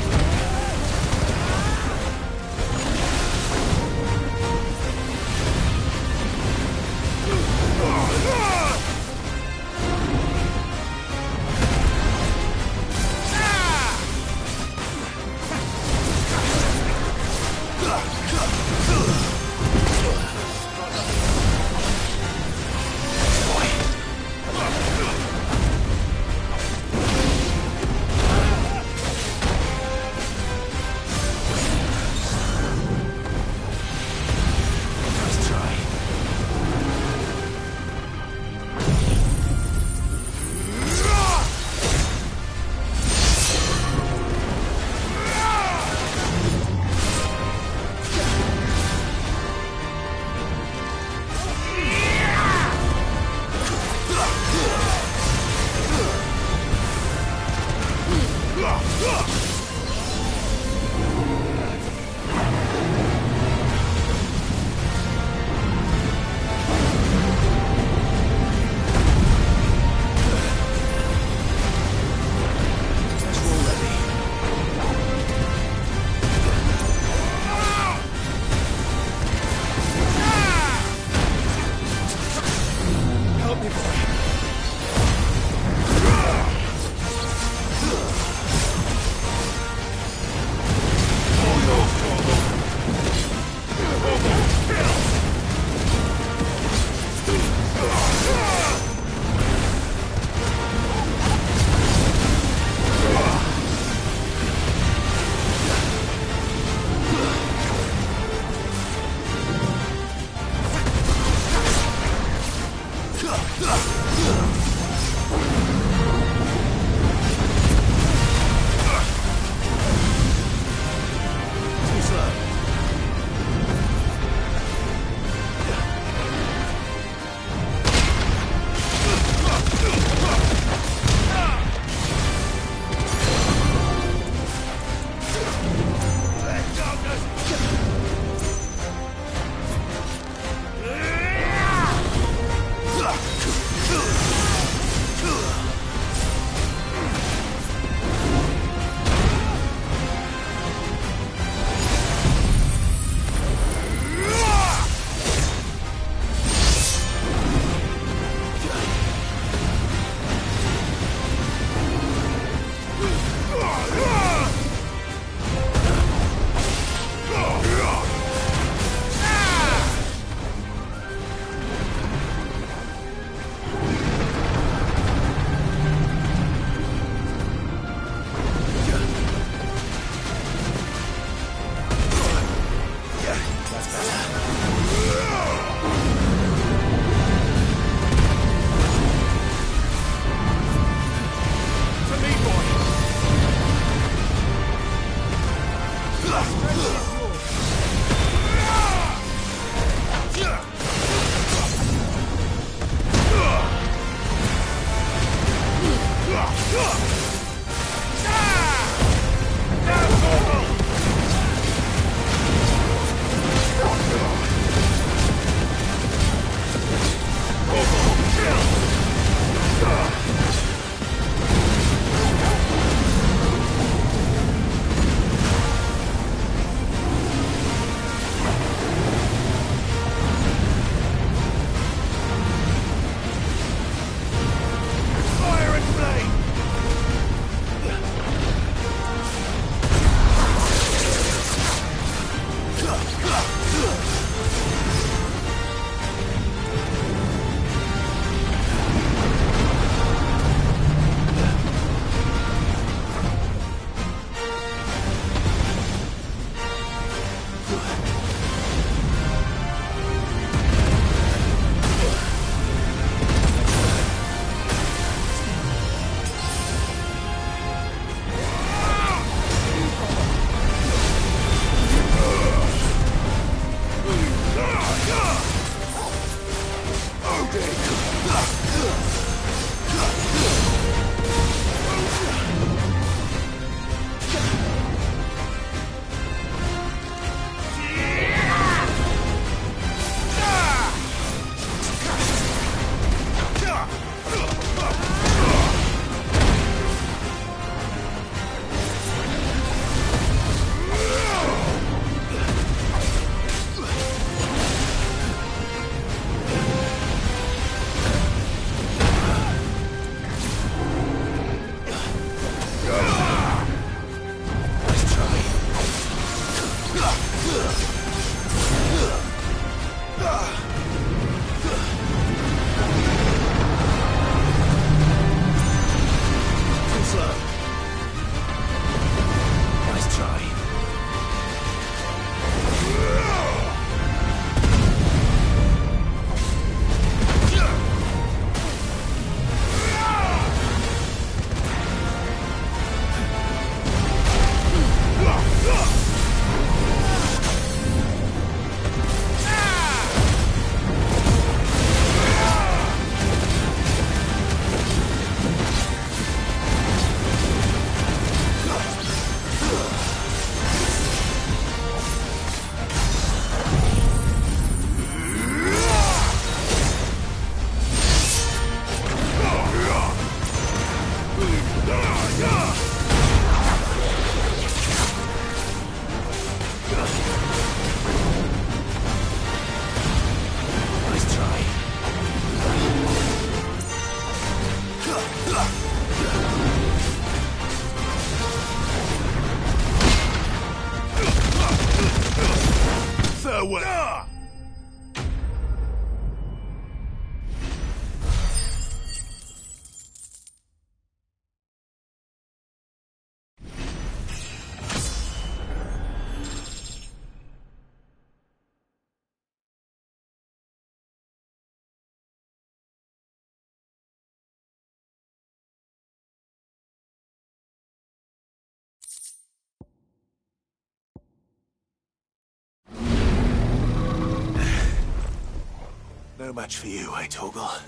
No match for you, eh, Torgal?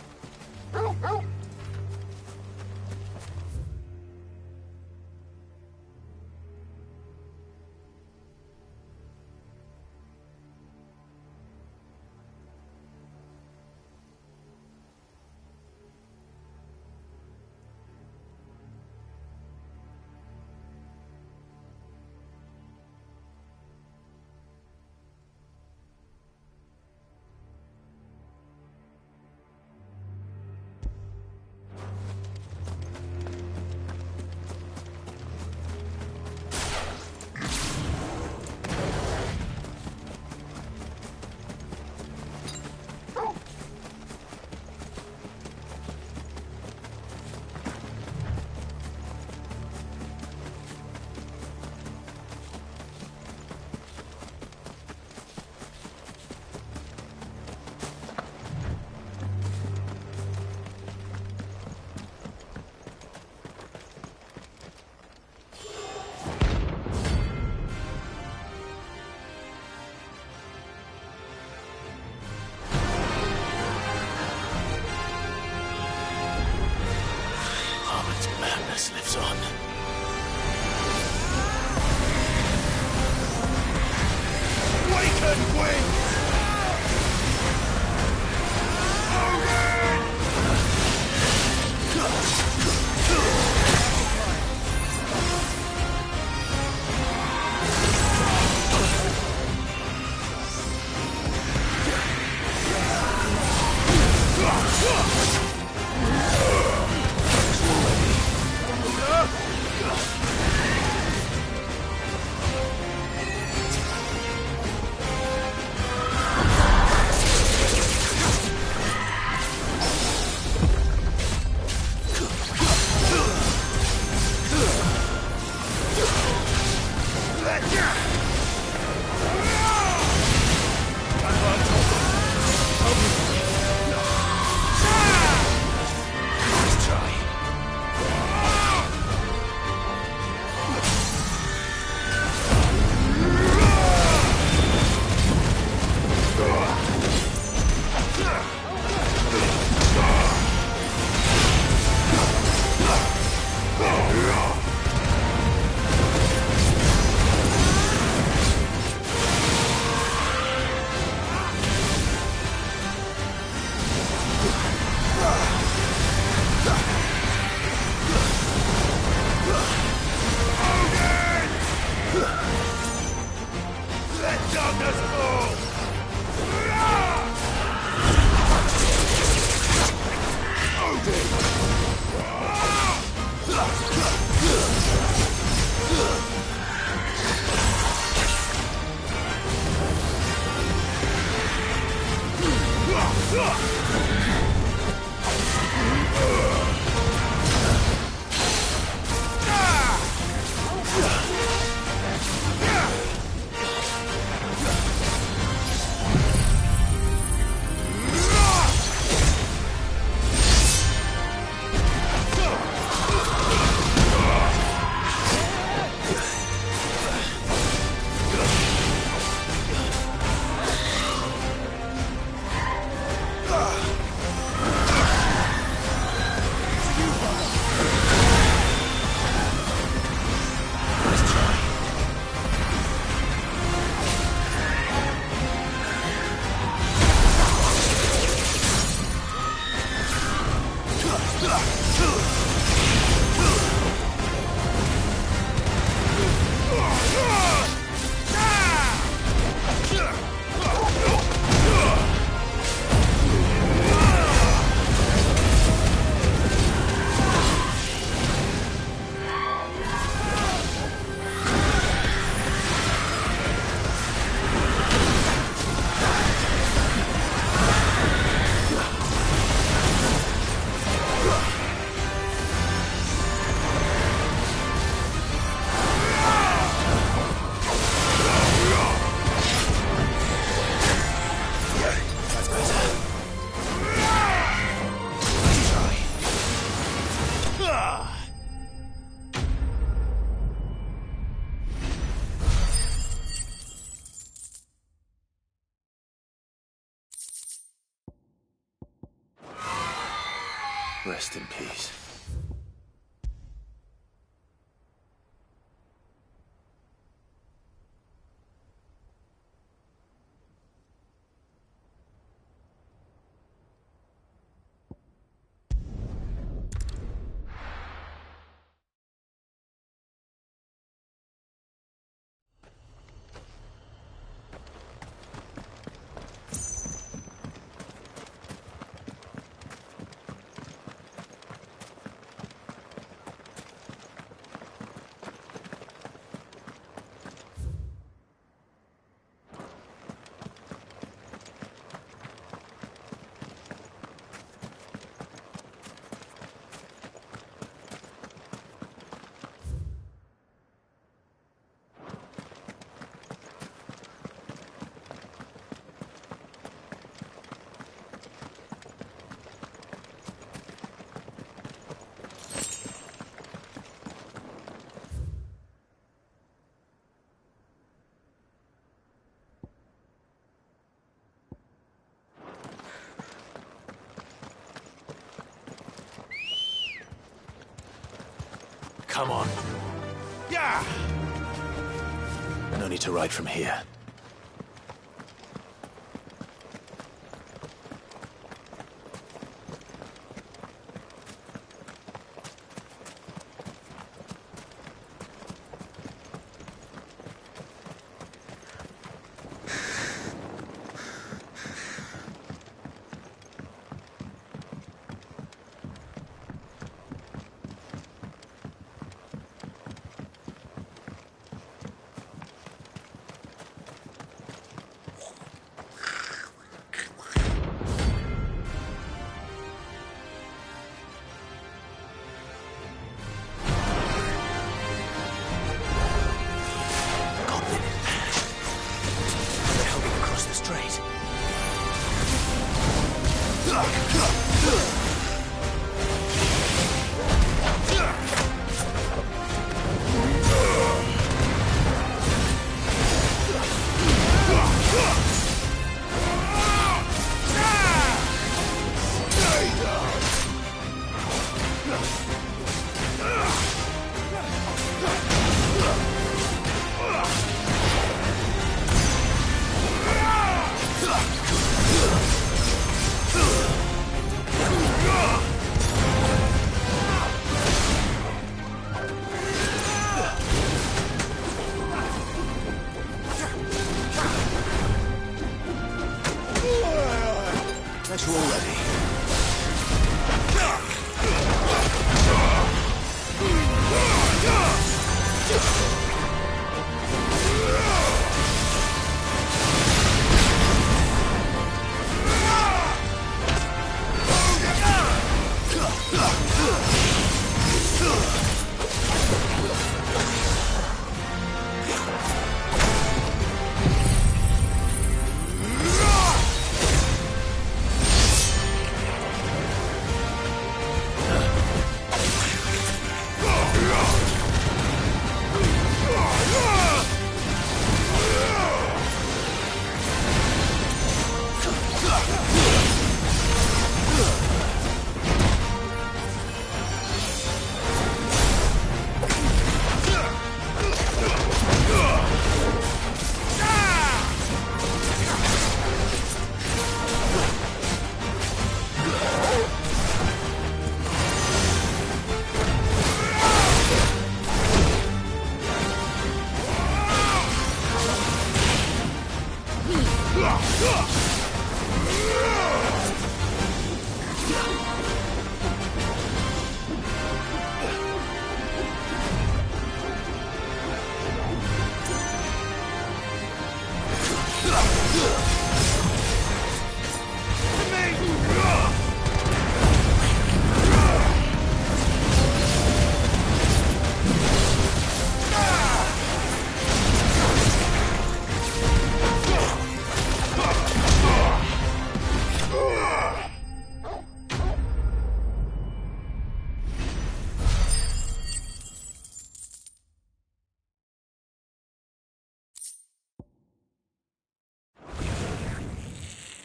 Lives on. Waken, Gwyn! Rest in peace. Come on. Yeah! No need to ride from here.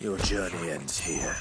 Your journey ends here.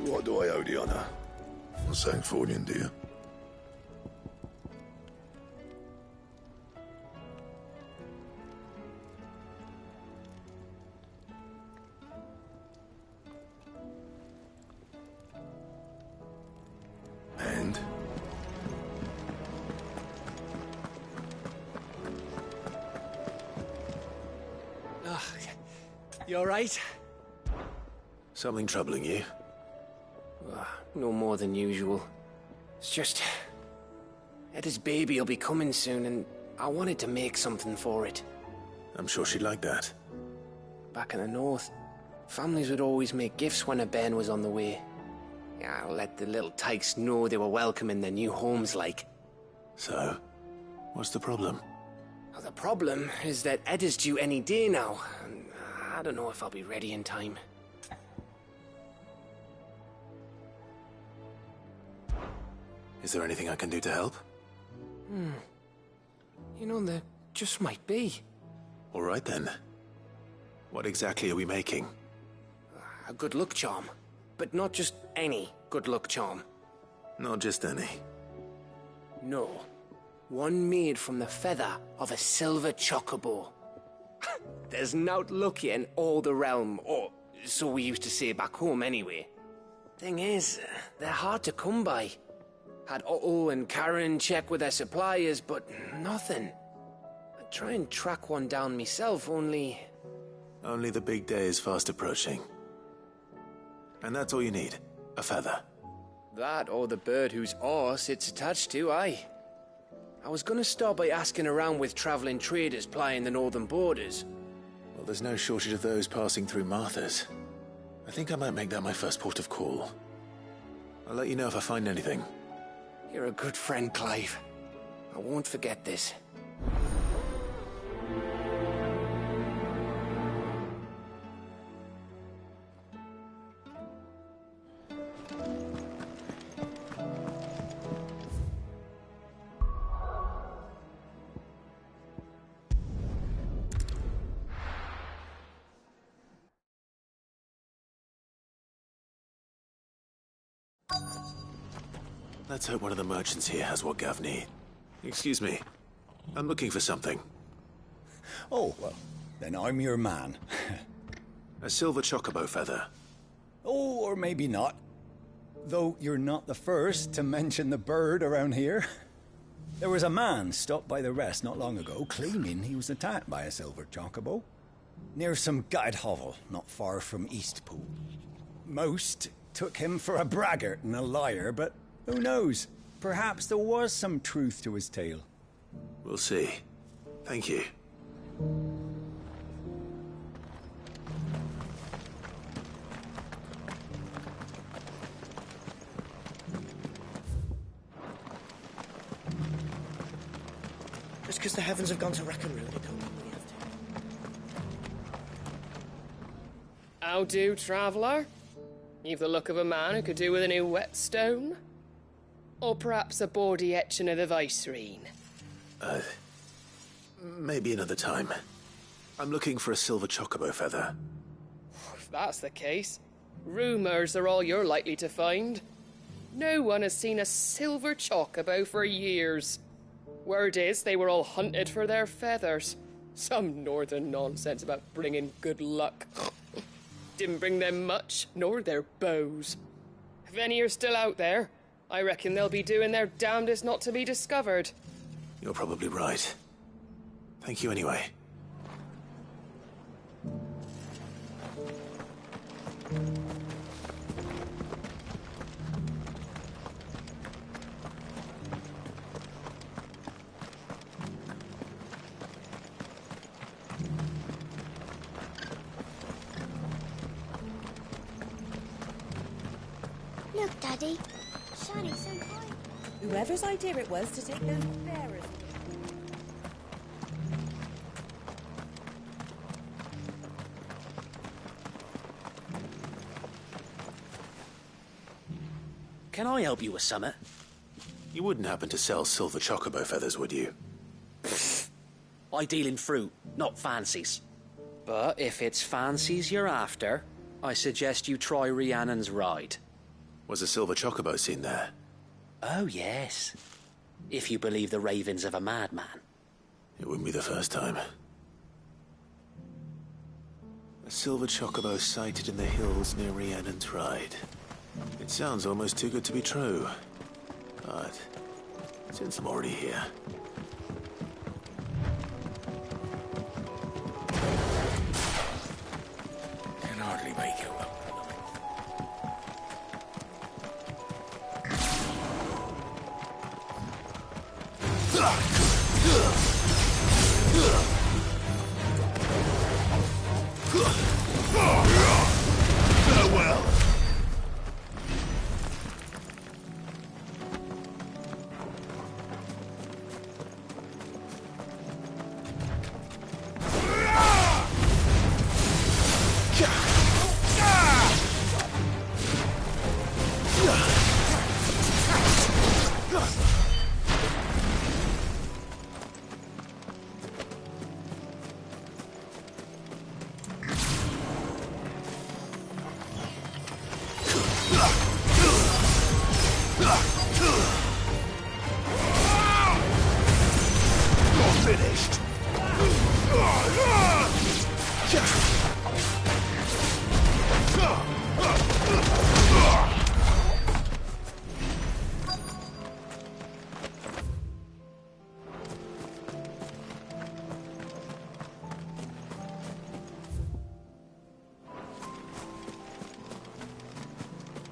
What do I owe the honor? Not saying Fornian, do you? And? You alright? Something troubling you? No more than usual. It's just... Eda's baby will be coming soon, and I wanted to make something for it. I'm sure she'd like that. Back in the north, families would always make gifts when a bairn was on the way. Yeah, I'll let the little tykes know they were welcome in their new homes, like. So, what's the problem? Well, the problem is that Eda's due any day now, and I don't know if I'll be ready in time. Is there anything I can do to help? You know, there just might be. All right then. What exactly are we making? A good luck charm. But not just any good luck charm. Not just any. No. One made from the feather of a silver chocobo. There's naught luckier in all the realm, or so we used to say back home anyway. Thing is, they're hard to come by. Had Otto and Karen check with their suppliers, but nothing. I'd try and track one down myself, only... Only the big day is fast approaching. And that's all you need, a feather. That or the bird whose horse it's attached to, aye. I was gonna start by asking around with traveling traders plying the northern borders. Well, there's no shortage of those passing through Martha's. I think I might make that my first port of call. I'll let you know if I find anything. You're a good friend, Clive. I won't forget this. Let's hope one of the merchants here has what Gav need. Excuse me. I'm looking for something. Oh, well, then I'm your man. A silver chocobo feather. Oh, or maybe not. Though you're not the first to mention the bird around here. There was a man stopped by the rest not long ago, claiming he was attacked by a silver chocobo. Near some gutted hovel, not far from Eastpool. Most took him for a braggart and a liar, but who knows? Perhaps there was some truth to his tale. We'll see. Thank you. Just because the heavens have gone to rack and ruin, it don't mean we have to. How do, traveller? You've the look of a man who could do with a new whetstone. Or perhaps a bawdy etching of the Vicerine. Maybe another time. I'm looking for a silver chocobo feather. If that's the case, rumours are all you're likely to find. No one has seen a silver chocobo for years. Word is they were all hunted for their feathers. Some northern nonsense about bringing good luck. Didn't bring them much, nor their bows. If any are still out there, I reckon they'll be doing their damnedest not to be discovered. You're probably right. Thank you anyway. Look, Daddy. Shining so bright. Whoever's idea it was to take those bearers. Can I help you with summit? You wouldn't happen to sell silver chocobo feathers, would you? I deal in fruit, not fancies. But if it's fancies you're after, I suggest you try Rhiannon's ride. Was a silver chocobo seen there? Oh, yes. If you believe the ravings of a madman. It wouldn't be the first time. A silver chocobo sighted in the hills near Rhiannon's Ride. It sounds almost too good to be true. But since I'm already here... Can hardly make it up. Farewell. Finished.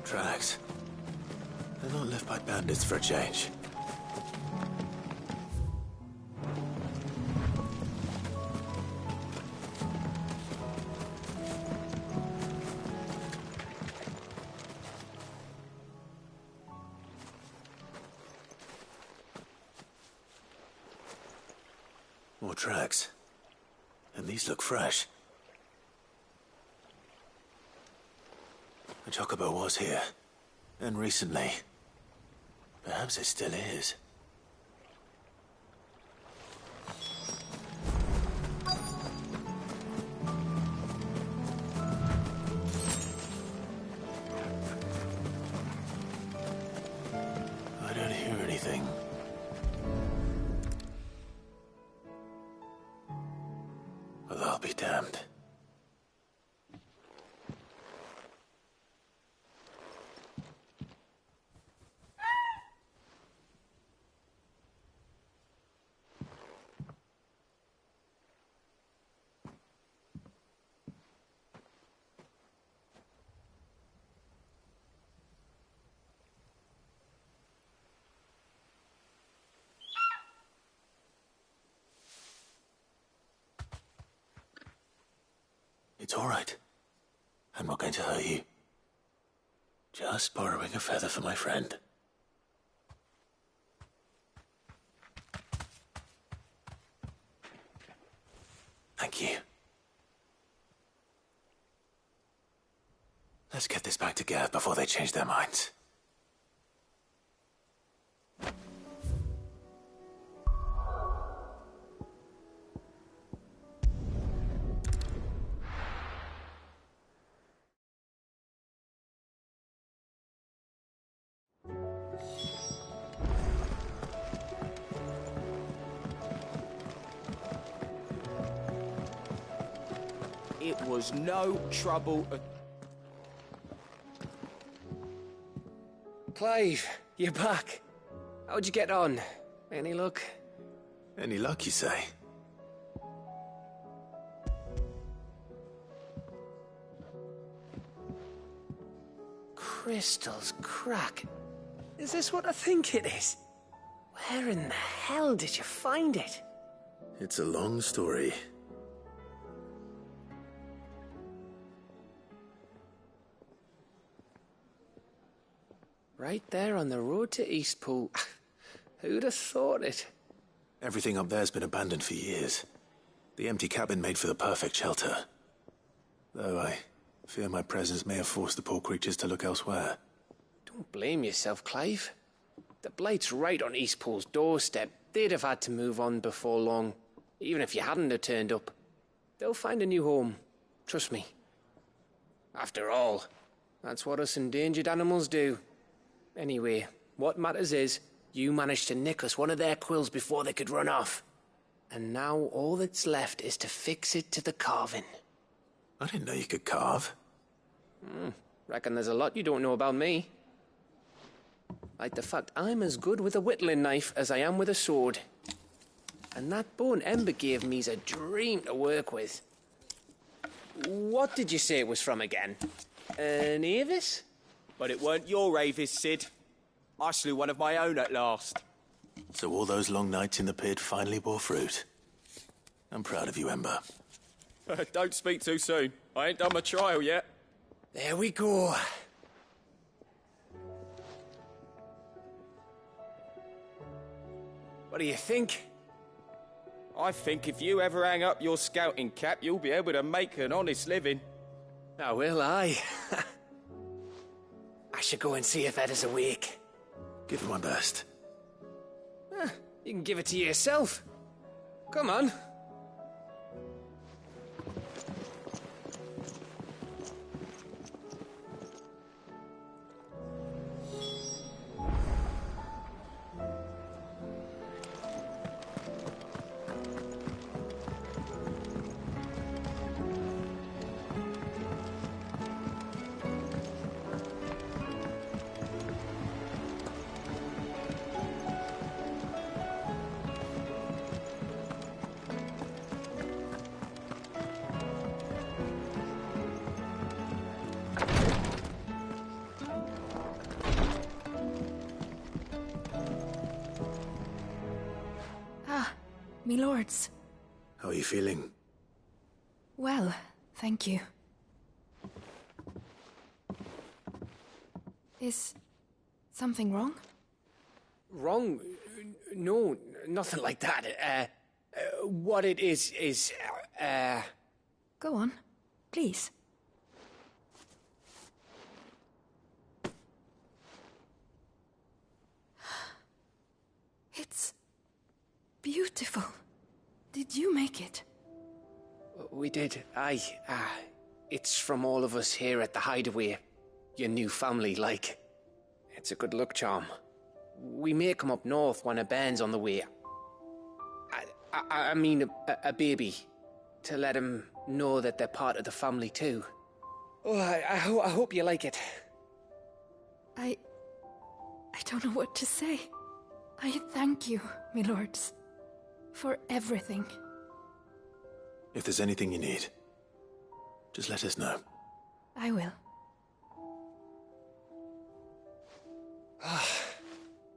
Tracks. They're not left by bandits for a change. More tracks. And these look fresh. The chocobo was here. And recently. Perhaps it still is. I don't hear anything. Well, I'll be damned. It's all right. I'm not going to hurt you. Just borrowing a feather for my friend. Thank you. Let's get this back to Gav before they change their minds. It was no trouble at... Clive, you're back. How'd you get on? Any luck? Any luck, you say? Crystal's crack. Is this what I think it is? Where in the hell did you find it? It's a long story. Right there on the road to Eastpool. Who'd have thought it? Everything up there's been abandoned for years. The empty cabin made for the perfect shelter. Though I fear my presence may have forced the poor creatures to look elsewhere. Don't blame yourself, Clive. The Blight's right on Eastpool's doorstep. They'd have had to move on before long, even if you hadn't have turned up. They'll find a new home. Trust me. After all, That's what us endangered animals do. Anyway, what matters is, you managed to nick us one of their quills before they could run off. And now all that's left is to fix it to the carving. I didn't know you could carve. Reckon there's a lot you don't know about me. Like the fact I'm as good with a whittling knife as I am with a sword. And that bone Ember gave me's a dream to work with. What did you say it was from again? An Avis? But it weren't your Avis, Sid. I slew one of my own at last. So all those long nights in the pit finally bore fruit. I'm proud of you, Ember. Don't speak too soon. I ain't done my trial yet. There we go. What do you think? I think if you ever hang up your scouting cap, you'll be able to make an honest living. Oh, will I? I should go and see if Ed is awake. Give it my best. You can give it to yourself. Come on. Me lords. How are you feeling? Well, thank you. Is something wrong? Wrong? No, nothing like that. What it is... Go on, please. It's beautiful. Did you make it? We did. Aye. It's from all of us here at the Hideaway. Your new family, like. It's a good luck charm. We may come up north when a band's on the way. I mean a baby. To let him know that they're part of the family too. Oh, I hope you like it. I don't know what to say. I thank you, my lords, for everything. If there's anything you need, just let us know. I will.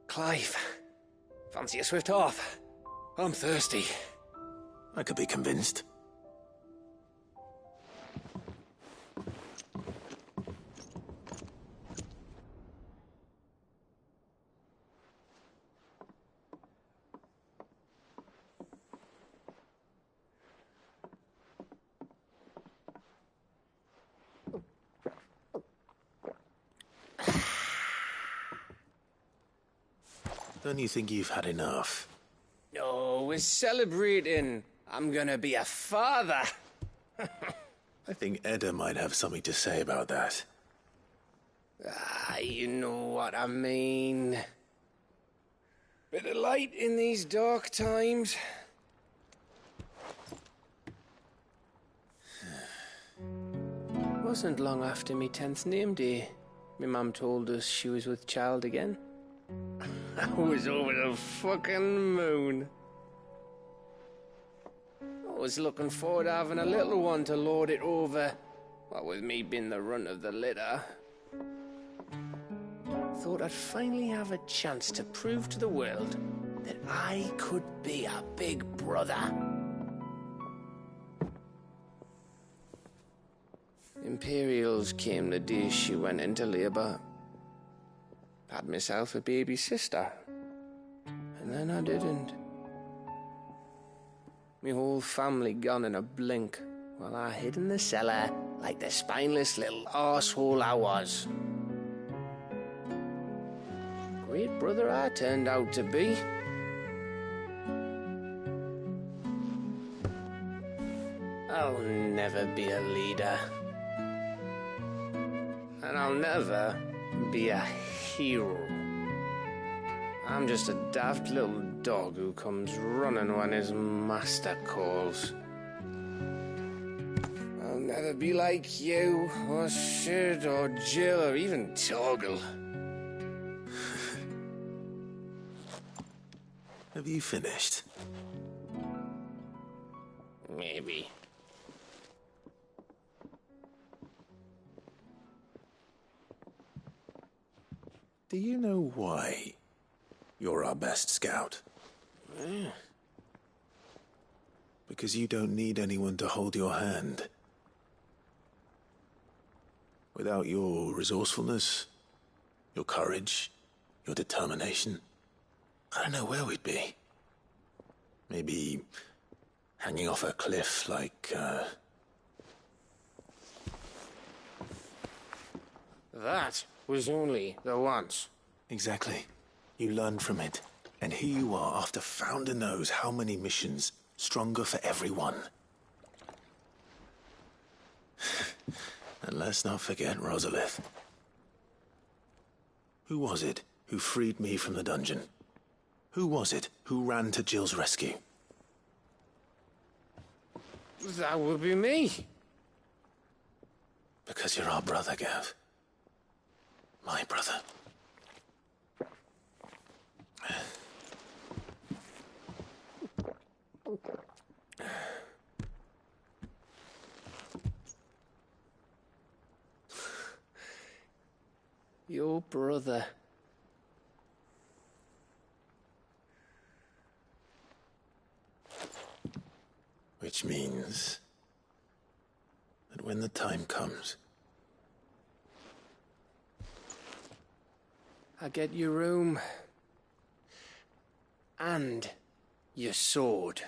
Clive, fancy a swift off? I'm thirsty. I could be convinced. Don't you think you've had enough? No, we're celebrating. I'm gonna be a father. I think Edda might have something to say about that. You know what I mean. Bit of light in these dark times. Wasn't long after me 10th name day, my mum told us she was with child again. I was over the fucking moon. I was looking forward to having a little one to lord it over, what with me being the runt of the litter. Thought I'd finally have a chance to prove to the world that I could be a big brother. Imperials came the day she went into labour. Had myself a baby sister. And then I didn't. My whole family gone in a blink, while I hid in the cellar like the spineless little arsehole I was. Great brother I turned out to be. I'll never be a leader. And I'll I'll never be a hero. I'm just a daft little dog who comes running when his master calls. I'll never be like you, or Sid, or Jill, or even Torgal. Have you finished? Maybe. Do you know why you're our best scout? Yeah. Because you don't need anyone to hold your hand. Without your resourcefulness, your courage, your determination, I don't know where we'd be. Maybe hanging off a cliff like, That was only the once. Exactly. You learned from it. And here you are, after Founder knows how many missions, stronger for everyone. And let's not forget Rosalith. Who was it who freed me from the dungeon? Who was it who ran to Jill's rescue? That would be me. Because you're our brother, Gav. My brother. Your brother. Which means that when the time comes, I get your room. And your sword.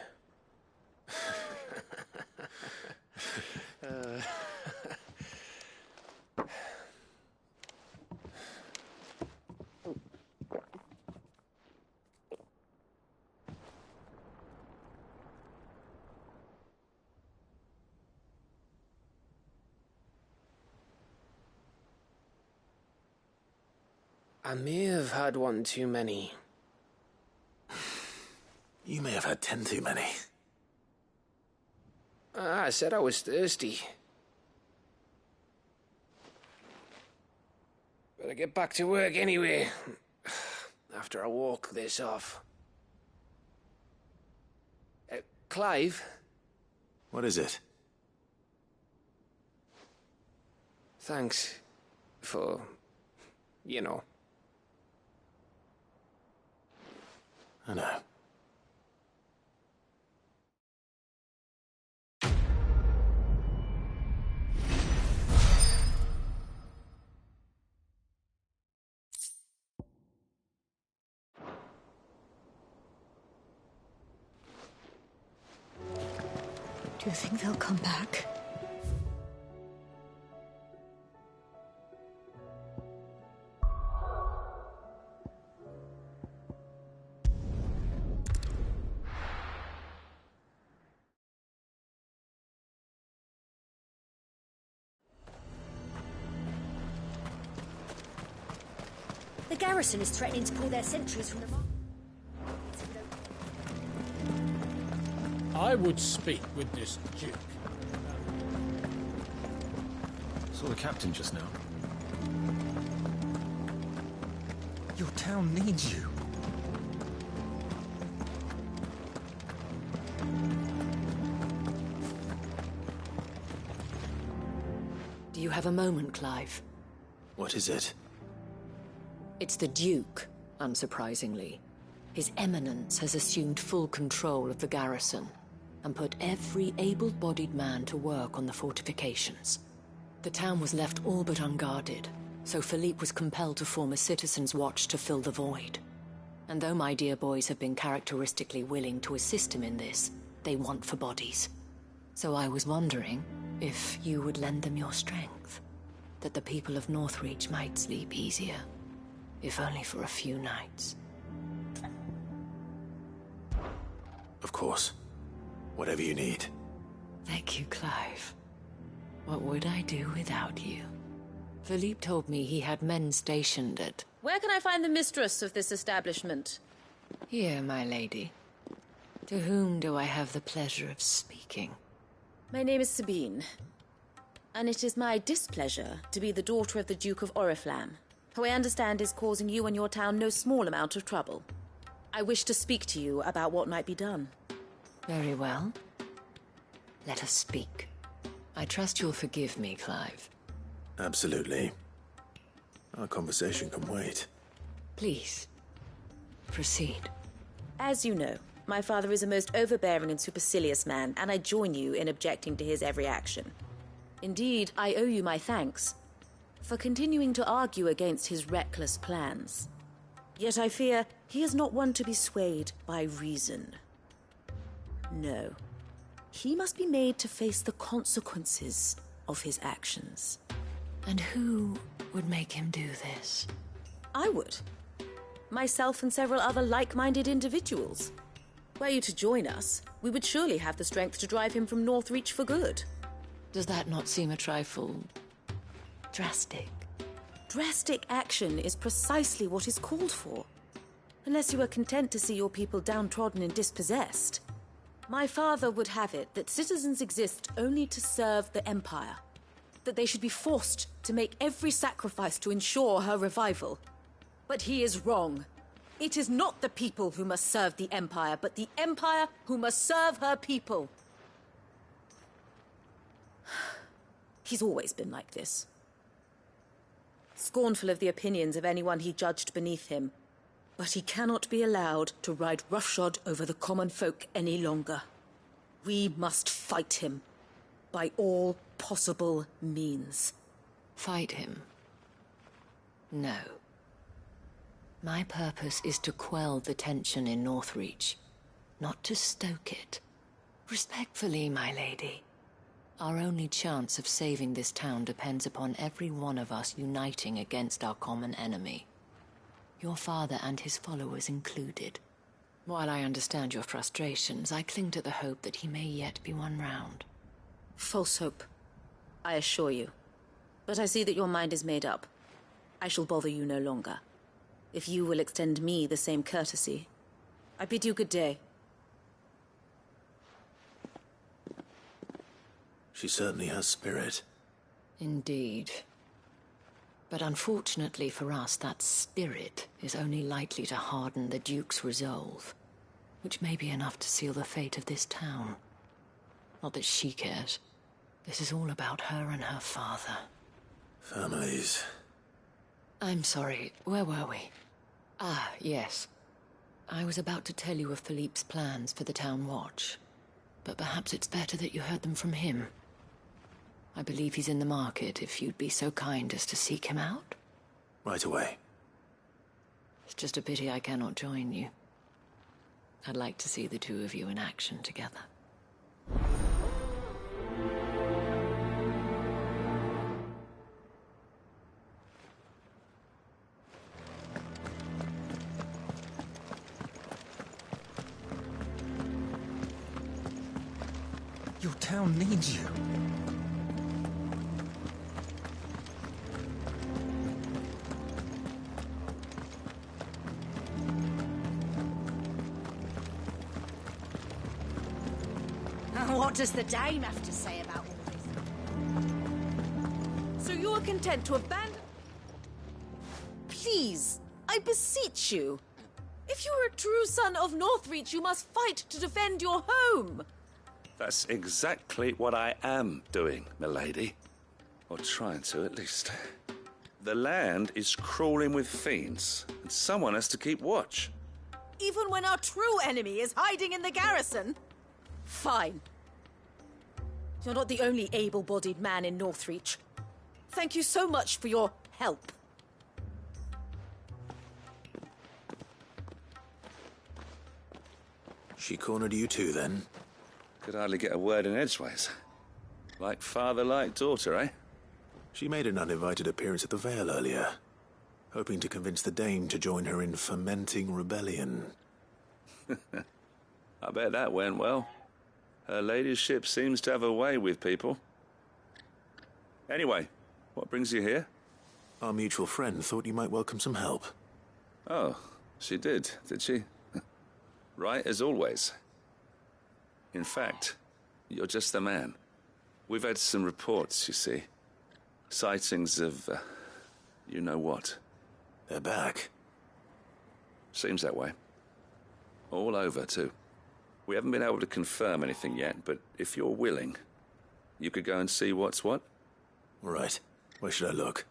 I may have had one too many. you may have had 10 too many. I said I was thirsty. Better get back to work anyway, after I walk this off. Clive? What is it? Thanks for, you know. I know. Do you think they'll come back? The garrison is threatening to pull their sentries from the mark. I would speak with this Duke. Saw the captain just now. Your town needs you. Do you have a moment, Clive? What is it? It's the Duke, unsurprisingly. His Eminence has assumed full control of the garrison and put every able-bodied man to work on the fortifications. The town was left all but unguarded, so Philippe was compelled to form a citizen's watch to fill the void. And though my dear boys have been characteristically willing to assist him in this, they want for bodies. So I was wondering if you would lend them your strength, that the people of Northreach might sleep easier, if only for a few nights. Of course. Whatever you need. Thank you, Clive. What would I do without you? Philippe told me he had men stationed at... Where can I find the mistress of this establishment? Here, my lady. To whom do I have the pleasure of speaking? My name is Sabine, and it is my displeasure to be the daughter of the Duke of Oriflamme, who I understand is causing you and your town no small amount of trouble. I wish to speak to you about what might be done. Very well. Let us speak. I trust you'll forgive me, Clive. Absolutely. Our conversation can wait. Please, proceed. As you know, my father is a most overbearing and supercilious man, and I join you in objecting to his every action. Indeed, I owe you my thanks for continuing to argue against his reckless plans. Yet I fear he is not one to be swayed by reason. No. He must be made to face the consequences of his actions. And who would make him do this? I would. Myself and several other like-minded individuals. Were you to join us, we would surely have the strength to drive him from Northreach for good. Does that not seem a trifle... drastic? Drastic action is precisely what is called for. Unless you are content to see your people downtrodden and dispossessed. My father would have it that citizens exist only to serve the Empire. That they should be forced to make every sacrifice to ensure her revival. But he is wrong. It is not the people who must serve the Empire, but the Empire who must serve her people. He's always been like this. Scornful of the opinions of anyone he judged beneath him. But he cannot be allowed to ride roughshod over the common folk any longer. We must fight him. By all possible means. Fight him? No. My purpose is to quell the tension in Northreach, not to stoke it. Respectfully, my lady. Our only chance of saving this town depends upon every one of us uniting against our common enemy. Your father and his followers included. While I understand your frustrations, I cling to the hope that he may yet be won round. False hope, I assure you. But I see that your mind is made up. I shall bother you no longer. If you will extend me the same courtesy, I bid you good day. She certainly has spirit. Indeed. But unfortunately for us, that spirit is only likely to harden the Duke's resolve, which may be enough to seal the fate of this town. Not that she cares. This is all about her and her father. Families. I'm sorry, where were we? Ah, yes. I was about to tell you of Philippe's plans for the town watch, but perhaps it's better that you heard them from him. I believe he's in the market, if you'd be so kind as to seek him out. Right away. It's just a pity I cannot join you. I'd like to see the two of you in action together. Your town needs you. What does the dame have to say about all this? So you are content to abandon... Please, I beseech you. If you are a true son of Northreach, you must fight to defend your home. That's exactly what I am doing, milady. Or trying to, at least. The land is crawling with fiends, and someone has to keep watch. Even when our true enemy is hiding in the garrison? Fine. You're not the only able-bodied man in Northreach. Thank you so much for your help. She cornered you too, then? Could hardly get a word in edgeways. Like father, like daughter, eh? She made an uninvited appearance at the Vale earlier, hoping to convince the dame to join her in fomenting rebellion. I bet that went well. Her ladyship seems to have a way with people. Anyway, what brings you here? Our mutual friend thought you might welcome some help. Oh, she did she? Right as always. In fact, you're just the man. We've had some reports, you see. Sightings of, you know what. They're back. Seems that way. All over, too. We haven't been able to confirm anything yet, but if you're willing, you could go and see what's what. Right. Where should I look?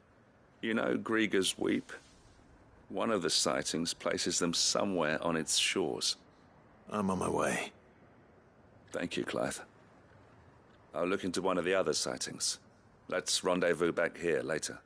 You know Grieger's Weep? One of the sightings places them somewhere on its shores. I'm on my way. Thank you, Clive. I'll look into one of the other sightings. Let's rendezvous back here later.